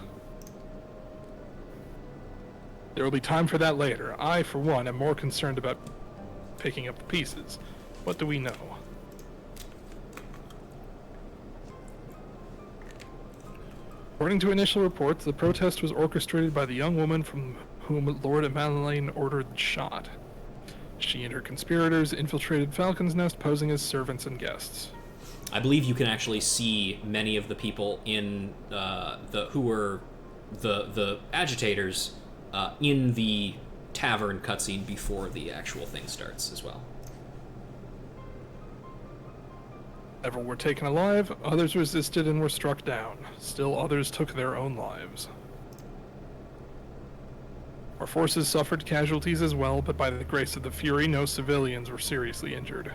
There will be time for that later. I, for one, am more concerned about picking up the pieces. What do we know? According to initial reports, the protest was orchestrated by the young woman from whom Lord Emmaline ordered the shot. She and her conspirators infiltrated Falcon's Nest, posing as servants and guests.
I believe you can actually see many of the people in who were the agitators in the tavern cutscene before the actual thing starts as well.
Several were taken alive, others resisted and were struck down. Still others took their own lives. Our forces suffered casualties as well, but by the grace of the Fury, no civilians were seriously injured.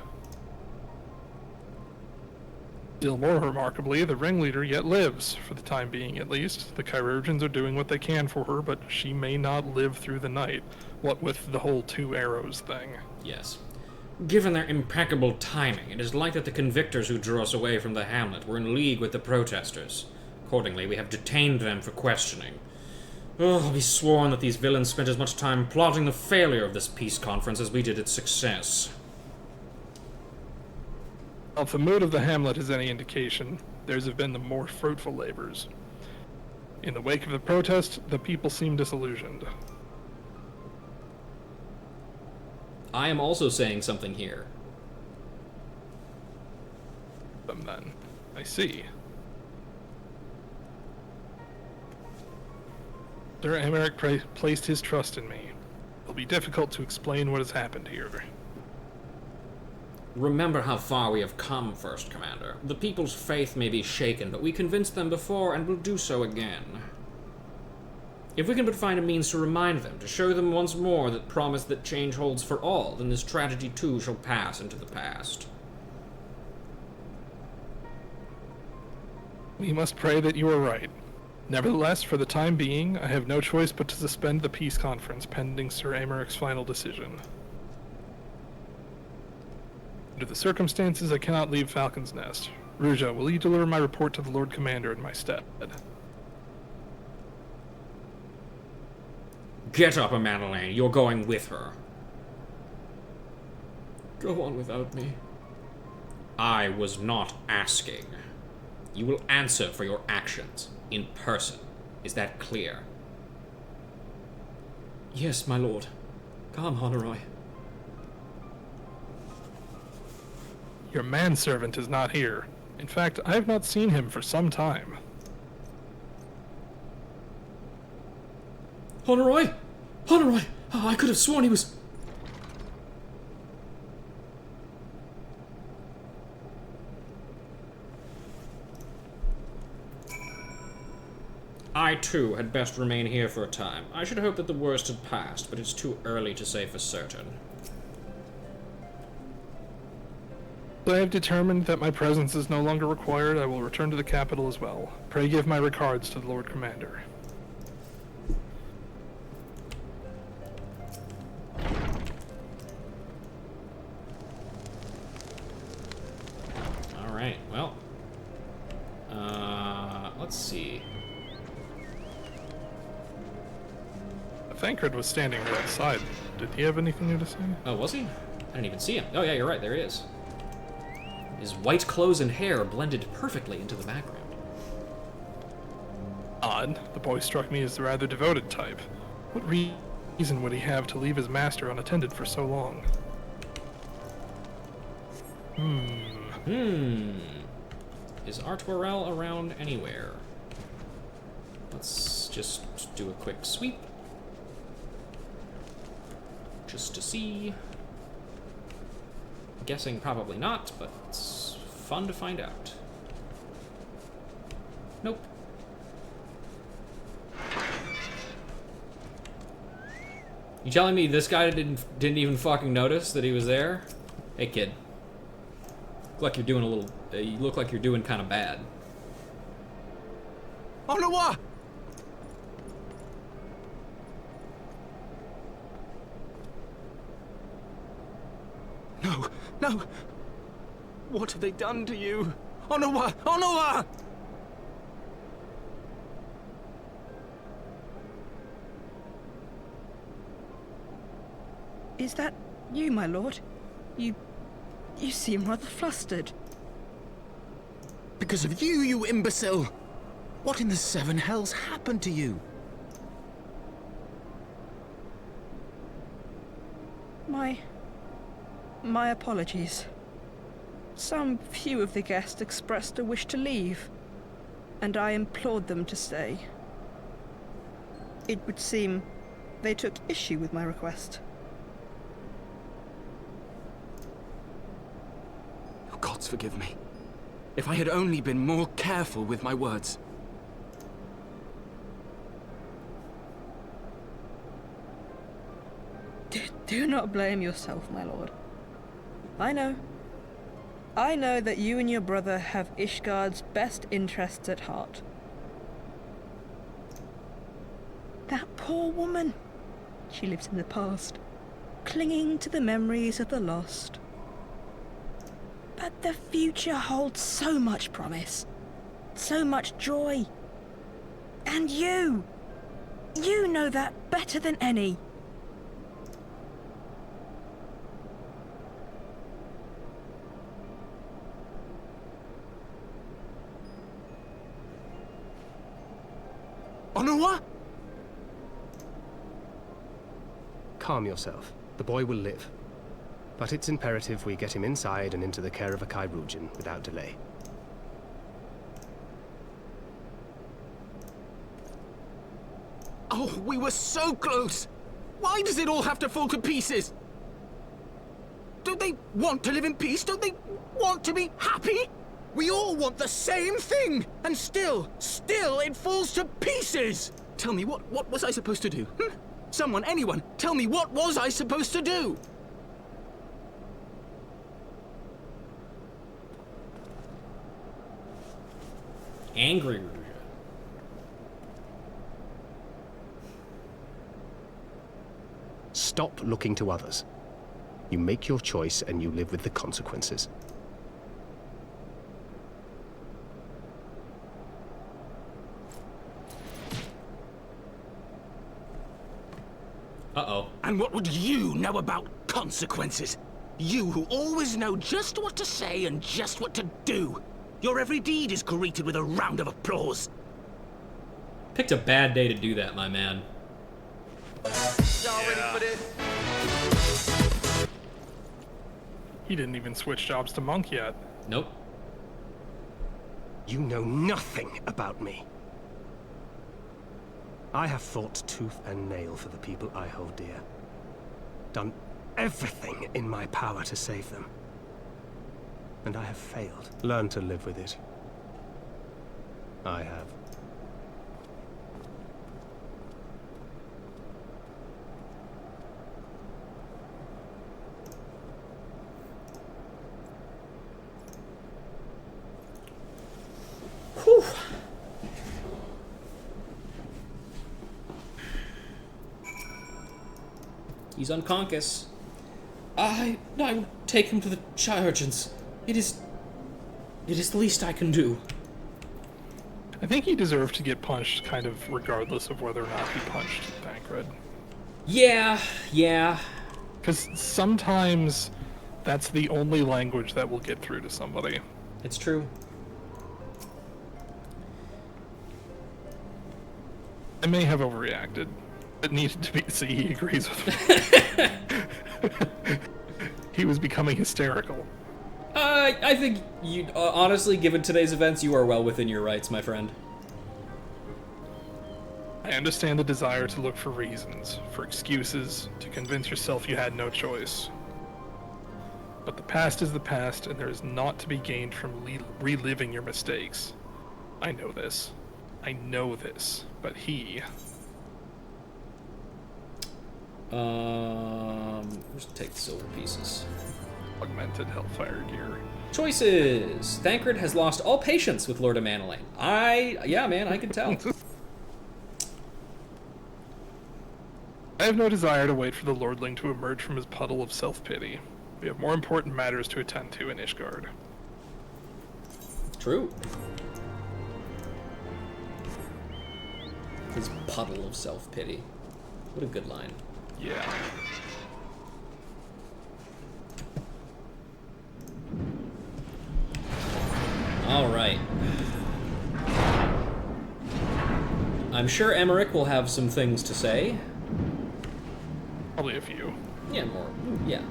Still more remarkably, the ringleader yet lives, for the time being at least. The chirurgeons are doing what they can for her, but she may not live through the night, what with the whole 2 arrows thing.
Yes. Given their impeccable timing, it is like that the convictors who drew us away from the hamlet were in league with the protesters. Accordingly, we have detained them for questioning. Oh, I'll be sworn that these villains spent as much time plotting the failure of this peace conference as we did its success.
Well, if the mood of the hamlet is any indication, theirs have been the more fruitful labors. In the wake of the protest, the people seem disillusioned.
I am also saying something here.
Then, I see. Sir Emeric placed his trust in me. It'll be difficult to explain what has happened here.
Remember how far we have come, First Commander. The people's faith may be shaken, but we convinced them before and will do so again. If we can but find a means to remind them, to show them once more that promise that change holds for all, then this tragedy too shall pass into the past.
We must pray that you are right. Nevertheless, for the time being, I have no choice but to suspend the peace conference pending Sir Americ's final decision. Under the circumstances, I cannot leave Falcon's Nest. Ruja, will you deliver my report to the Lord Commander in my stead?
Get up, Madeleine. You're going with her. Go on without me. I was not asking. You will answer for your actions in person. Is that clear?
Yes, my lord. Come, Honoroi.
Your manservant is not here. In fact, I have not seen him for some time.
Honoroi! Honoroi! Oh, I could have sworn he was...
I, too, had best remain here for a time. I should hope that the worst had passed, but it's too early to say for certain.
I have determined that my presence is no longer required. I will return to the capital as well. Pray give my regards to the Lord Commander.
Alright, well. Let's see.
Thancred was standing right outside. Did he have anything new to say?
Oh, was he? I didn't even see him. Oh, yeah, you're right. There he is. His white clothes and hair blended perfectly into the background.
Odd. The boy struck me as the rather devoted type. What reason would he have to leave his master unattended for so long?
Is Artwarel around anywhere? Let's just do a quick sweep. Just to see. Guessing probably not, but it's fun to find out. Nope. You telling me this guy didn't even fucking notice that he was there? Hey kid. Look like you're doing a little. You look like you're doing kind of bad.
Honoroi! No! What have they done to you? Onowa! Onowa!
Is that you, my lord? You seem rather flustered.
Because of you, you imbecile! What in the seven hells happened to you?
My apologies. Some few of the guests expressed a wish to leave, and I implored them to stay. It would seem they took issue with my request.
Oh, gods forgive me. If I had only been more careful with my words.
Do not blame yourself, my lord. I know that you and your brother have Ishgard's best interests at heart. That poor woman. She lives in the past, clinging to the memories of the lost. But the future holds so much promise, so much joy. And you know that better than any.
Onowa?
Calm yourself. The boy will live. But it's imperative we get him inside and into the care of a Kairoujian without delay.
Oh, we were so close! Why does it all have to fall to pieces? Don't they want to live in peace? Don't they want to be happy? We all want the same thing! And still it falls to pieces! Tell me, what was I supposed to do? Someone, anyone, tell me, what was I supposed to do?
Angry Ruja.
Stop looking to others. You make your choice and you live with the consequences.
Uh-oh.
And what would you know about consequences? You who always know just what to say and just what to do. Your every deed is greeted with a round of applause.
Picked a bad day to do that, my man.
Y'all ready for this?
He didn't even switch jobs to monk yet.
Nope.
You know nothing about me. I have fought tooth and nail for the people I hold dear. Done everything in my power to save them. And I have failed. Learn to live with it. I have.
Whew. He's unconscious. I will take him to the Chirurgeons. It is the least I can do.
I think he deserved to get punched, kind of regardless of whether or not he punched Thancred.
Yeah.
Because sometimes that's the only language that will get through to somebody.
It's true.
I may have overreacted. It needed to be so he agrees with me. He was becoming hysterical.
I think you honestly, given today's events, you are well within your rights, my friend.
I understand the desire to look for reasons, for excuses, to convince yourself you had no choice. But the past is the past, and there is naught to be gained from reliving your mistakes. I know this. But he...
Just take the silver pieces.
Augmented Hellfire Gear.
Choices! Thancred has lost all patience with Lord Amanelaine. Yeah, man, I can tell.
I have no desire to wait for the Lordling to emerge from his puddle of self-pity. We have more important matters to attend to in Ishgard.
True. His puddle of self-pity. What a good line.
Yeah.
All right. I'm sure Emmerich will have some things to say.
Probably a few.
Yeah, more. Yeah.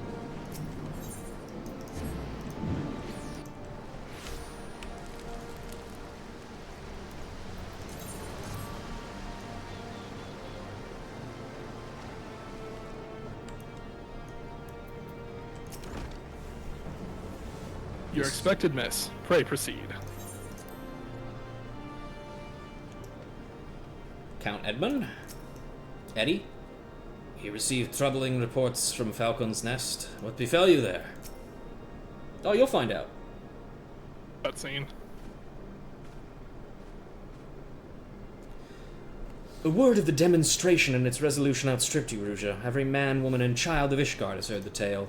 Your expected, miss. Pray proceed.
Count Edmund? Eddie? You received troubling reports from Falcon's Nest. What befell you there? Oh, you'll find out.
Cutscene.
The word of the demonstration and its resolution outstripped you, Ruja. Every man, woman, and child of Ishgard has heard the tale.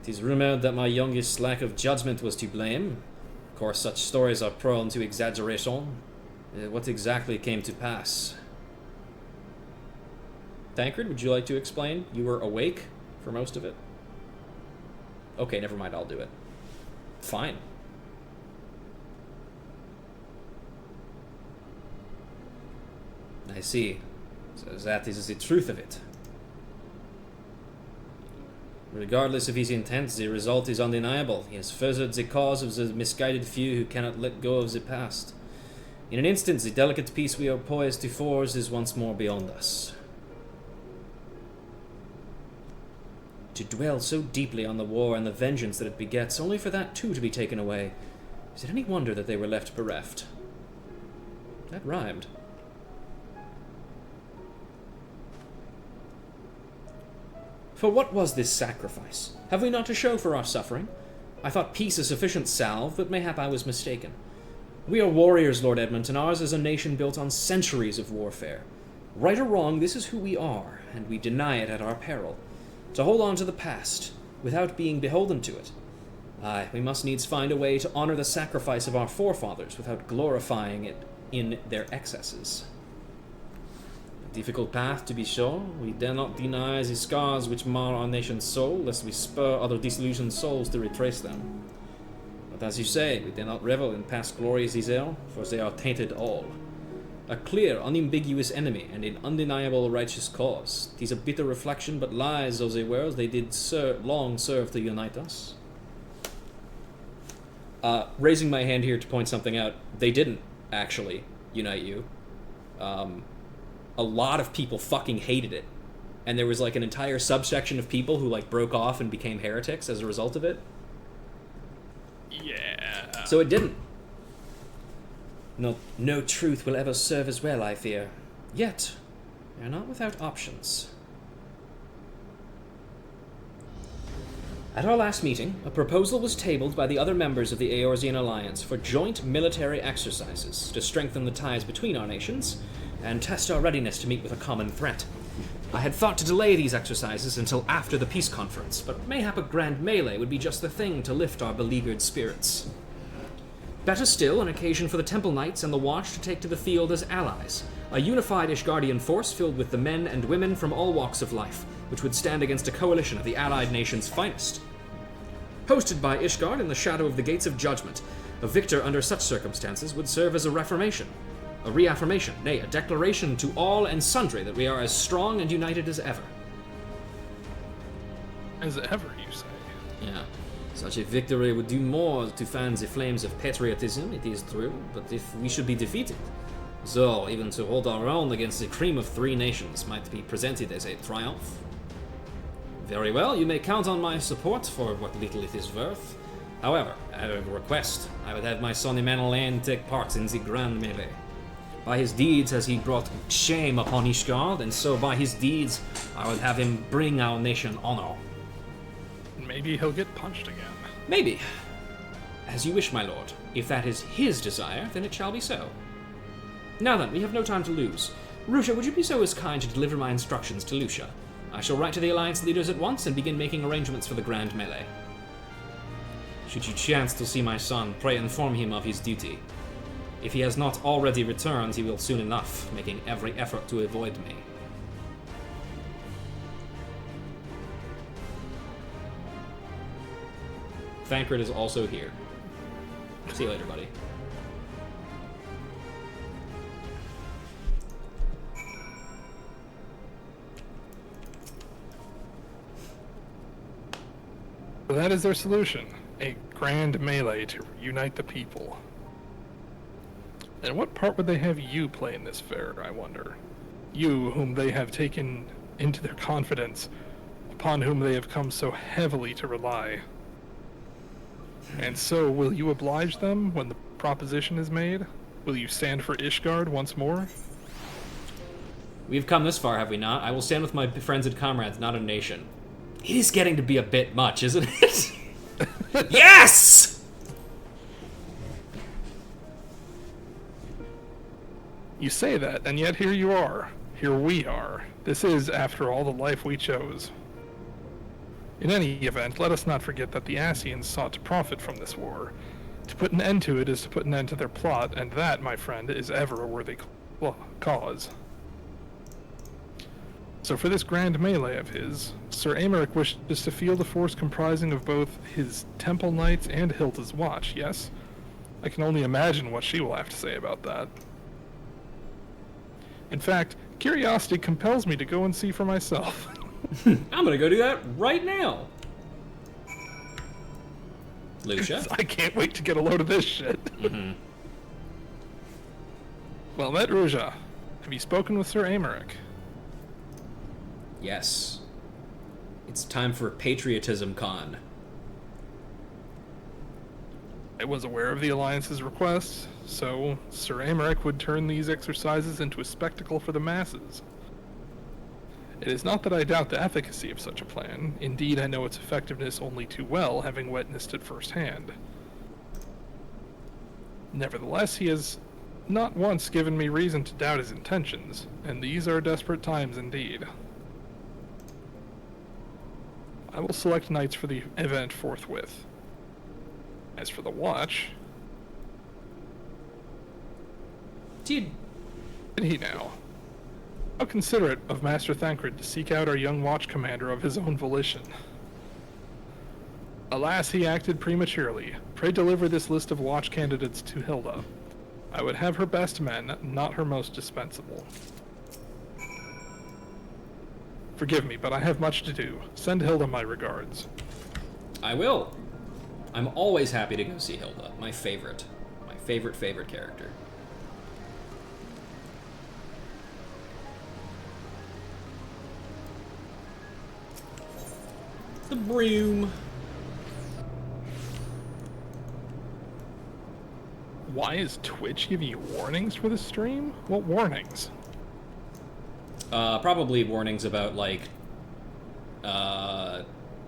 It is rumored that my youngest's lack of judgment was to blame. Of course, such stories are prone to exaggeration. What exactly came to pass? Tancred, would you like to explain? You were awake for most of it? Okay, never mind, I'll do it. Fine. I see. So that is the truth of it. Regardless of his intent, the result is undeniable. He has furthered the cause of the misguided few who cannot let go of the past. In an instant, the delicate peace we are poised to forge is once more beyond us. To dwell so deeply on the war and the vengeance that it begets, only for that too to be taken away. Is it any wonder that they were left bereft? That rhymed. For what was this sacrifice? Have we not to show for our suffering? I thought peace a sufficient salve, but mayhap I was mistaken. We are warriors, Lord Edmund, and ours is a nation built on centuries of warfare. Right or wrong, this is who we are, and we deny it at our peril. To hold on to the past, without being beholden to it. Aye, we must needs find a way to honor the sacrifice of our forefathers without glorifying it in their excesses. A difficult path, to be sure. We dare not deny the scars which mar our nation's soul, lest we spur other disillusioned souls to retrace them. But as you say, we dare not revel in past glories either, for they are tainted all. A clear, unambiguous enemy, and an undeniable righteous cause. 'Tis a bitter reflection, but lies though they were, they did long serve to unite us. Raising my hand here to point something out, they didn't actually unite you. A lot of people fucking hated it. And there was like an entire subsection of people who like broke off and became heretics as a result of it.
Yeah.
So it didn't. No truth will ever serve as well, I fear. Yet, we are not without options. At our last meeting, a proposal was tabled by the other members of the Eorzean Alliance for joint military exercises to strengthen the ties between our nations and test our readiness to meet with a common threat. I had thought to delay these exercises until after the peace conference, but mayhap a grand melee would be just the thing to lift our beleaguered spirits. Better still, an occasion for the Temple Knights and the Watch to take to the field as allies, a unified Ishgardian force filled with the men and women from all walks of life, which would stand against a coalition of the allied nation's finest. Hosted by Ishgard in the shadow of the Gates of Judgment, a victor under such circumstances would serve as a reaffirmation, nay, a declaration to all and sundry that we are as strong and united as ever.
As ever, you say?
Yeah. Such a victory would do more to fan the flames of patriotism, it is true, but if we should be defeated, so even to hold our own against the cream of three nations might be presented as a triumph. Very well, you may count on my support for what little it is worth. However, I have a request. I would have my son Emmanuel take part in the grand melee. By his deeds has he brought shame upon Ishgard, and so by his deeds I would have him bring our nation honor.
Maybe he'll get punched again.
Maybe. As you wish, my lord. If that is his desire, then it shall be so. Now then, we have no time to lose. Rusha, would you be so as kind to deliver my instructions to Lucia? I shall write to the Alliance leaders at once and begin making arrangements for the grand melee. Should you chance to see my son, pray inform him of his duty. If he has not already returned, he will soon enough, making every effort to avoid me. Thancred is also here. See you later, buddy.
So that is their solution. A grand melee to unite the people. And what part would they have you play in this fair, I wonder? You, whom they have taken into their confidence, upon whom they have come so heavily to rely. And so, will you oblige them when the proposition is made? Will you stand for Ishgard once more?
We've come this far, have we not? I will stand with my friends and comrades, not a nation. It is getting to be a bit much, isn't it? Yes!
You say that, and yet here you are. Here we are. This is, after all, the life we chose. In any event, let us not forget that the Ascians sought to profit from this war. To put an end to it is to put an end to their plot, and that, my friend, is ever a worthy cause. So for this grand melee of his, Sir Aymeric wishes to field a force comprising of both his Temple Knights and Hilda's Watch, yes? I can only imagine what she will have to say about that. In fact, curiosity compels me to go and see for myself.
I'm gonna go do that right now. Lucia?
I can't wait to get a load of this shit.
Mm-hmm.
Well met, Ruja. Have you spoken with Sir Aymeric?
Yes. It's time for Patriotism Con.
I was aware of the Alliance's request, so Sir Aymeric would turn these exercises into a spectacle for the masses. It is not that I doubt the efficacy of such a plan. Indeed, I know its effectiveness only too well, having witnessed it firsthand. Nevertheless, he has not once given me reason to doubt his intentions, and these are desperate times indeed. I will select knights for the event forthwith. As for the watch... Did he now? How considerate of Master Thancred to seek out our young watch commander of his own volition. Alas, he acted prematurely. Pray deliver this list of watch candidates to Hilda. I would have her best men, not her most dispensable. Forgive me, but I have much to do. Send Hilda my regards.
I will. I'm always happy to go see Hilda. My favorite. My favorite character. The broom.
Why is Twitch giving you warnings for the stream? What warnings?
Probably warnings about, like,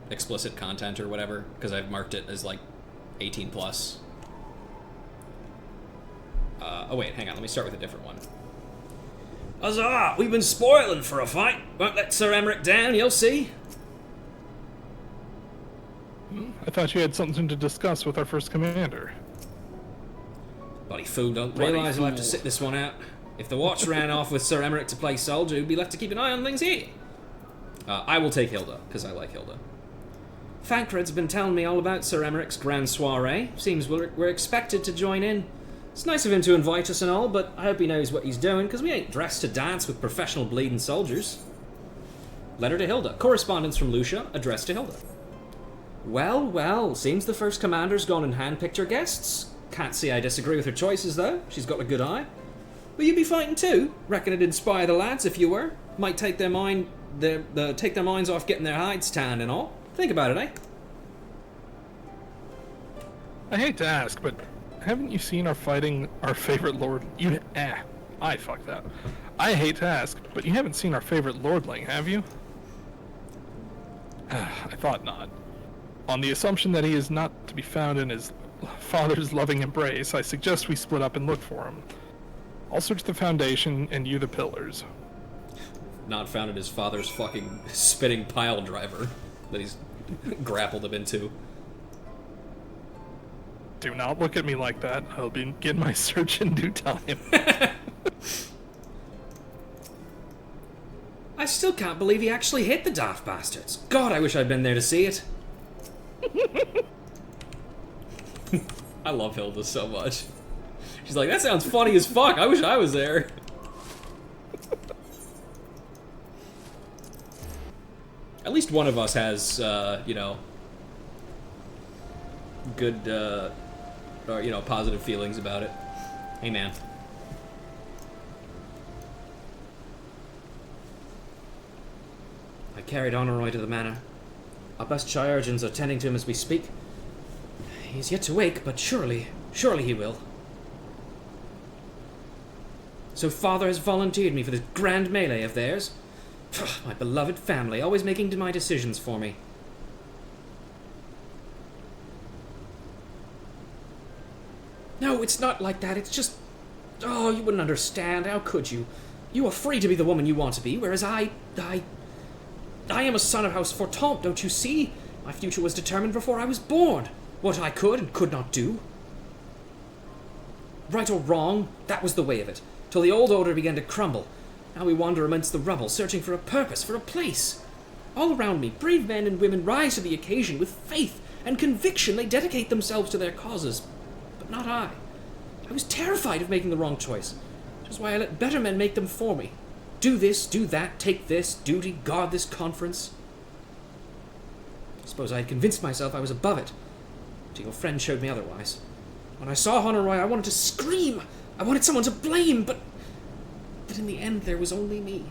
explicit content or whatever, because I've marked it as, like, 18 plus. Oh wait, hang on, let me start with a different one. Huzzah! We've been spoiling for a fight. Won't let Sir Aymeric down, you'll see.
I thought you had something to discuss with our first commander.
Bloody fool, don't realise I'll have to sit this one out. If the watch ran off with Sir Aymeric to play soldier, we'd be left to keep an eye on things here. I will take Hilda, because I like Hilda. Thancred's been telling me all about Sir Aymerick's grand soiree. Seems we're expected to join in. It's nice of him to invite us and all, but I hope he knows what he's doing, because we ain't dressed to dance with professional bleeding soldiers. Letter to Hilda. Correspondence from Lucia, addressed to Hilda. Well, well, seems the first commander's gone and handpicked her guests. Can't say I disagree with her choices, though. She's got a good eye. Will you be fighting too? Reckon it'd inspire the lads if you were. Might take their minds off getting their hides tanned and all. Think about it, eh?
I hate to ask, but haven't you seen our favorite lord? I fucked that. I hate to ask, but you haven't seen our favorite lordling, have you? I thought not. On the assumption that he is not to be found in his father's loving embrace, I suggest we split up and look for him. I'll search the foundation, and you the pillars.
not found in his father's fucking spinning pile driver that he's grappled him into.
Do not look at me like that. I'll begin my search in due time.
I still can't believe he actually hit the daft bastards. God, I wish I'd been there to see it.
I love Hilda so much. She's like, that sounds funny as fuck. I wish I was there. At least one of us has, you know, good, or, you know, positive feelings about it. Hey, man.
I carried Honorroy to the manor. Our best chirurgeons are tending to him as we speak. He's yet to wake, but surely he will. So Father has volunteered me for this grand melee of theirs. My beloved family, always making my decisions for me. No, it's not like that. It's just... Oh, you wouldn't understand. How could you? You are free to be the woman you want to be, whereas I am a son of House Fortemps, don't you see? My future was determined before I was born. What I could and could not do. Right or wrong, that was the way of it, till the old order began to crumble. Now we wander amidst the rubble, searching for a purpose, for a place. All around me, brave men and women rise to the occasion with faith and conviction. They dedicate themselves to their causes, but not I. I was terrified of making the wrong choice, which is why I let better men make them for me. Do this, do that, take this, duty, guard this conference. I suppose I had convinced myself I was above it, till your friend showed me otherwise. When I saw Honorroy, I wanted to scream. I wanted someone to blame, but in the end, there was only me.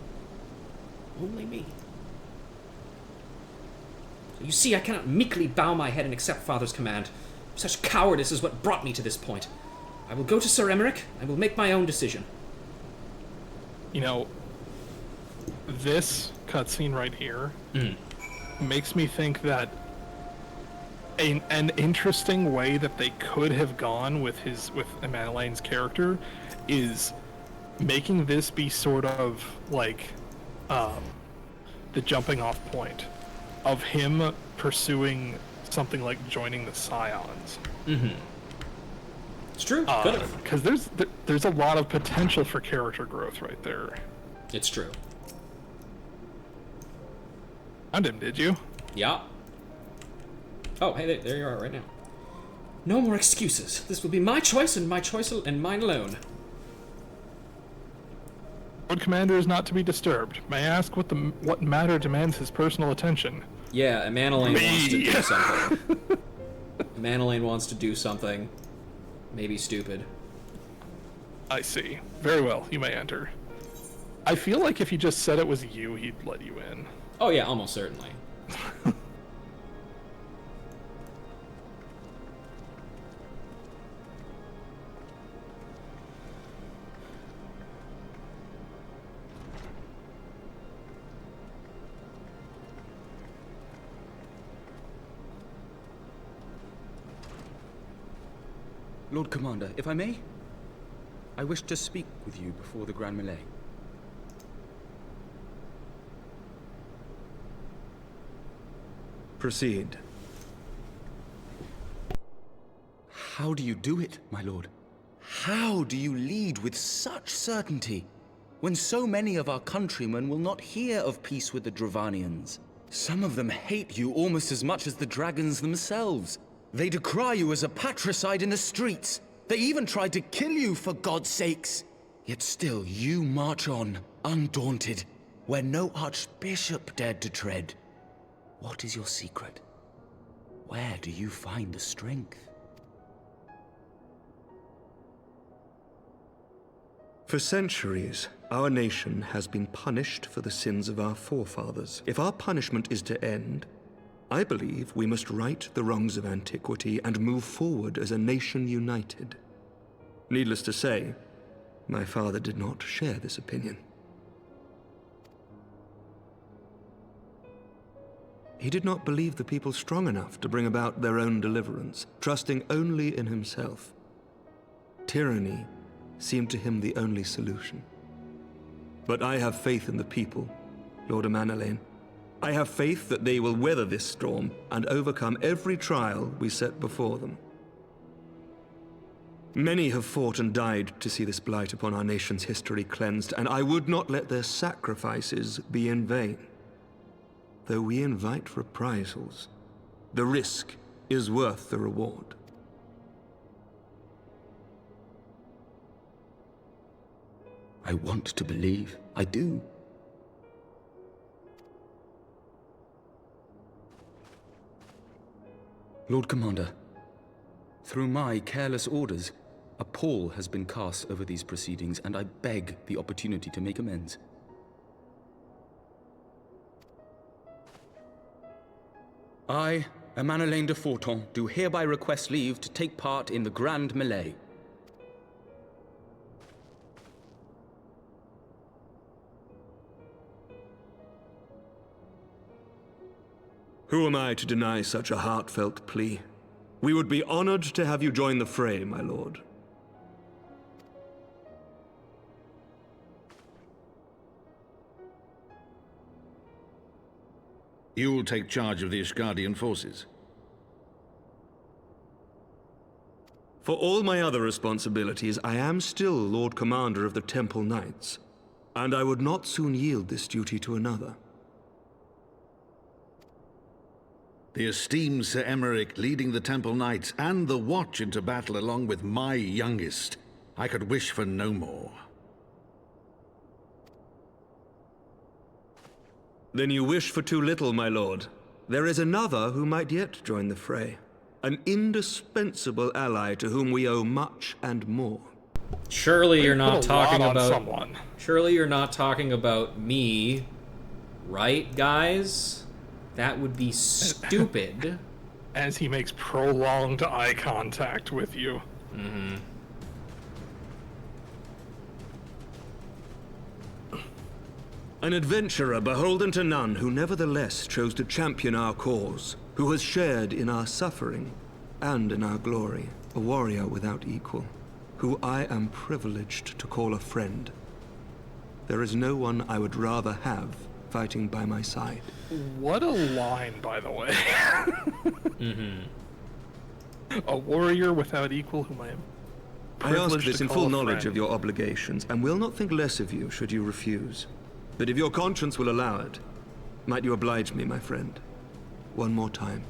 Only me. So you see, I cannot meekly bow my head and accept Father's command. Such cowardice is what brought me to this point. I will go to Sir Emmerich. I will make my own decision.
You know, this cutscene right here makes me think that an interesting way that they could have gone with Emanolane's character is making this be sort of like the jumping off point of him pursuing something like joining the Scions.
Mm-hmm. It's true. Could have.
Because there's a lot of potential for character growth right there.
It's true.
Found him, did you?
Yeah. Oh, hey, there you are right now.
No more excuses. This will be my choice and mine alone.
Lord Commander is not to be disturbed. May I ask what matter demands his personal attention?
Yeah, Emanolane wants to do something. Emanolane wants to do something. Maybe stupid.
I see. Very well, you may enter. I feel like if you just said it was you, he'd let you in.
Oh yeah, almost certainly.
Lord Commander, if I may, I wish to speak with you before the Grand Melee.
Proceed.
How do you do it, my lord?
How do you lead with such certainty, when so many of our countrymen will not hear of peace with the Dravanians? Some of them hate you almost as much as the dragons themselves. They decry you as a patricide in the streets. They even tried to kill you, for God's sakes. Yet still you march on, undaunted, where no archbishop dared to tread. What is your secret? Where do you find the strength?
For centuries, our nation has been punished for the sins of our forefathers. If our punishment is to end, I believe we must right the wrongs of antiquity and move forward as a nation united. Needless to say, my father did not share this opinion. He did not believe the people strong enough to bring about their own deliverance, trusting only in himself. Tyranny seemed to him the only solution. But I have faith in the people, Lord Amanalain. I have faith that they will weather this storm and overcome every trial we set before them. Many have fought and died to see this blight upon our nation's history cleansed, and I would not let their sacrifices be in vain. Though we invite reprisals, the risk is worth the reward.
I want to believe. I do. Lord Commander, through my careless orders, a pall has been cast over these proceedings, and I beg the opportunity to make amends. I, Amanalain de Forton, do hereby request leave to take part in the Grand Melee.
Who am I to deny such a heartfelt plea? We would be honored to have you join the fray, my lord.
You'll take charge of the Ishgardian forces.
For all my other responsibilities, I am still Lord Commander of the Temple Knights, and I would not soon yield this duty to another.
The esteemed Sir Emeric leading the Temple Knights and the Watch into battle along with my youngest. I could wish for no more.
Then you wish for too little, my lord. There is another who might yet join the fray. An indispensable ally to whom we owe much and more.
Surely you're not talking about
someone.
Surely you're not talking about me, right, guys? That would be stupid.
As he makes prolonged eye contact with you.
Mm-hmm.
An adventurer beholden to none, who nevertheless chose to champion our cause, who has shared in our suffering and in our glory, a warrior without equal, who I am privileged to call a friend. There is no one I would rather have fighting by my side.
What a line, by the way.
Mm-hmm.
A warrior without equal whom I am
I ask this
to
in
call
full
a
knowledge
friend.
of your obligations, and will not think less of you should you refuse. But if your conscience will allow it, might you oblige me, my friend, one more time?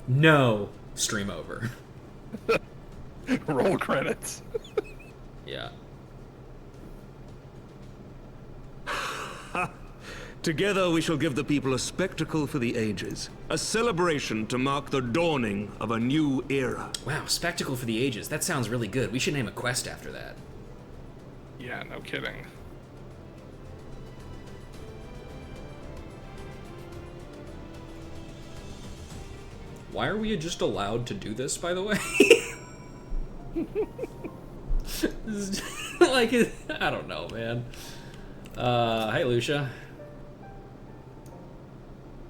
No. Stream over.
Roll credits.
Yeah.
Together we shall give the people a spectacle for the ages, a celebration to mark the dawning of a new era.
Wow, spectacle for the ages. That sounds really good. We should name a quest after that.
Yeah, no kidding.
Why are we just allowed to do this, by the way? Like, I don't know, man. Hey, Lucia.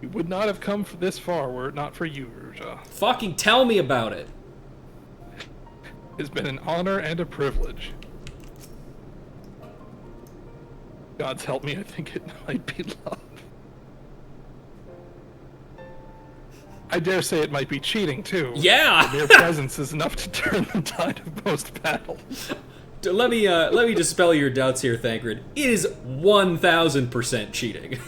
We would not have come this far were it not for you, Ruja.
Fucking tell me about it.
It's been an honor and a privilege. God's help me, I think it might be love. I dare say it might be cheating, too.
Yeah!
Their presence is enough to turn the tide of most battle.
Let me dispel your doubts here, Thancred. It is 1000% cheating.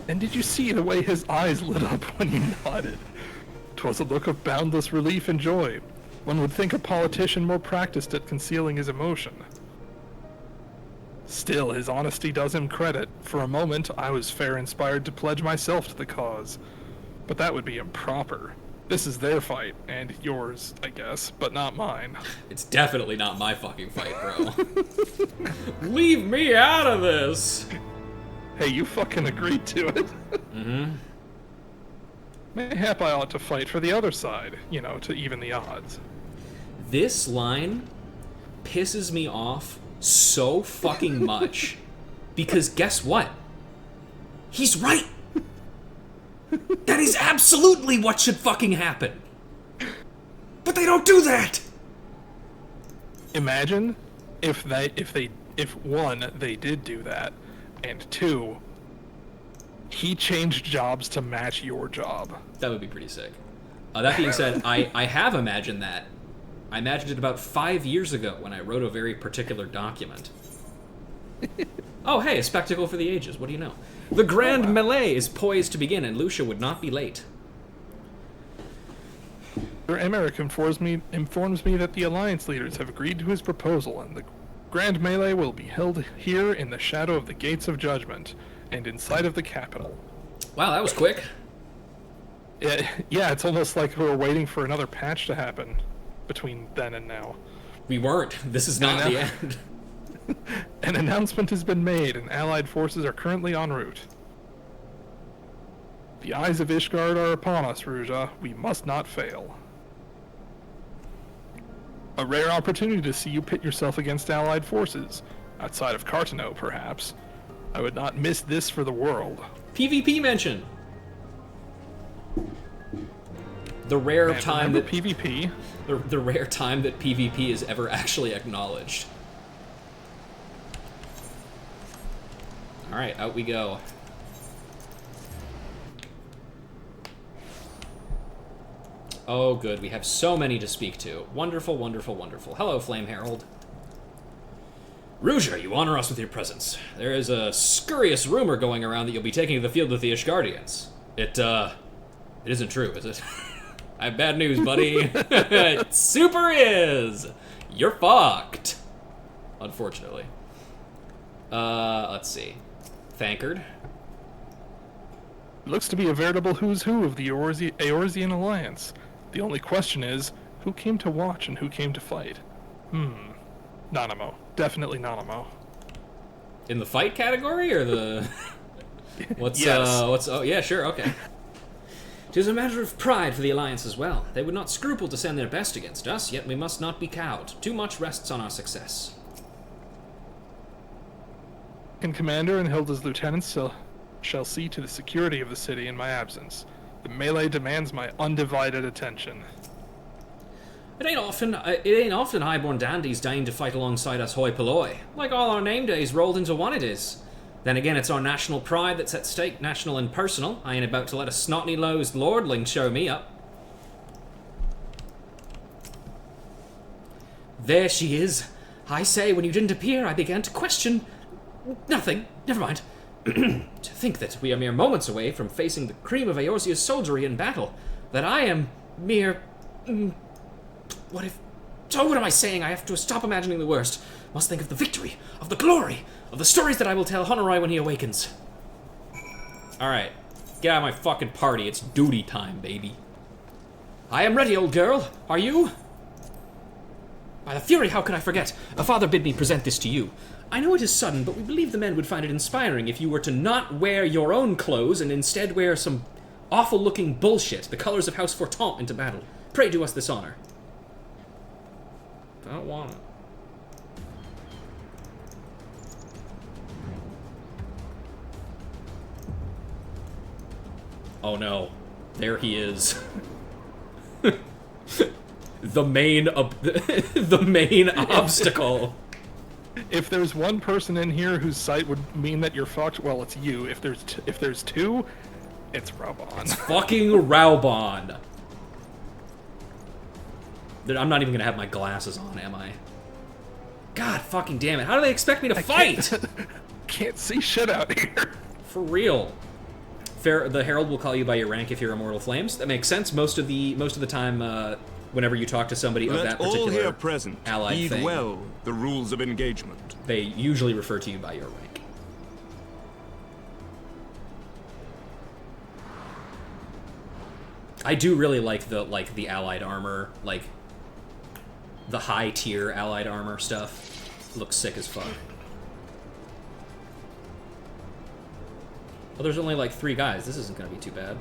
And did you see the way his eyes lit up when you nodded? 'Twas a look of boundless relief and joy. One would think a politician more practiced at concealing his emotion. Still, his honesty does him credit. For a moment, I was fair inspired to pledge myself to the cause. But that would be improper. This is their fight, and yours, I guess, but not mine.
It's definitely not my fucking fight, bro. Leave me out of this!
Hey, you fucking agreed to it.
Mm-hmm.
Mayhap I ought to fight for the other side, you know, to even the odds.
This line pisses me off so fucking much. Because guess what? He's right! That is absolutely what should fucking happen. But they don't do that.
Imagine if one, they did do that, and two, he changed jobs to match your job.
That would be pretty sick. That being said, I have imagined that. I imagined it about 5 years ago when I wrote a very particular document. Oh, hey, a spectacle for the ages. What do you know? The grand melee is poised to begin, and Lucia would not be late.
Sir Emmerich informs me that the Alliance leaders have agreed to his proposal, and the grand melee will be held here in the shadow of the Gates of Judgment, and in sight of the capital.
Wow, that was quick.
Yeah, it's almost like we're waiting for another patch to happen between then and now.
We weren't. This is not the end.
An announcement has been made, and Allied forces are currently en route. The eyes of Ishgard are upon us, Ruja. We must not fail. A rare opportunity to see you pit yourself against Allied forces. Outside of Cartano, perhaps. I would not miss this for the world.
PvP mention! The rare time that
PvP.
The rare time that PvP is ever actually acknowledged. Alright, out we go. Oh, good. We have so many to speak to. Wonderful, wonderful, wonderful. Hello, Flame Herald. Ruja, you honor us with your presence. There is a scurrious rumor going around that you'll be taking the field with the Ishgardians. It isn't true, is it? I have bad news, buddy. It super is! You're fucked. Unfortunately. Let's see. Thankard.
Looks to be a veritable who's who of the Eorzean Alliance. The only question is, who came to watch and who came to fight? Nanamo. Definitely Nanamo.
In the fight category, or the...
Yes.
Oh, yeah, sure, okay. 'Tis a matter of pride for the Alliance as well. They would not scruple to send their best against us, yet we must not be cowed. Too much rests on our success.
Commander and Hilda's lieutenants shall see to the security of the city in my absence. The melee demands my undivided attention.
It ain't often highborn dandies dying to fight alongside us hoi polloi. Like all our name days rolled into one it is. Then again, it's our national pride that's at stake, national and personal. I ain't about to let a snotty-nosed lordling show me up. There she is. I say, when you didn't appear, I began to question... Nothing. Never mind. To think that we are mere moments away from facing the cream of Eorzea's soldiery in battle. That I am mere... What if... So what am I saying? I have to stop imagining the worst. Must think of the victory, of the glory, of the stories that I will tell Honorai when he awakens. Alright. Get out of my fucking party. It's duty time, baby. I am ready, old girl. Are you? By the Fury, how could I forget? A father bid me present this to you. I know it is sudden, but we believe the men would find it inspiring if you were to not wear your own clothes and instead wear some awful-looking bullshit, the colors of House Fortemps, into battle. Pray do us this honor. I don't want it. Oh no. There he is. The main obstacle.
If there's one person in here whose sight would mean that you're fucked, well, it's you. If there's two, it's Raubann.
It's fucking Raubann. I'm not even gonna have my glasses on, am I? God fucking damn it! How do they expect me to fight?
Can't see shit out here.
For real. The Herald will call you by your rank if you're Immortal Flames. That makes sense. Most of the time, whenever you talk to somebody of that particular
all here present
allied
heed
thing,
well the rules of engagement.
They usually refer to you by your rank. I do really like the allied armor, like the high tier allied armor stuff. Looks sick as fuck. Well, there's only like 3 guys. This isn't gonna be too bad.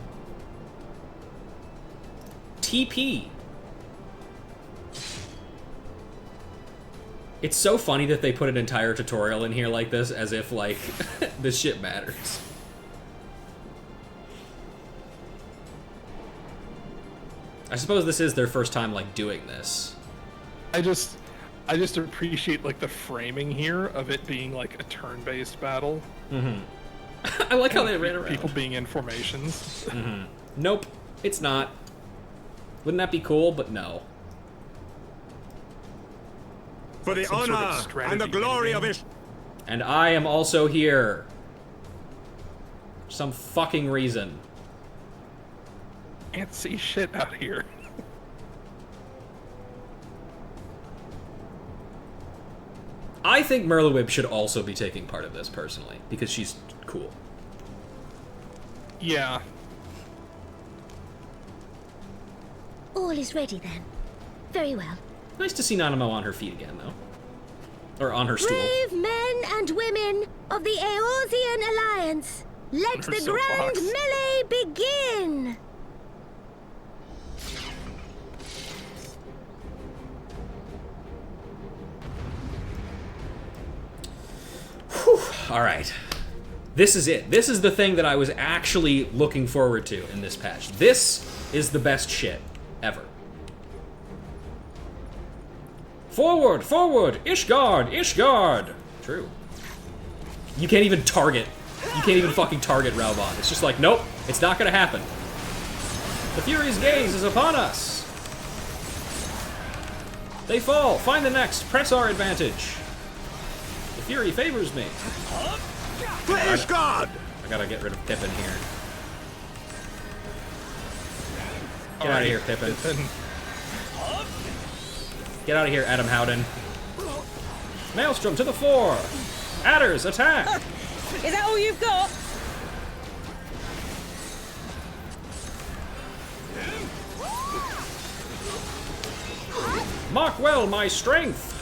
TP. It's so funny that they put an entire tutorial in here like this, as if, like, this shit matters. I suppose this is their first time, like, doing this.
I just appreciate, like, the framing here of it being, like, a turn-based battle.
Mm-hmm. I like how they ran around.
People being in formations.
Mm-hmm. Nope, it's not. Wouldn't that be cool? But no.
For the honor and the glory of it.
And I am also here. For some fucking reason.
Can't see shit out here.
I think Merlewib should also be taking part of this, personally, because she's cool.
Yeah.
All is ready then. Very well.
Nice to see Nanamo on her feet again, though. Or on her stool.
Brave men and women of the Eorzean Alliance, let the grand melee begin!
Alright. This is it. This is the thing that I was actually looking forward to in this patch. This is the best shit ever. Forward! Forward! Ishgard! Ishgard! True. You can't even target. You can't even fucking target Raubann. It's just like, nope, it's not gonna happen. The Fury's gaze is upon us. They fall. Find the next. Press our advantage. The Fury favors me.
Ishgard!
I gotta get rid of Pippin here. Get out of here, Pippin. Get out of here, Adam Howden. Maelstrom to the fore! Adders, attack!
Is that all you've got?
Mark well my strength!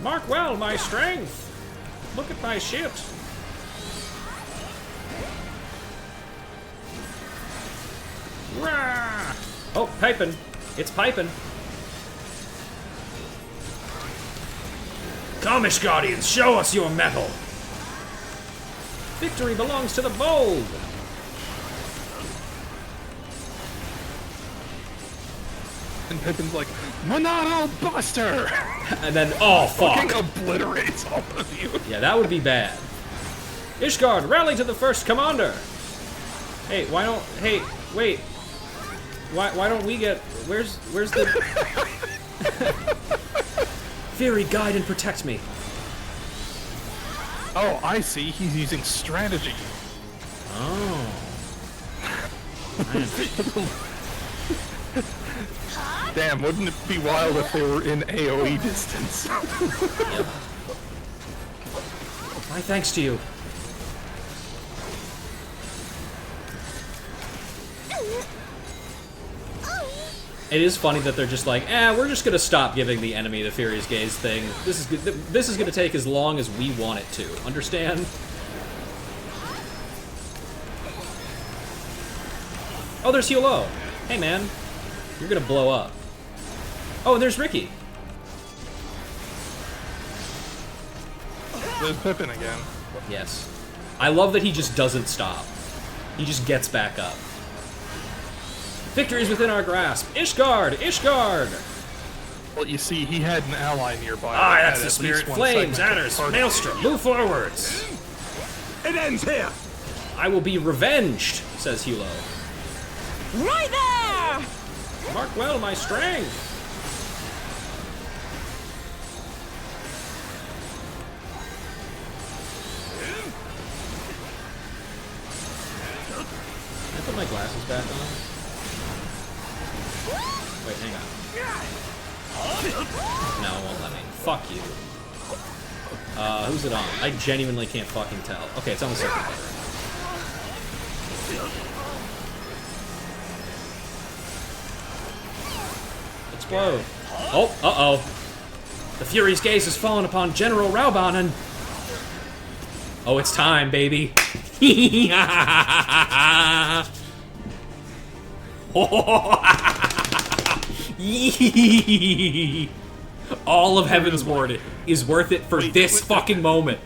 Mark well my strength! Look at my shit! Rah! Oh, piping. It's piping. Come, Ishgardians, show us your mettle! Victory belongs to the bold!
And Pippin's like, Monado Buster!
And then, oh, fuck.
Fucking obliterates all of you.
Yeah, that would be bad. Ishgard, rally to the first commander! Hey, why don't... Hey, wait. Why don't we get... Where's the... Fury, guide and protect me.
Oh, I see. He's using strategy.
Oh.
Damn, wouldn't it be wild if they were in AoE distance?
Yep. My thanks to you. It is funny that they're just like, we're just gonna stop giving the enemy the Fury's Gaze thing. This is gonna take as long as we want it to. Understand? Oh, there's Hilo. Hey, man. You're gonna blow up. Oh, and there's Ricky.
There's Pippin again.
Yes. I love that he just doesn't stop. He just gets back up. Victory is within our grasp. Ishgard! Ishgard!
Well, you see, he had an ally nearby.
Ah, that's the spirit. Flames, adders, Maelstrom, move forwards!
It ends here!
I will be revenged, says Hilo.
Right there!
Mark well my strength! Can I put my glasses back on? Wait, hang on. No, it won't let me. Fuck you. Who's it on? I genuinely can't fucking tell. Okay, it's on the circuit breaker. Explode. Oh, uh-oh. The Fury's gaze has fallen upon General Raubann and... Oh, it's time, baby. All of Heavensward is worth it for this fucking moment.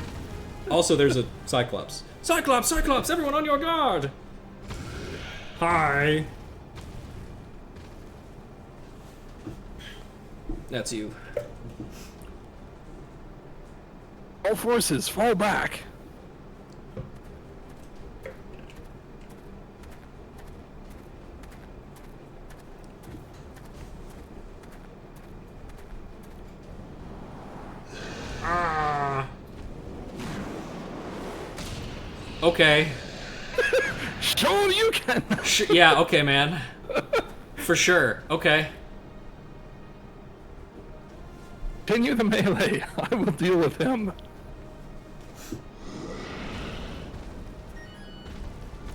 Also, there's a Cyclops. Cyclops, Cyclops, everyone on your guard! Hi. That's you.
All forces, fall back.
Okay.
Show you can.
Yeah, okay, man. For sure. Okay.
Continue the melee. I will deal with him.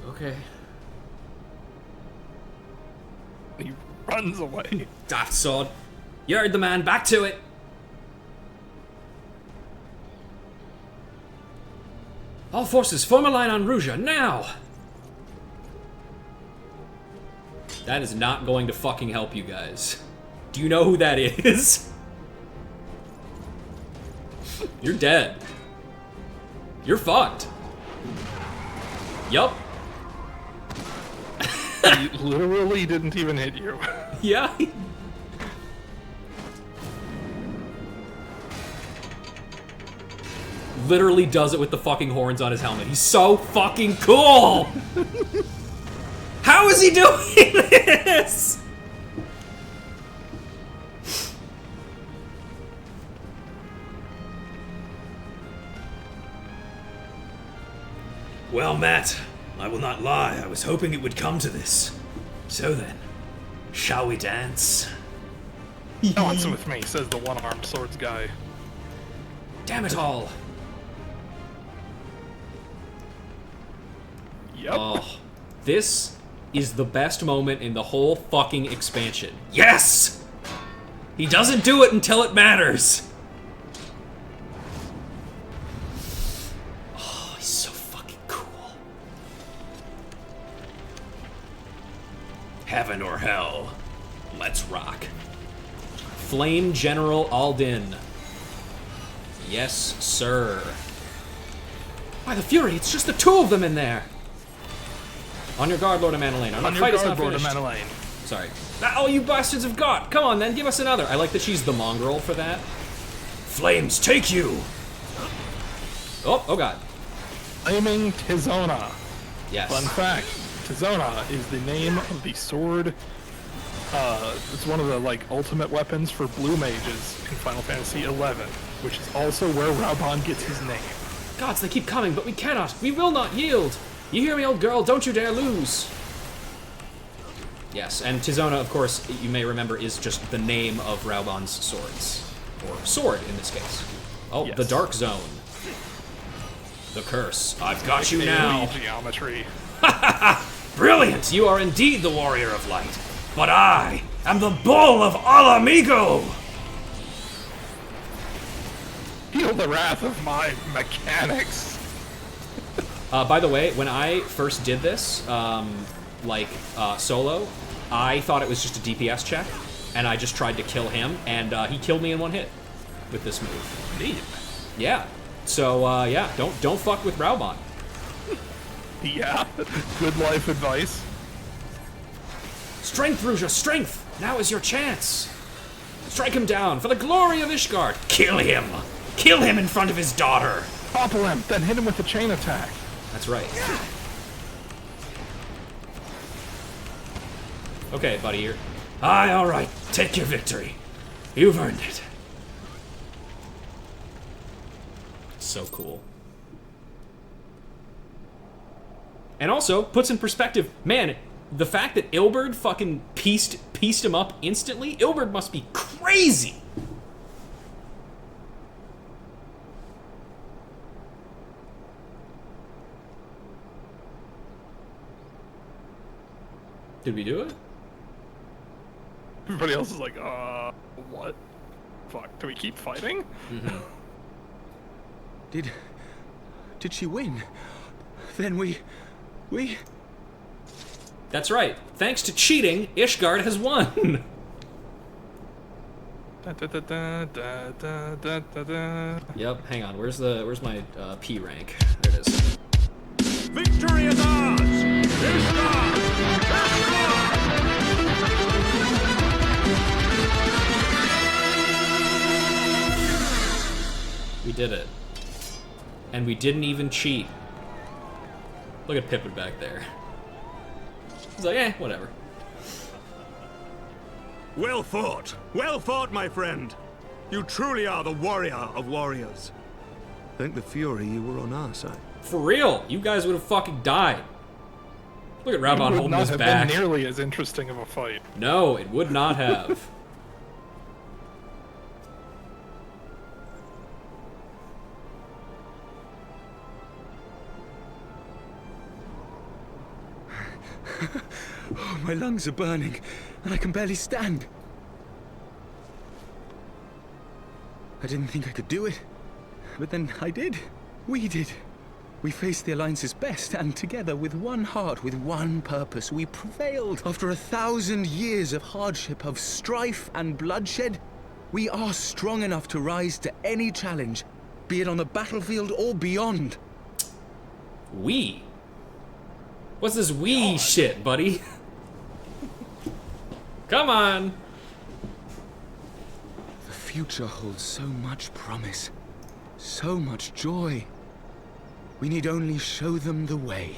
Okay.
He runs away.
Daft sword. You heard the man. Back to it. All forces, form a line on Ruja, now! That is not going to fucking help you guys. Do you know who that is? You're dead. You're fucked. Yup.
He literally didn't even hit you.
Yeah. Literally does it with the fucking horns on his helmet. He's so fucking cool! How is he doing this?
Well, Matt, I will not lie. I was hoping it would come to this. So then, shall we dance?
Dance with me, says the one-armed swords guy.
Damn it all.
Yep.
Oh, this is the best moment in the whole fucking expansion. Yes! He doesn't do it until it matters. Oh, he's so fucking cool.
Heaven or hell? Let's rock.
Flame General Aldin. Yes, sir. By the Fury, it's just the two of them in there. On your guard, Lord of Manalaine.
On your guard, Lord of Manalaine.
Sorry. Oh, you bastards of God! Come on, then, give us another. I like that she's the mongrel for that.
Flames take you!
Oh God.
Flaming Tizona.
Yes.
Fun fact, Tizona is the name of the sword. It's one of the, like, ultimate weapons for blue mages in Final Fantasy XI, which is also where Raubann gets his name.
Gods, they keep coming, but we cannot. We will not yield. You hear me, old girl? Don't you dare lose. Yes, and Tizona, of course, you may remember, is just the name of Raubann's swords. Or sword, in this case. Oh, yes. The Dark Zone. The curse. I've got you now.
Geometry.
Brilliant! You are indeed the warrior of light. But I am the bull of Alamigo!
Feel the wrath of my mechanics.
By the way, when I first did this, solo, I thought it was just a DPS check, and I just tried to kill him, and he killed me in one hit with this move.
Neat.
Yeah. So, yeah, don't fuck with Raubann.
Yeah, good life advice.
Strength, Ruja, strength! Now is your chance! Strike him down for the glory of Ishgard! Kill him! Kill him in front of his daughter!
Topple him, then hit him with a chain attack.
That's right. Okay, buddy, you're...
Aye, alright. Take your victory. You've earned it.
So cool. And also, puts in perspective, man, the fact that Ilberd fucking pieced him up instantly, Ilberd must be crazy! Did we do it?
Everybody else is like, what? Fuck, do we keep fighting?
Mm-hmm.
Did she win? Then we...
That's right. Thanks to cheating, Ishgard has won.
Da, da, da, da, da, da, da, da, da.
Yep, hang on. Where's my P rank? There it is.
Victory is ours! Ishtar!
We did it. And we didn't even cheat. Look at Pippin back there. He's like, eh, whatever.
Well fought, my friend. You truly are the warrior of warriors. Thank the Fury you were on our side.
For real, you guys would have fucking died. Look at Raubann holding his back.
It would not have been nearly as interesting of a fight.
No, it would not have.
Oh, my lungs are burning, and I can barely stand. I didn't think I could do it, but then I did. We did. We faced the Alliance's best, and together, with one heart, with one purpose, we prevailed. After 1,000 years of hardship, of strife and bloodshed, we are strong enough to rise to any challenge, be it on the battlefield or beyond.
We? What's this we shit, buddy? Come on!
The future holds so much promise, so much joy. We need only show them the way.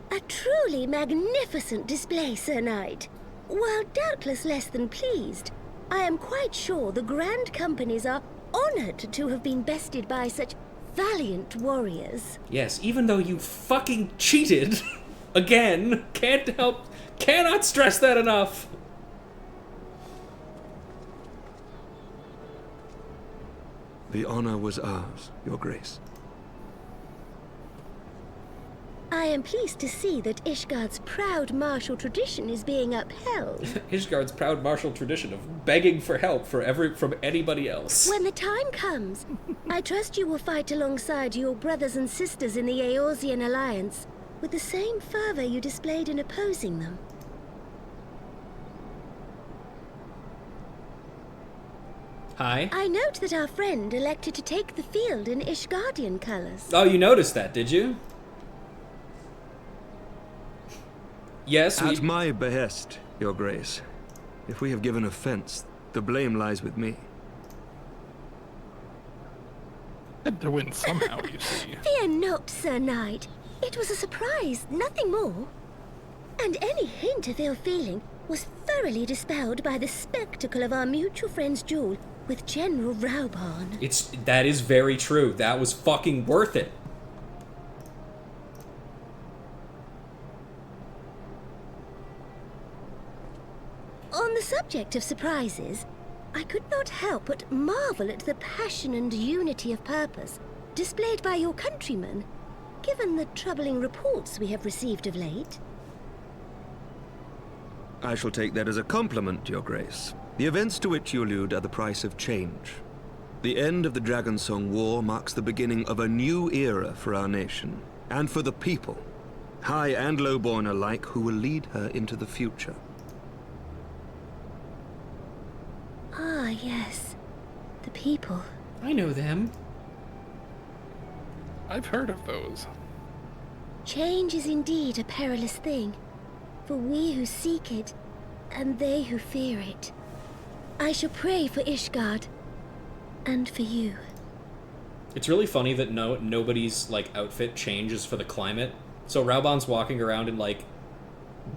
A truly magnificent display, Sir Knight. While doubtless less than pleased, I am quite sure the Grand Companies are honored to have been bested by such valiant warriors.
Yes, even though you fucking cheated, again, cannot stress that enough.
The honor was ours, Your Grace.
I am pleased to see that Ishgard's proud martial tradition is being upheld.
Ishgard's proud martial tradition of begging for help from anybody else.
When the time comes, I trust you will fight alongside your brothers and sisters in the Eorzean Alliance with the same fervor you displayed in opposing them.
Hi.
I note that our friend elected to take the field in Ishgardian colors.
Oh, you noticed that, did you? Yes,
At my behest, Your Grace. If we have given offense, the blame lies with me.
Had to win somehow, you see.
Fear not, Sir Knight. It was a surprise, nothing more. And any hint of ill feeling was thoroughly dispelled by the spectacle of our mutual friend's duel with General Raubann.
That is very true. That was fucking worth it.
On the subject of surprises, I could not help but marvel at the passion and unity of purpose displayed by your countrymen, given the troubling reports we have received of late.
I shall take that as a compliment, Your Grace. The events to which you allude are the price of change. The end of the Dragonsong War marks the beginning of a new era for our nation, and for the people, high and lowborn alike, who will lead her into the future.
Ah, yes. The people.
I know them.
I've heard of those.
Change is indeed a perilous thing, for we who seek it, and they who fear it. I shall pray for Ishgard, and for you.
It's really funny that nobody's, like, outfit changes for the climate. So Raubann's walking around in, like,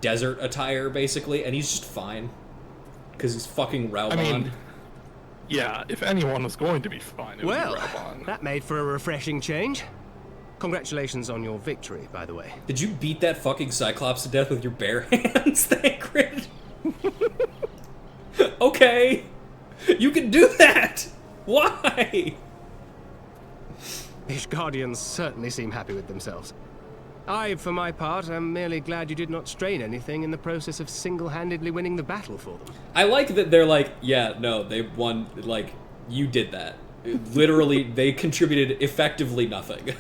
desert attire, basically, and he's just fine. Because he's fucking Raubann.
I mean, yeah, if anyone was going to be fine, it would be Raubann.
That made for a refreshing change. Congratulations on your victory, by the way.
Did you beat that fucking Cyclops to death with your bare hands, Thancred? Okay. You can do that! Why?
These guardians certainly seem happy with themselves. I, for my part, am merely glad you did not strain anything in the process of single-handedly winning the battle for them.
I like that they're like, yeah, no, they won, like, you did that. Literally, they contributed effectively nothing.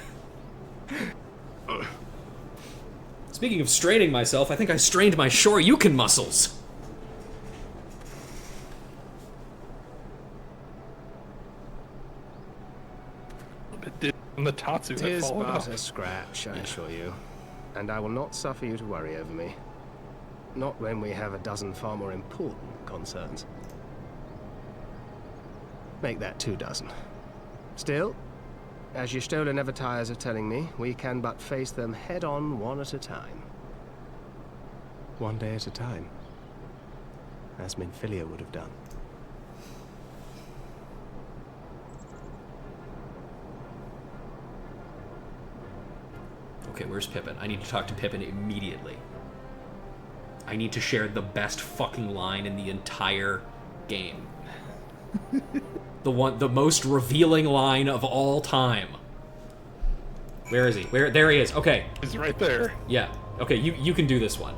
Speaking of straining myself, I think I strained my Shoryuken muscles.
On the Tatsu that
Tis
followed
but
off.
a scratch, I assure you. And I will not suffer you to worry over me. Not when we have a dozen far more important concerns. Make that 2 dozen. Still, as Y'shtola never tires of telling me, we can but face them head-on one at a time. One day at a time. As Minfilia would have done.
Okay, where's Pippin? I need to talk to Pippin immediately. I need to share the best fucking line in the entire game. The most revealing line of all time. Where is he? There he is. Okay.
He's right there.
Yeah. Okay, you can do this one.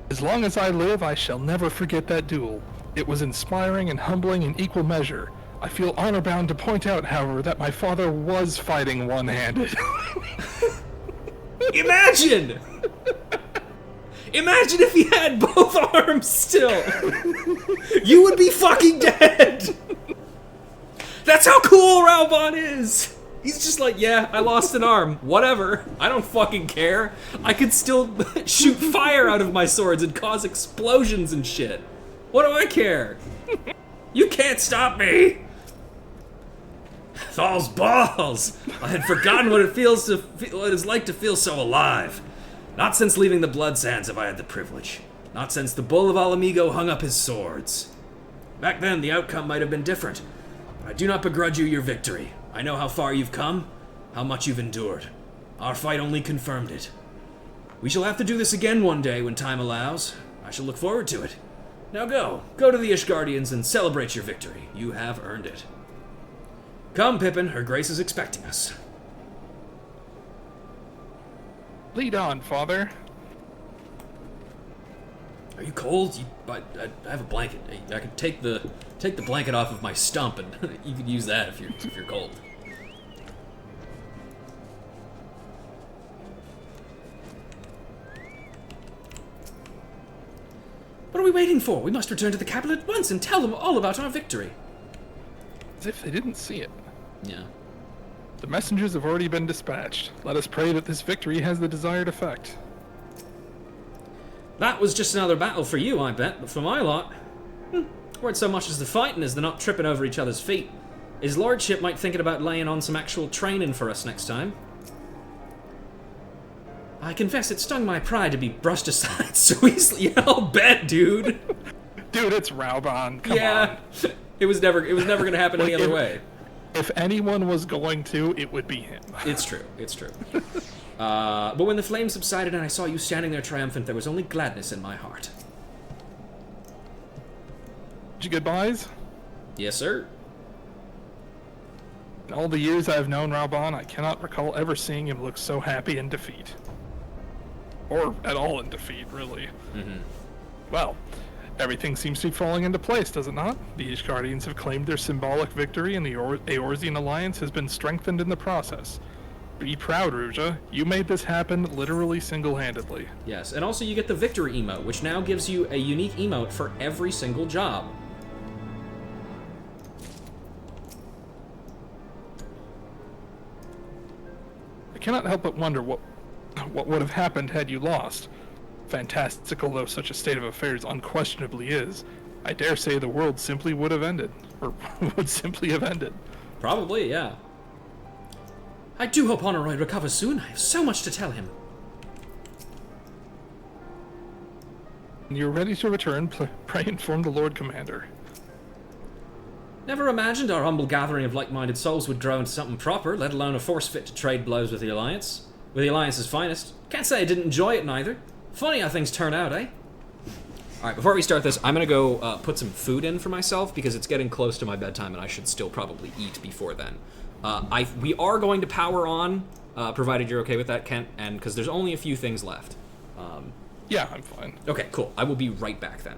As long as I live, I shall never forget that duel. It was inspiring and humbling in equal measure. I feel honor-bound to point out, however, that my father was fighting one-handed.
Imagine! Imagine if he had both arms still! You would be fucking dead! That's how cool Raubann is! He's just like, yeah, I lost an arm. Whatever. I don't fucking care. I could still shoot fire out of my swords and cause explosions and shit. What do I care? You can't stop me! Thal's balls! I had forgotten what it is like to feel so alive. Not since leaving the Blood Sands have I had the privilege. Not since the Bull of Alamigo hung up his swords. Back then, the outcome might have been different. But I do not begrudge you your victory. I know how far you've come, how much you've endured. Our fight only confirmed it. We shall have to do this again one day when time allows. I shall look forward to it. Now go. Go to the Ishgardians and celebrate your victory. You have earned it. Come, Pippin. Her Grace is expecting us.
Lead on, father.
Are you cold? I have a blanket. I can take the blanket off of my stump, and you can use that if you're cold. What are we waiting for? We must return to the capital at once and tell them all about our victory.
As if they didn't see it.
Yeah.
The messengers have already been dispatched. Let us pray that this victory has the desired effect.
That was just another battle for you, I bet, but for my lot, weren't so much as the fighting as the not tripping over each other's feet. His lordship might think about laying on some actual training for us next time. I confess it stung my pride to be brushed aside so easily. Yeah, I'll bet, dude.
Dude, it's Raubann. Come on.
It was never gonna happen any other way.
If anyone was going to, it would be him.
It's true. It's true. But when the flames subsided and I saw you standing there triumphant, there was only gladness in my heart.
Did you get buys?
Yes, sir.
In all the years I've known Raubann, I cannot recall ever seeing him look so happy in defeat. Or at all in defeat, really.
Mm-hmm.
Well, everything seems to be falling into place, does it not? The Ishgardians have claimed their symbolic victory, and the Eorzean alliance has been strengthened in the process. Be proud, Ruja. You made this happen literally single-handedly.
Yes, and also you get the victory emote, which now gives you a unique emote for every single job.
I cannot help but wonder what would have happened had you lost. Fantastical though such a state of affairs unquestionably is, I dare say the world simply would have ended. Or would simply have ended.
Probably, yeah. I do hope Honoroy recovers soon. I have so much to tell him.
When you're ready to return, pray inform the Lord Commander.
Never imagined our humble gathering of like-minded souls would grow into something proper, let alone a force fit to trade blows with the Alliance. With the Alliance's finest. Can't say I didn't enjoy it neither. Funny how things turn out, eh? Alright, before we start this, I'm gonna go put some food in for myself because it's getting close to my bedtime and I should still probably eat before then. We are going to power on, provided you're okay with that, Kent, and because there's only a few things left.
Yeah, I'm fine.
Okay, cool. I will be right back then.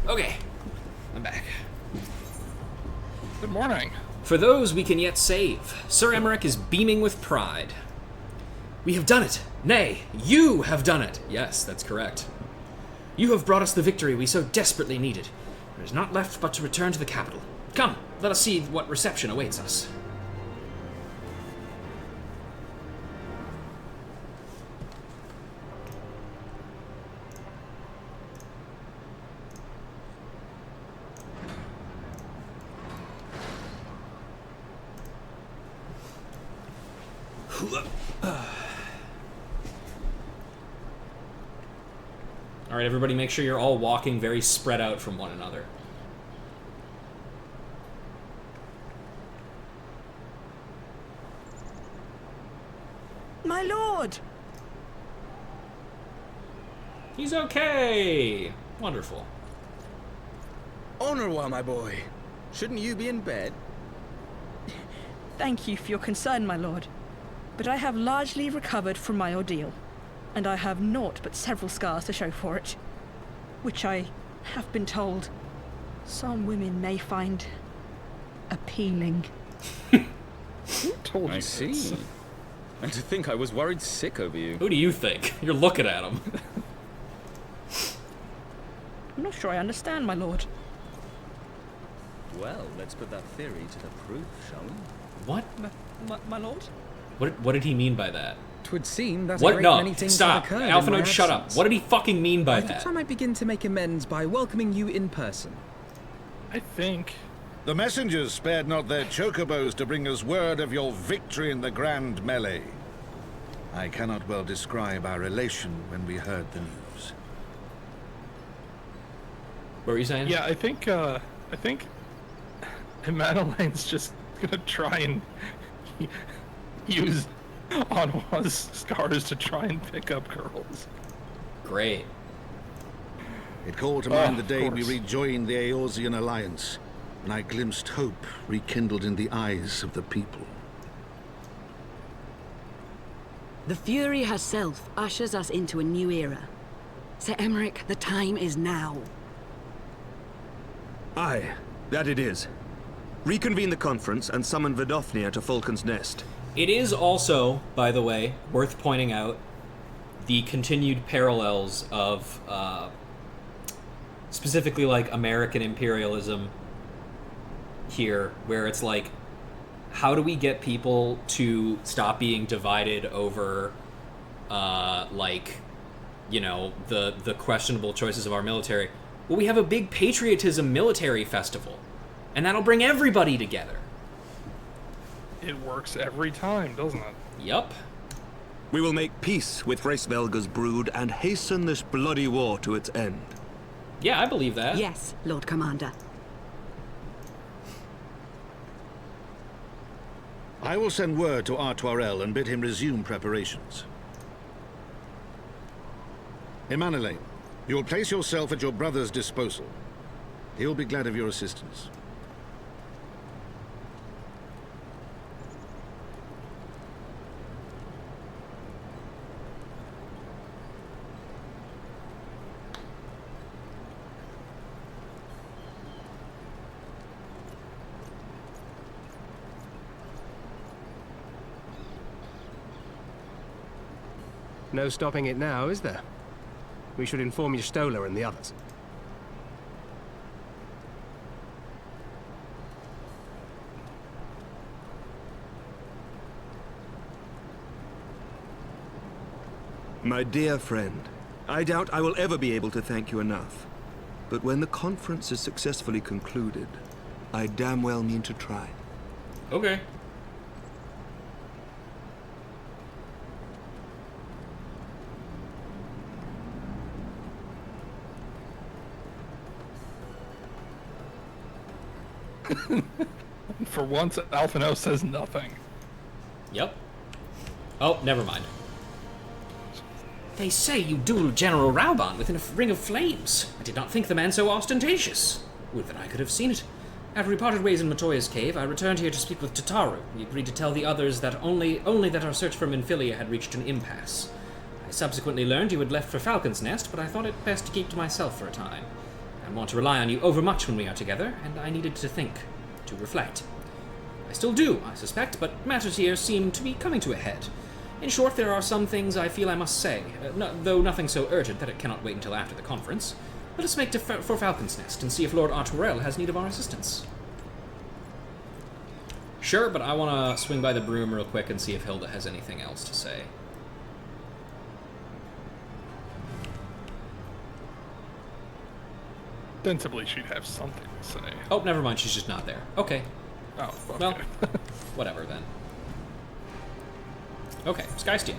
Okay, I'm back.
Good morning.
For those we can yet save, Sir Emmerich is beaming with pride. We have done it! Nay, you have done it! Yes, that's correct. You have brought us the victory we so desperately needed. There is not left but to return to the capital. Come, let us see what reception awaits us. Alright, everybody make sure you're all walking very spread out from one another.
My lord!
He's okay! Wonderful.
Au revoir, my boy. Shouldn't you be in bed?
Thank you for your concern, my lord. But I have largely recovered from my ordeal, and I have naught but several scars to show for it, which I have been told some women may find appealing.
Who told you
I see.
this?
And to think I was worried sick over you.
Who do you think? You're looking at him.
I'm not sure I understand, my lord.
Well, let's put that theory to the proof, shall we?
What?
My lord?
What did he mean by that?
'Twould seem that
What?
a great
No,
many things
stop.
have occurred
Alpha
in my
Node, shut up.
absence.
What did he fucking mean by
I
that?
thought I might begin to make amends by welcoming you in person.
I think.
The messengers spared not their chocobos to bring us word of your victory in the grand melee. I cannot well describe our elation when we heard the news.
What were you saying?
Yeah, I think Madeline's just gonna try and use Anwa's scars to try and pick up girls.
Great.
It called to mind the day we rejoined the Eorzean alliance, and I glimpsed hope rekindled in the eyes of the people.
The Fury herself ushers us into a new era. Sir Emmerich, the time is now.
Aye, that it is. Reconvene the conference and summon Vidofnir to Falcon's Nest.
It is also, by the way, worth pointing out the continued parallels of specifically like American imperialism here, where it's like, how do we get people to stop being divided over like, you know, the questionable choices of our military? Well, we have a big patriotism military festival, and that'll bring everybody together.
It works every time, doesn't it?
Yup.
We will make peace with Hraesvelga's brood and hasten this bloody war to its end.
Yeah, I believe that.
Yes, Lord Commander.
I will send word to Artoirel and bid him resume preparations. Emanuele, you will place yourself at your brother's disposal. He will be glad of your assistance.
No stopping it now, is there? We should inform Y'shtola and the others.
My dear friend, I doubt I will ever be able to thank you enough. But when the conference is successfully concluded, I damn well mean to try.
Okay.
For once, Alphino says nothing.
Yep. Oh, never mind. They say you dueled General Raubann within a ring of flames. I did not think the man so ostentatious. Would that I could have seen it. After we parted ways in Matoya's cave, I returned here to speak with Tataru. We agreed to tell the others that only that our search for Minfilia had reached an impasse. I subsequently learned you had left for Falcon's Nest, but I thought it best to keep to myself for a time. I want to rely on you overmuch when we are together, and I needed to think, to reflect. I still do, I suspect, but matters here seem to be coming to a head. In short, there are some things I feel I must say, though nothing so urgent that it cannot wait until after the conference. Let us make for Falcon's Nest and see if Lord Artoirel has need of our assistance. Sure, but I want to swing by the broom real quick and see if Hilda has anything else to say.
Ostensibly, she'd have something to say.
Oh, never mind, she's just not there. Okay.
Oh, okay.
Well, whatever then. Okay, Skysteel.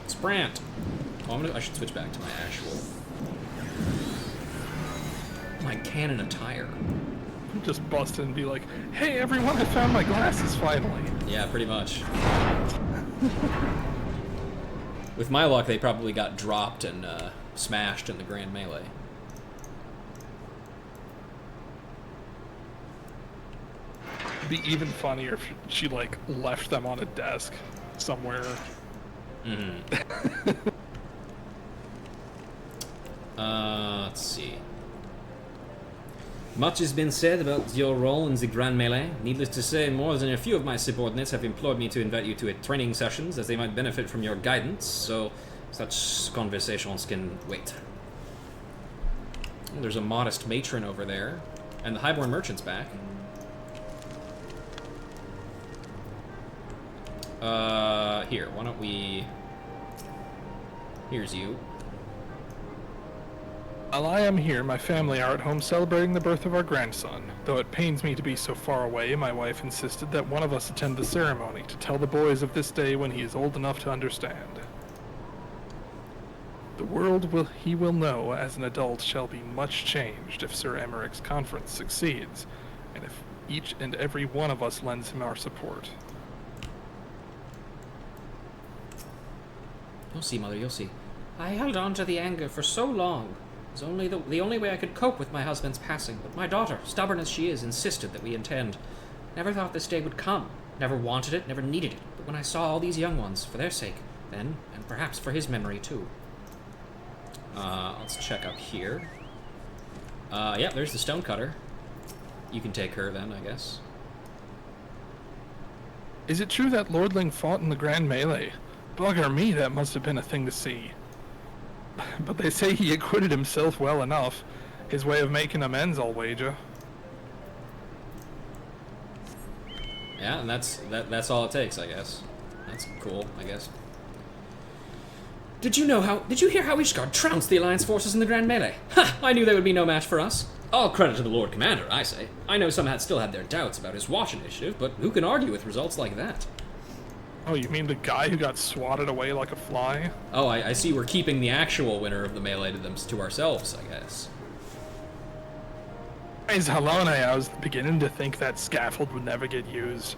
Sprant. Oh, I should switch back to my actual... my cannon attire.
Just bust in and be like, hey everyone, I found my glasses finally.
Yeah, pretty much. With my luck, they probably got dropped and smashed in the Grand Melee.
It'd be even funnier if she like left them on a desk somewhere.
Mm-hmm. Let's see. Much has been said about your role in the Grand Melee. Needless to say, more than a few of my subordinates have implored me to invite you to training sessions, as they might benefit from your guidance, so such conversations can wait. Oh, there's a modest matron over there, and the Highborn Merchant's back. Here, why don't we... Here's you.
While I am here, my family are at home celebrating the birth of our grandson. Though it pains me to be so far away, my wife insisted that one of us attend the ceremony to tell the boys of this day when he is old enough to understand. The world he will know as an adult shall be much changed if Sir Emmerich's conference succeeds, and if each and every one of us lends him our support.
You'll see, Mother, you'll see. I held on to the anger for so long. It was only the only way I could cope with my husband's passing, but my daughter, stubborn as she is, insisted that we attend. Never thought this day would come. Never wanted it, never needed it. But when I saw all these young ones, for their sake, then, and perhaps for his memory too. Let's check up here. Yeah, there's the stonecutter. You can take her then, I guess.
Is it true that Lordling fought in the Grand Melee? Bugger me, that must have been a thing to see. But they say he acquitted himself well enough. His way of making amends, I'll wager.
Yeah, and that's all it takes, I guess. That's cool, I guess.
Did you hear how Ishgard trounced the Alliance forces in the Grand Melee? Ha! I knew they would be no match for us. All credit to the Lord Commander, I say. I know some still had their doubts about his Watch initiative, but who can argue with results like that?
Oh, you mean the guy who got swatted away like a fly?
Oh, I see we're keeping the actual winner of the melee to ourselves, I guess.
As Halone, I was beginning to think that scaffold would never get used.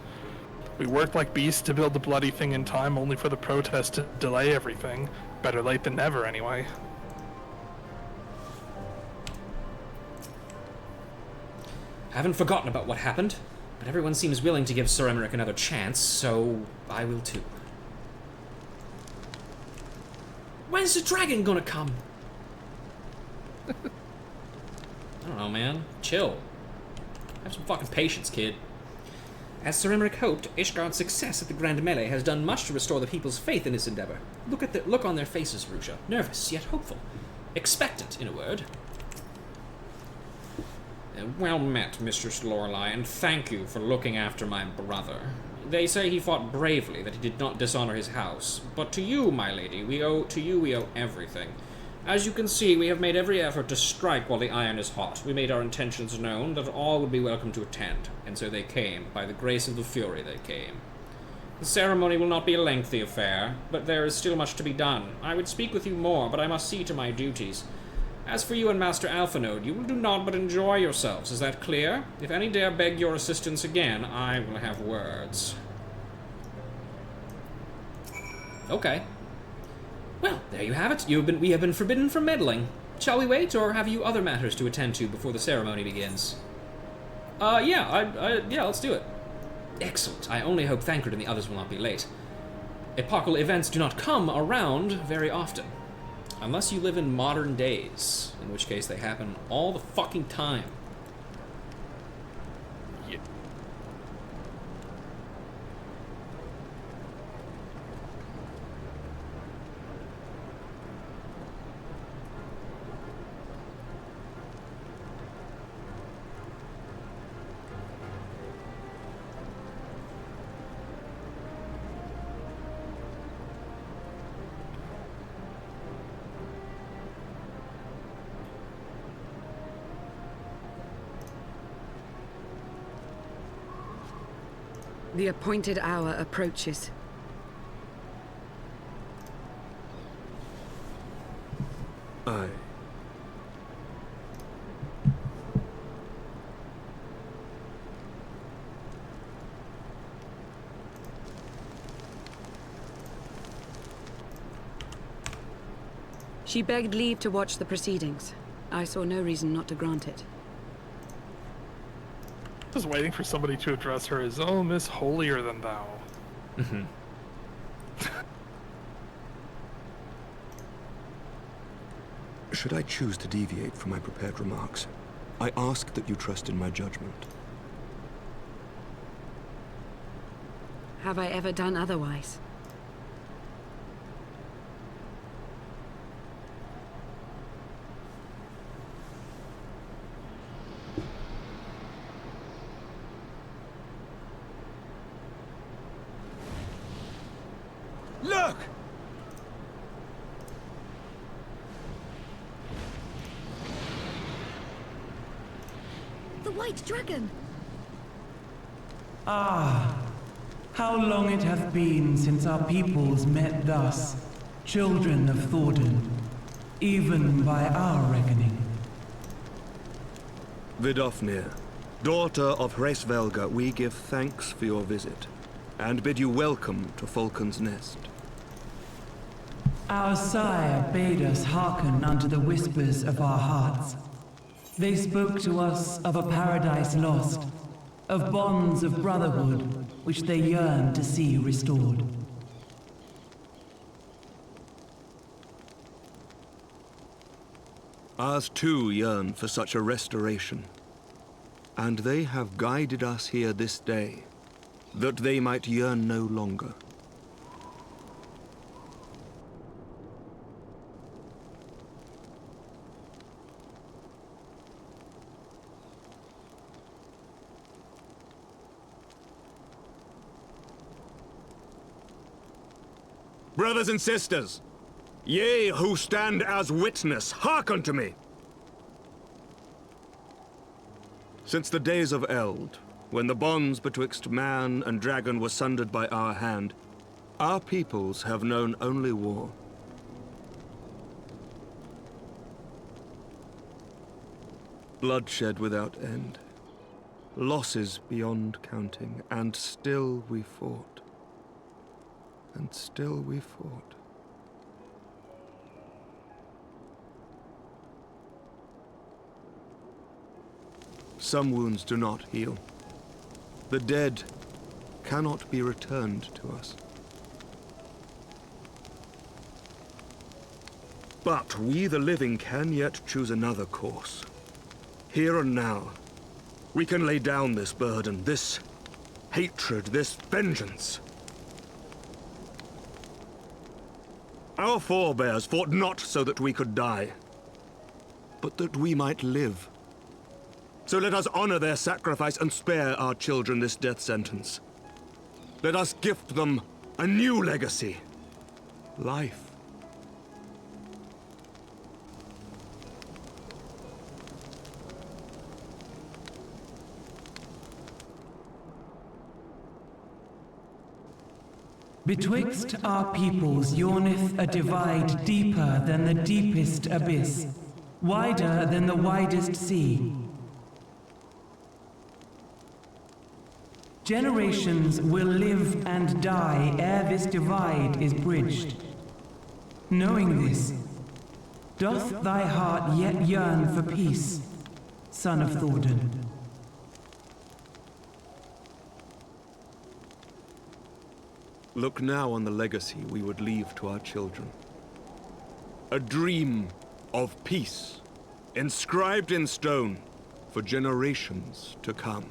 We worked like beasts to build the bloody thing in time, only for the protest to delay everything. Better late than never, anyway.
Haven't forgotten about what happened, but everyone seems willing to give Sir Emmerich another chance, so I will too. When's the dragon gonna come?
I don't know, man. Chill. Have some fucking patience, kid.
As Sir Emmerich hoped, Ishgard's success at the Grand Melee has done much to restore the people's faith in this endeavor. Look on their faces, Rusha. Nervous, yet hopeful. Expectant, in a word. Well met, Mistress Lorelei, and thank you for looking after my brother. They say he fought bravely, that he did not dishonor his house. But to you, my lady, we owe everything. As you can see, we have made every effort to strike while the iron is hot. We made our intentions known, that all would be welcome to attend, and so they came. By the grace of the Fury, they came. The ceremony will not be a lengthy affair, but there is still much to be done. I would speak with you more, but I must see to my duties. As for you and Master Alphanode, you will do naught but enjoy yourselves. Is that clear? If any dare beg your assistance again, I will have words. Okay. Well, there you have it. We have been forbidden from meddling. Shall we wait, or have you other matters to attend to before the ceremony begins? Yeah, let's do it. Excellent. I only hope Thancred and the others will not be late. Epochal events do not come around very often. Unless you live in modern days, in which case they happen all the fucking time.
The appointed hour approaches.
Aye.
She begged leave to watch the proceedings. I saw no reason not to grant it.
I was waiting for somebody to address her as, oh, Miss Holier Than Thou.
Mm-hmm. Should I choose to deviate from my prepared remarks, I ask that you trust in my judgment.
Have I ever done otherwise?
Look!
The White Dragon!
Ah, how long it hath been since our peoples met thus, children of Thordan, even by our reckoning.
Vidofnir, daughter of Hraesvelga, we give thanks for your visit, and bid you welcome to Falcon's Nest.
Our sire bade us hearken unto the whispers of our hearts. They spoke to us of a paradise lost, of bonds of brotherhood which they yearned to see restored.
Ours too yearn for such a restoration, and they have guided us here this day, that they might yearn no longer. Brothers and sisters, Ye who stand as witness, hearken to me! Since the days of Eld, when the bonds betwixt man and dragon were sundered by our hand, our peoples have known only war. Bloodshed without end, losses beyond counting, and still we fought. And still we fought. Some wounds do not heal. The dead cannot be returned to us. But we, the living, can yet choose another course. Here and now, we can lay down this burden, this hatred, this vengeance. Our forebears fought not so that we could die, but that we might live. So let us honor their sacrifice and spare our children this death sentence. Let us gift them a new legacy. Life.
Betwixt our peoples yawneth a divide deeper than the deepest abyss, wider than the widest sea. Generations will live and die ere this divide is bridged. Knowing this, doth thy heart yet yearn for peace, son of Thordan?
Look now on the legacy we would leave to our children. A dream of peace, inscribed in stone for generations to come.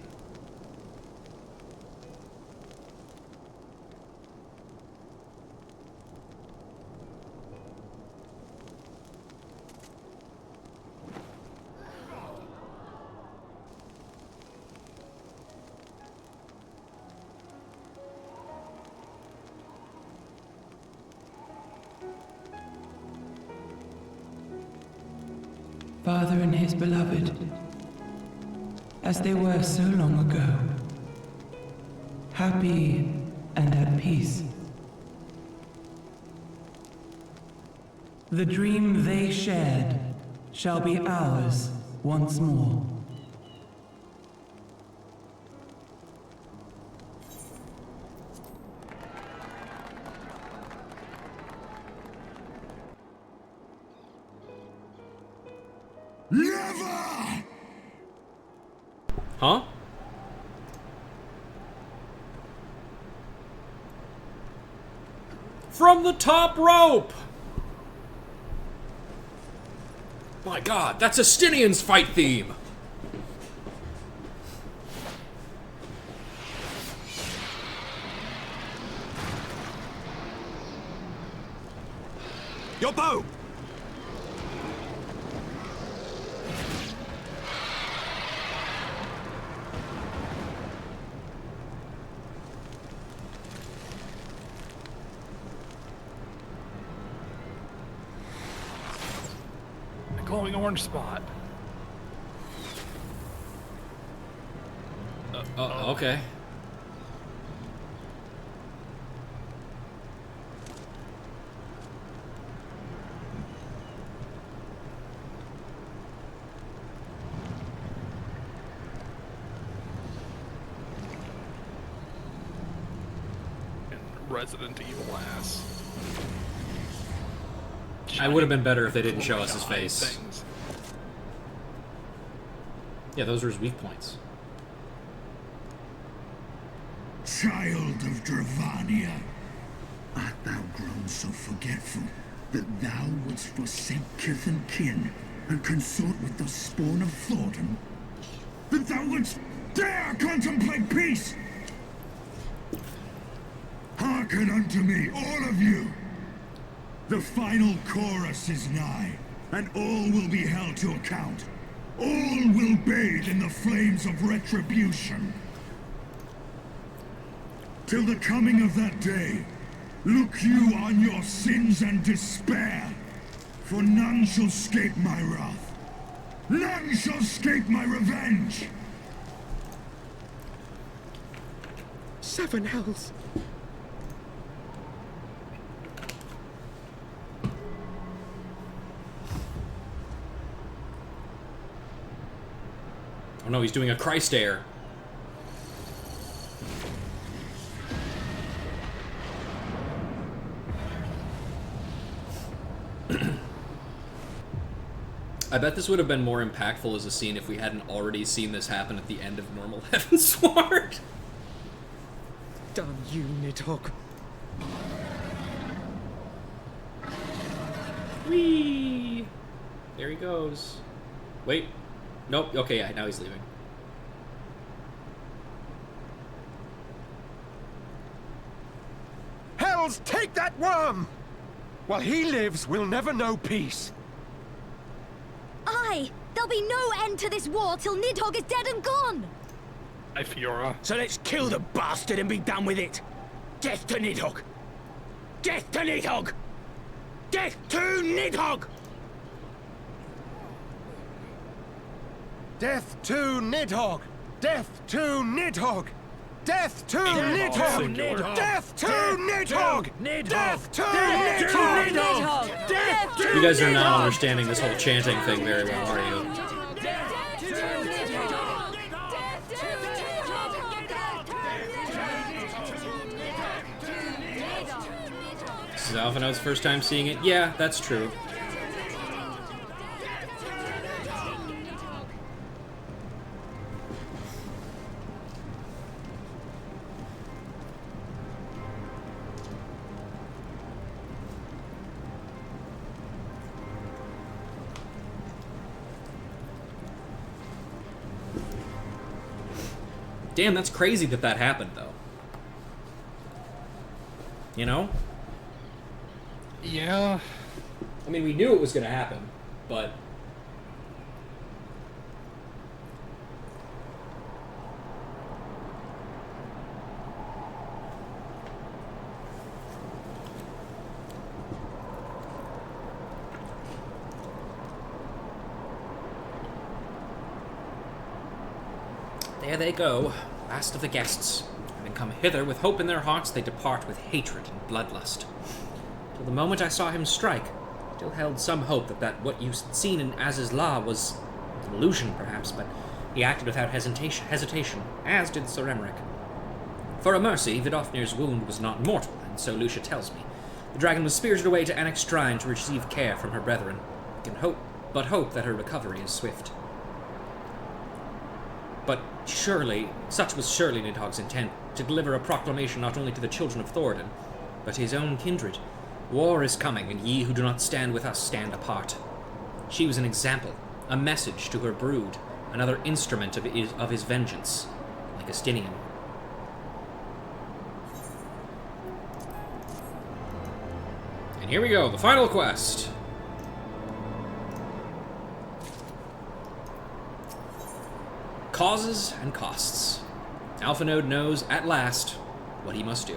Father and his beloved, as they were so long ago, happy and at peace. The dream they shared shall be ours once more.
Never!
Huh? From the top rope! My god, that's Estinian's fight theme!
Your bow!
Glowing orange spot.
Okay.
Resident Evil ass.
I would have been better if they didn't show us his face.
Things.
Yeah, those are his weak points.
Child of Dravania, art thou grown so forgetful that thou wouldst forsake kith and kin and consort with the spawn of Thordan? That thou wouldst dare contemplate peace? Hearken unto me, all of you! The final chorus is nigh, and all will be held to account. All will bathe in the flames of retribution. Till the coming of that day, Look you on your sins and despair, for none shall escape my wrath. None shall escape my revenge!
7 hells.
Oh no, he's doing a Christ air. I bet this would have been more impactful as a scene if we hadn't already seen this happen at the end of normal Heavensward.
Damn you, Nidhogg.
Whee! There he goes. Wait. Nope. Okay, yeah, now he's leaving.
Hells, take that worm! While he lives, we'll never know peace.
Aye! There'll be no end to this war till Nidhogg is dead and gone!
Hi, Fiora.
So let's kill the bastard and be done with it. Death to Nidhogg! Death to Nidhogg! Death to Nidhogg!
Death to Nidhogg! Death to Nidhogg! Death to Nidhogg! Death to Nidhogg! Death to Nidhogg!
You guys are not understanding this whole chanting thing very well, are you? This is Alphinaud's first time seeing it. Yeah, that's true. Damn, that's crazy that that happened, though. You know?
Yeah.
I mean, we knew it was going to happen, but... There they go, last of the guests. Having come hither with hope in their hearts, they depart with hatred and bloodlust. Till the moment I saw him strike, still held some hope that what you'd seen in Az's Law was an illusion, perhaps, but he acted without hesitation, as did Sir Emmerich. For a mercy, Vidofnir's wound was not mortal, and so Lucia tells me. The dragon was spirited away to Annick's shrine to receive care from her brethren, but hope that her recovery is swift. But such was surely Nidhogg's intent, to deliver a proclamation not only to the children of Thoradin, but to his own kindred. War is coming, and ye who do not stand with us stand apart. She was an example, a message to her brood, another instrument of his vengeance, like Estinian. And here we go, the final quest. Causes and costs. Alphinaud knows, at last, what he must do.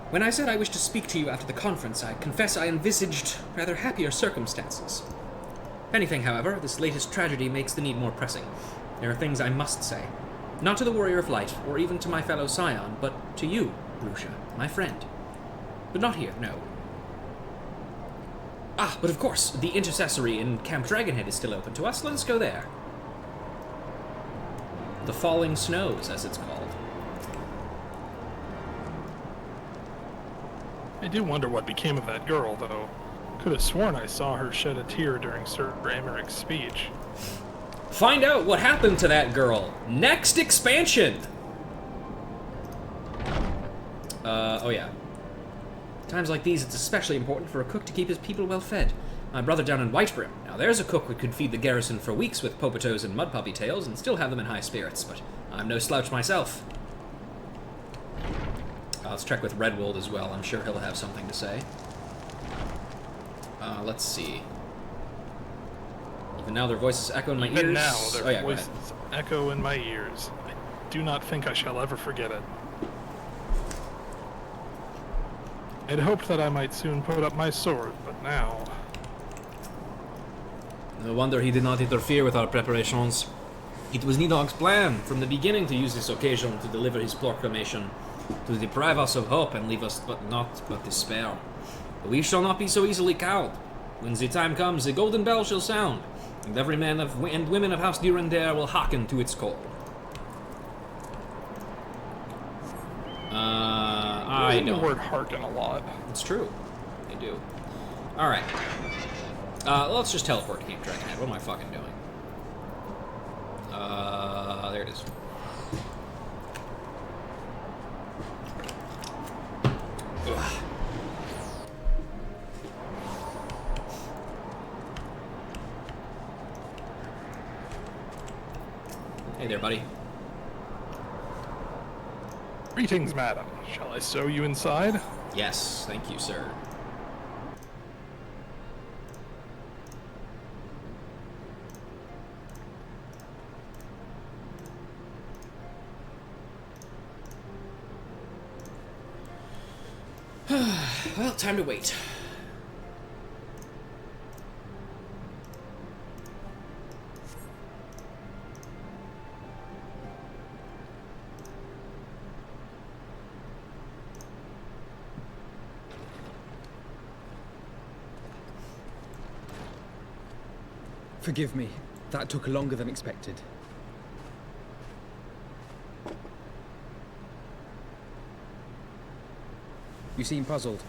When I said I wished to speak to you after the conference, I confess I envisaged rather happier circumstances. If anything, however, this latest tragedy makes the need more pressing. There are things I must say. Not to the Warrior of Light, or even to my fellow scion, but to you, Lucia, my friend. But not here, no. Ah, but of course, the intercessory in Camp Dragonhead is still open to us. Let us go there. The Falling Snows, as it's called.
I do wonder what became of that girl, though. Could have sworn I saw her shed a tear during Sir Emmerich's speech.
Find out what happened to that girl. Next expansion! Oh yeah. Times like these, it's especially important for a cook to keep his people well fed. My brother down in Whitebrim. Now there's a cook who could feed the garrison for weeks with popotos and mud puppy tails and still have them in high spirits, but I'm no slouch myself. Let's check with Redwold as well. I'm sure he'll have something to say. Let's see. Even now their voices echo in my ears.
Even now their
yeah,
voices echo in my ears. I do not think I shall ever forget it. I'd hoped that I might soon put up my sword, but now...
No wonder he did not interfere with our preparations. It was Nidhogg's plan from the beginning to use this occasion to deliver his proclamation, to deprive us of hope and leave us but despair. But we shall not be so easily cowed. When the time comes, the golden bell shall sound, and every man and women of House Durandare will hearken to its call. I don't.
The word hearken a lot.
It's true. They do. Alright. Let's just teleport to Camp Dragonhead. What am I fucking doing? There it is. Ugh. Hey there, buddy.
Greetings, madam. Shall I sew you inside?
Yes, thank you, sir. Well, time to wait.
Forgive me. That took longer than expected. You seem puzzled.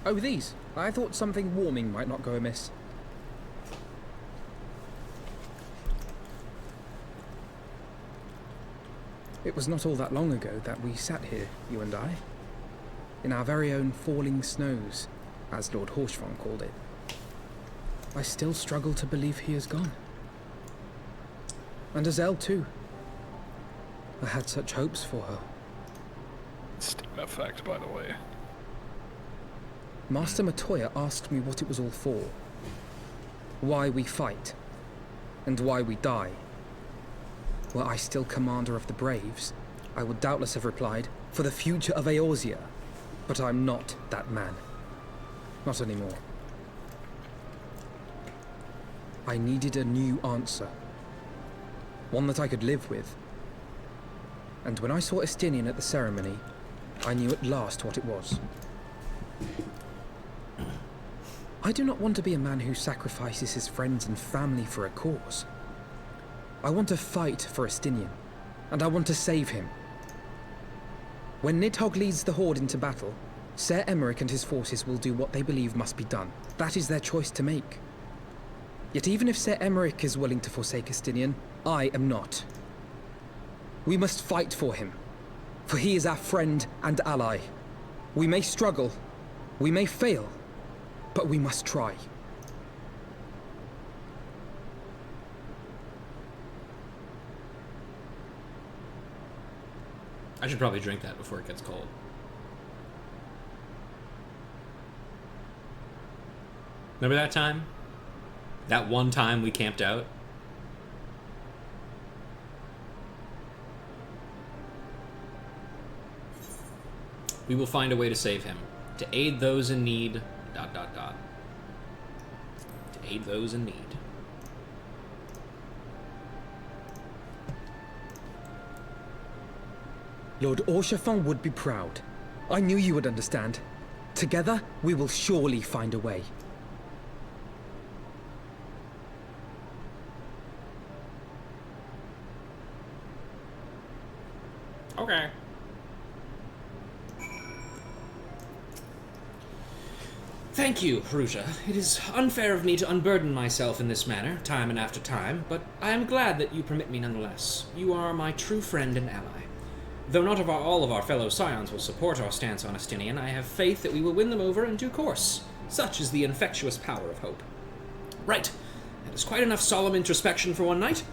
Oh, these. I thought something warming might not go amiss. It was not all that long ago that we sat here, you and I, in our very own falling snows, as Lord Horshvon called it. I still struggle to believe he is gone. And Azelle too. I had such hopes for her.
Steam effect, by the way.
Master Matoya asked me what it was all for. Why we fight. And why we die. Were I still commander of the Braves, I would doubtless have replied, for the future of Eorzea. But I'm not that man. Not anymore. I needed a new answer. One that I could live with. And when I saw Estinian at the ceremony, I knew at last what it was. I do not want to be a man who sacrifices his friends and family for a cause. I want to fight for Estinian, and I want to save him. When Nidhogg leads the Horde into battle, Ser Emeric and his forces will do what they believe must be done. That is their choice to make. Yet even if Ser Emeric is willing to forsake Estinian, I am not. We must fight for him, for he is our friend and ally. We may struggle, we may fail, but we must try.
I should probably drink that before it gets cold. Remember that time? That one time we camped out? We will find a way to save him. To aid those in need... ... To aid those in need.
Lord Orshafon would be proud. I knew you would understand. Together, we will surely find a way.
Okay. Thank you, Ruja. It is unfair of me to unburden myself in this manner, time and after time, but I am glad that you permit me nonetheless. You are my true friend and ally. Though not all of our fellow scions will support our stance on Estinian, I have faith that we will win them over in due course. Such is the infectious power of hope. Right. That is quite enough solemn introspection for one night.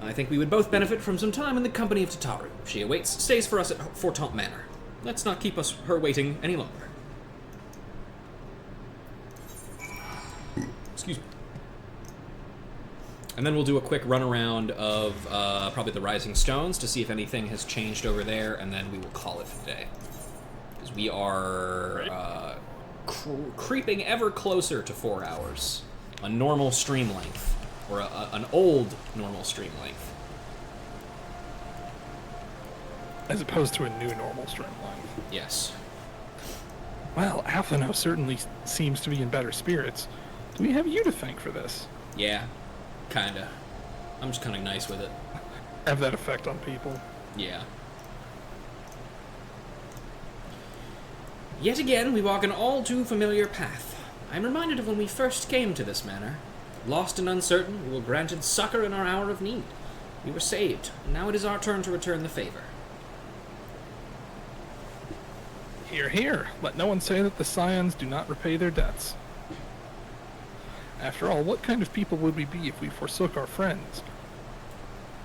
I think we would both benefit from some time in the company of Tataru. She awaits, stays for us at Fortemps Manor. Let's not keep her waiting any longer. Excuse me. And then we'll do a quick run around of probably the Rising Stones to see if anything has changed over there, and then we will call it for the day. Because we are creeping ever closer to 4 hours. A normal stream length. Or an old normal stream length.
As opposed to a new normal stream length.
Yes.
Well, Atheno certainly seems to be in better spirits. Do we have you to thank for this?
Yeah, kinda. I'm just kinda nice with it.
Have that effect on people.
Yeah. Yet again, we walk an all too familiar path. I am reminded of when we first came to this manor. Lost and uncertain, we were granted succor in our hour of need. We were saved, and now it is our turn to return the favor.
Hear, hear. Let no one say that the Scions do not repay their debts. After all, what kind of people would we be if we forsook our friends?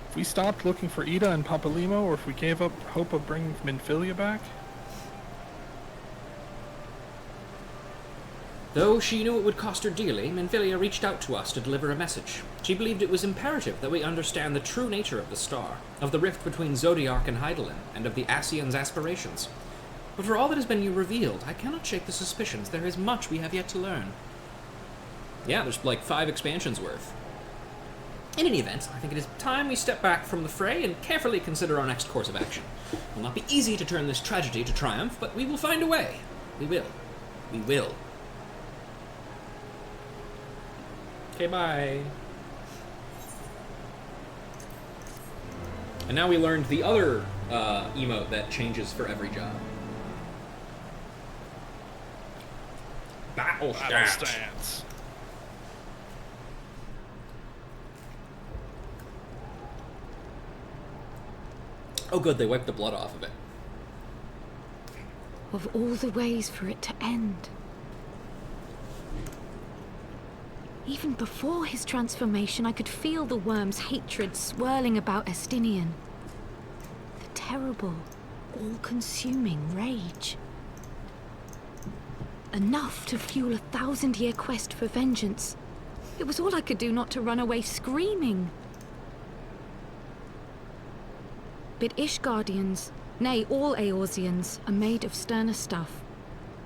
If we stopped looking for Ida and Papalymo, or if we gave up hope of bringing Minfilia back?
Though she knew it would cost her dearly, Minfilia reached out to us to deliver a message. She believed it was imperative that we understand the true nature of the star, of the rift between Zodiark and Hydaelyn, and of the Ascians' aspirations. But for all that has been revealed, I cannot shake the suspicions there is much we have yet to learn.
Yeah, there's like 5 expansions worth.
In any event, I think it is time we step back from the fray and carefully consider our next course of action. It will not be easy to turn this tragedy to triumph, but we will find a way. We will. We will.
Okay, bye. And now we learned the other emote that changes for every job. Battle stance. Oh good, they wiped the blood off of it.
Of all the ways for it to end. Even before his transformation, I could feel the worm's hatred swirling about Estinian. The terrible, all-consuming rage. Enough to fuel a 1,000-year quest for vengeance. It was all I could do not to run away screaming. But Ishgardians, nay, all Eorzeans, are made of sterner stuff.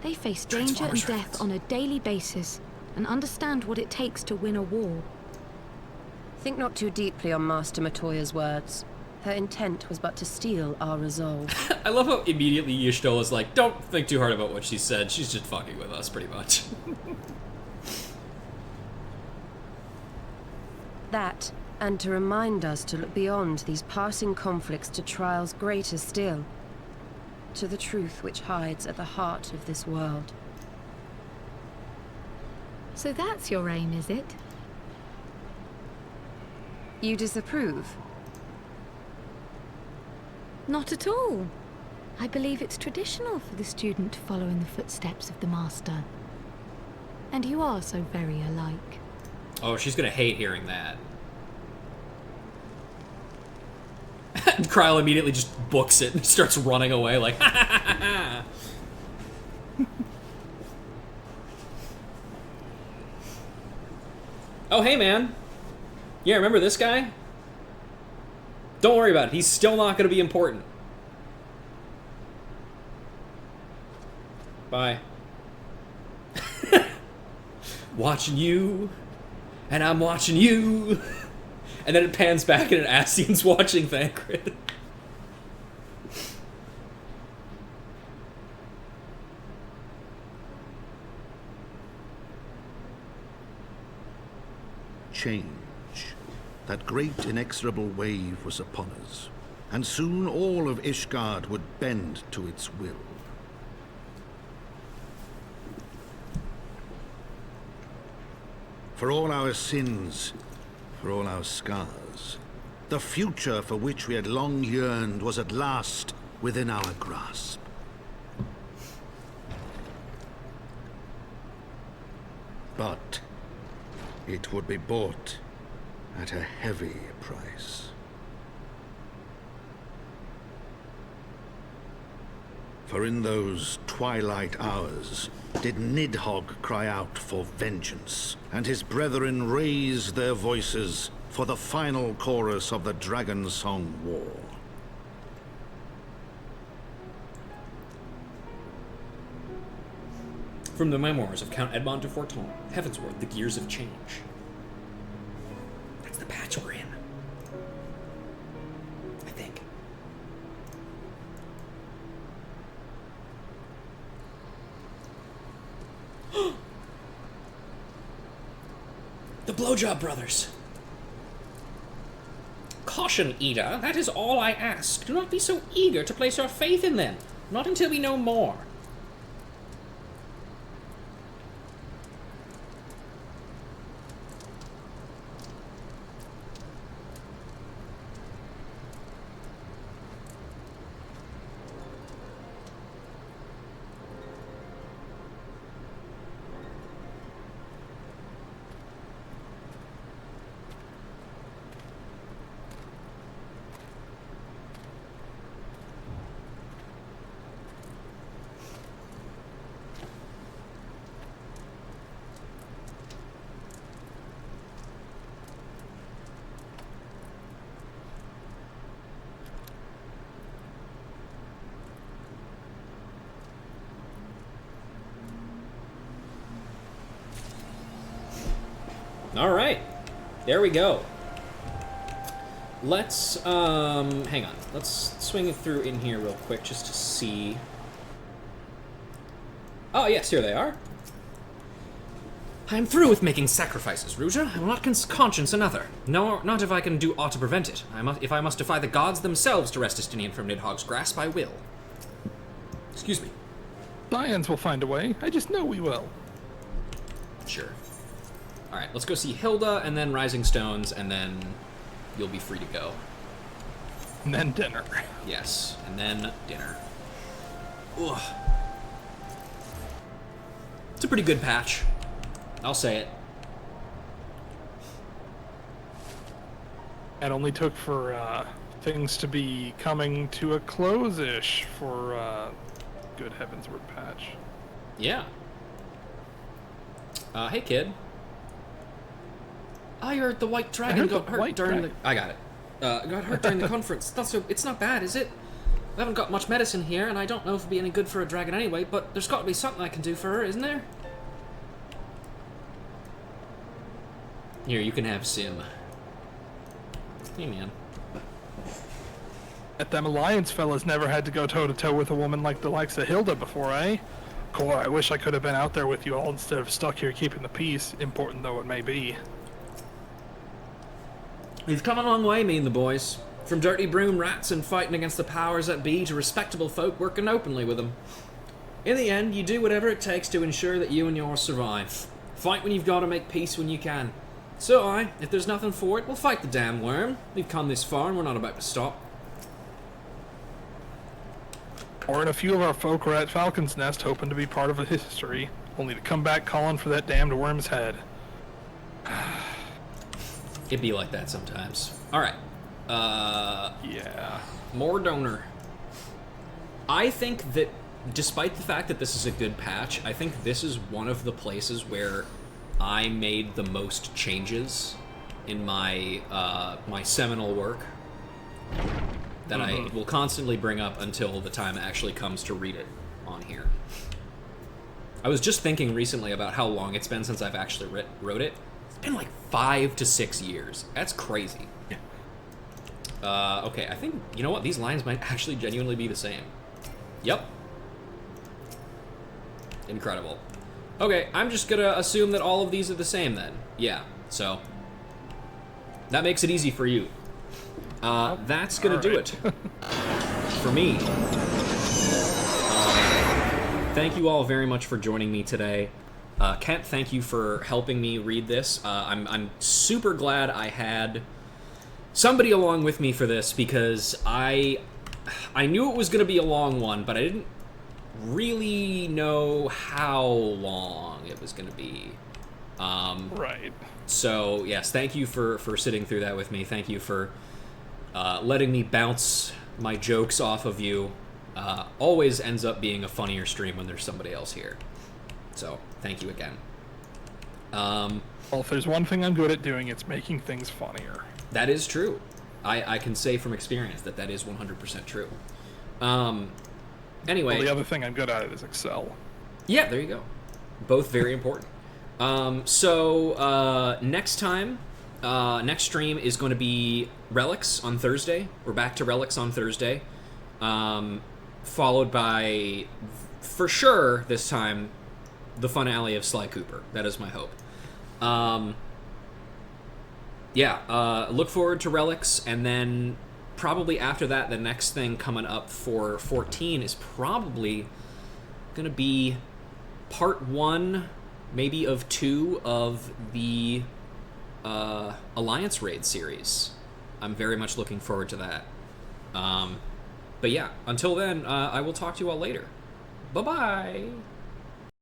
They face danger and death on a daily basis, and understand what it takes to win a war.
Think not too deeply on Master Matoya's words. Her intent was but to steal our resolve.
I love how immediately Y'shtola is like, don't think too hard about what she said, she's just fucking with us, pretty much.
That, and to remind us to look beyond these passing conflicts to trials greater still, to the truth which hides at the heart of this world.
So that's your aim, is it?
You disapprove?
Not at all. I believe it's traditional for the student to follow in the footsteps of the master. And you are so very alike.
Oh, she's gonna hate hearing that. Kryl immediately just books it and starts running away like, ha ha ha ha. Oh, hey, man. Yeah, remember this guy? Don't worry about it. He's still not going to be important. Bye. Watching you, and I'm watching you. And then it pans back and an Ascian's watching Thancred.
Change. That great inexorable wave was upon us, and soon all of Ishgard would bend to its will. For all our sins, for all our scars, the future for which we had long yearned was at last within our grasp. But it would be bought at a heavy price. For in those twilight hours did Nidhogg cry out for vengeance, and his brethren raised their voices for the final chorus of the Dragon Song War.
From the memoirs of Count Edmond de Forton, Heavensward, the Gears of Change. That's the patch we're in. I think. The Blowjob Brothers.
Caution, Ida. That is all I ask. Do not be so eager to place your faith in them. Not until we know more.
All right, there we go. Let's, hang on. Let's swing it through in here real quick just to see. Oh, yes, here they are. I am through with making sacrifices, Ruja. I will not conscience another. No, not if I can do aught to prevent it. If I must defy the gods themselves to wrest Estinian from Nidhogg's grasp, I will. Excuse me.
Scions will find a way. I just know we will.
Sure. Alright, let's go see Hilda, and then Rising Stones, and then you'll be free to go.
And then dinner.
Yes, and then dinner. Ugh. It's a pretty good patch. I'll say it.
It only took for things to be coming to a close-ish for good Heavensward patch.
Yeah. Hey, kid.
I heard the White Dragon got hurt during the...
I got it.
Got hurt during the conference. It's not bad, is it? We haven't got much medicine here, and I don't know if it'll be any good for a dragon anyway, but there's got to be something I can do for her, isn't there?
Here, you can have Sim. Hey, man.
That them Alliance fellas never had to go toe-to-toe with a woman like the likes of Hilda before, eh? Cor, I wish I could have been out there with you all instead of stuck here keeping the peace, important though it may be.
We've come a long way, me and the boys. From dirty broom rats and fighting against the powers that be to respectable folk working openly with them. In the end, you do whatever it takes to ensure that you and yours survive. Fight when you've got to make peace when you can. So if there's nothing for it, we'll fight the damn worm. We've come this far and we're not about to stop.
Or in a few of our folk are at Falcon's Nest hoping to be part of a history, only to come back calling for that damned worm's head.
It'd be like that sometimes. Alright.
Yeah.
More donor. I think that, despite the fact that this is a good patch, I think this is one of the places where I made the most changes in my my seminal work that I will constantly bring up until the time it actually comes to read it on here. I was just thinking recently about how long it's been since I've actually wrote it. It's been like 5 to 6 years. That's crazy. Okay, I think, you know what? These lines might actually genuinely be the same. Yep. Incredible. Okay, I'm just gonna assume that all of these are the same then. Yeah, so that makes it easy for you. That's gonna do it for me. Thank you all very much for joining me today. Kent, thank you for helping me read this. I'm super glad I had somebody along with me for this, because I knew it was gonna be a long one, but I didn't really know how long it was gonna be.
Right.
So yes, thank you for sitting through that with me. Thank you for letting me bounce my jokes off of you. Always ends up being a funnier stream when there's somebody else here. So thank you again.
Well, if there's one thing I'm good at doing, it's making things funnier.
That is true. I can say from experience that is 100% true. Anyway.
Well, the other thing I'm good at is Excel.
Yeah, there you go. Both very important. So next time, next stream is going to be Relics on Thursday. We're back to Relics on Thursday. Followed by, for sure this time, the finale of Sly Cooper. That is my hope. Look forward to Relics, and then probably after that, the next thing coming up for 14 is probably going to be part 1, maybe of 2 of the Alliance Raid series. I'm very much looking forward to that. But yeah, until then, I will talk to you all later. Bye-bye!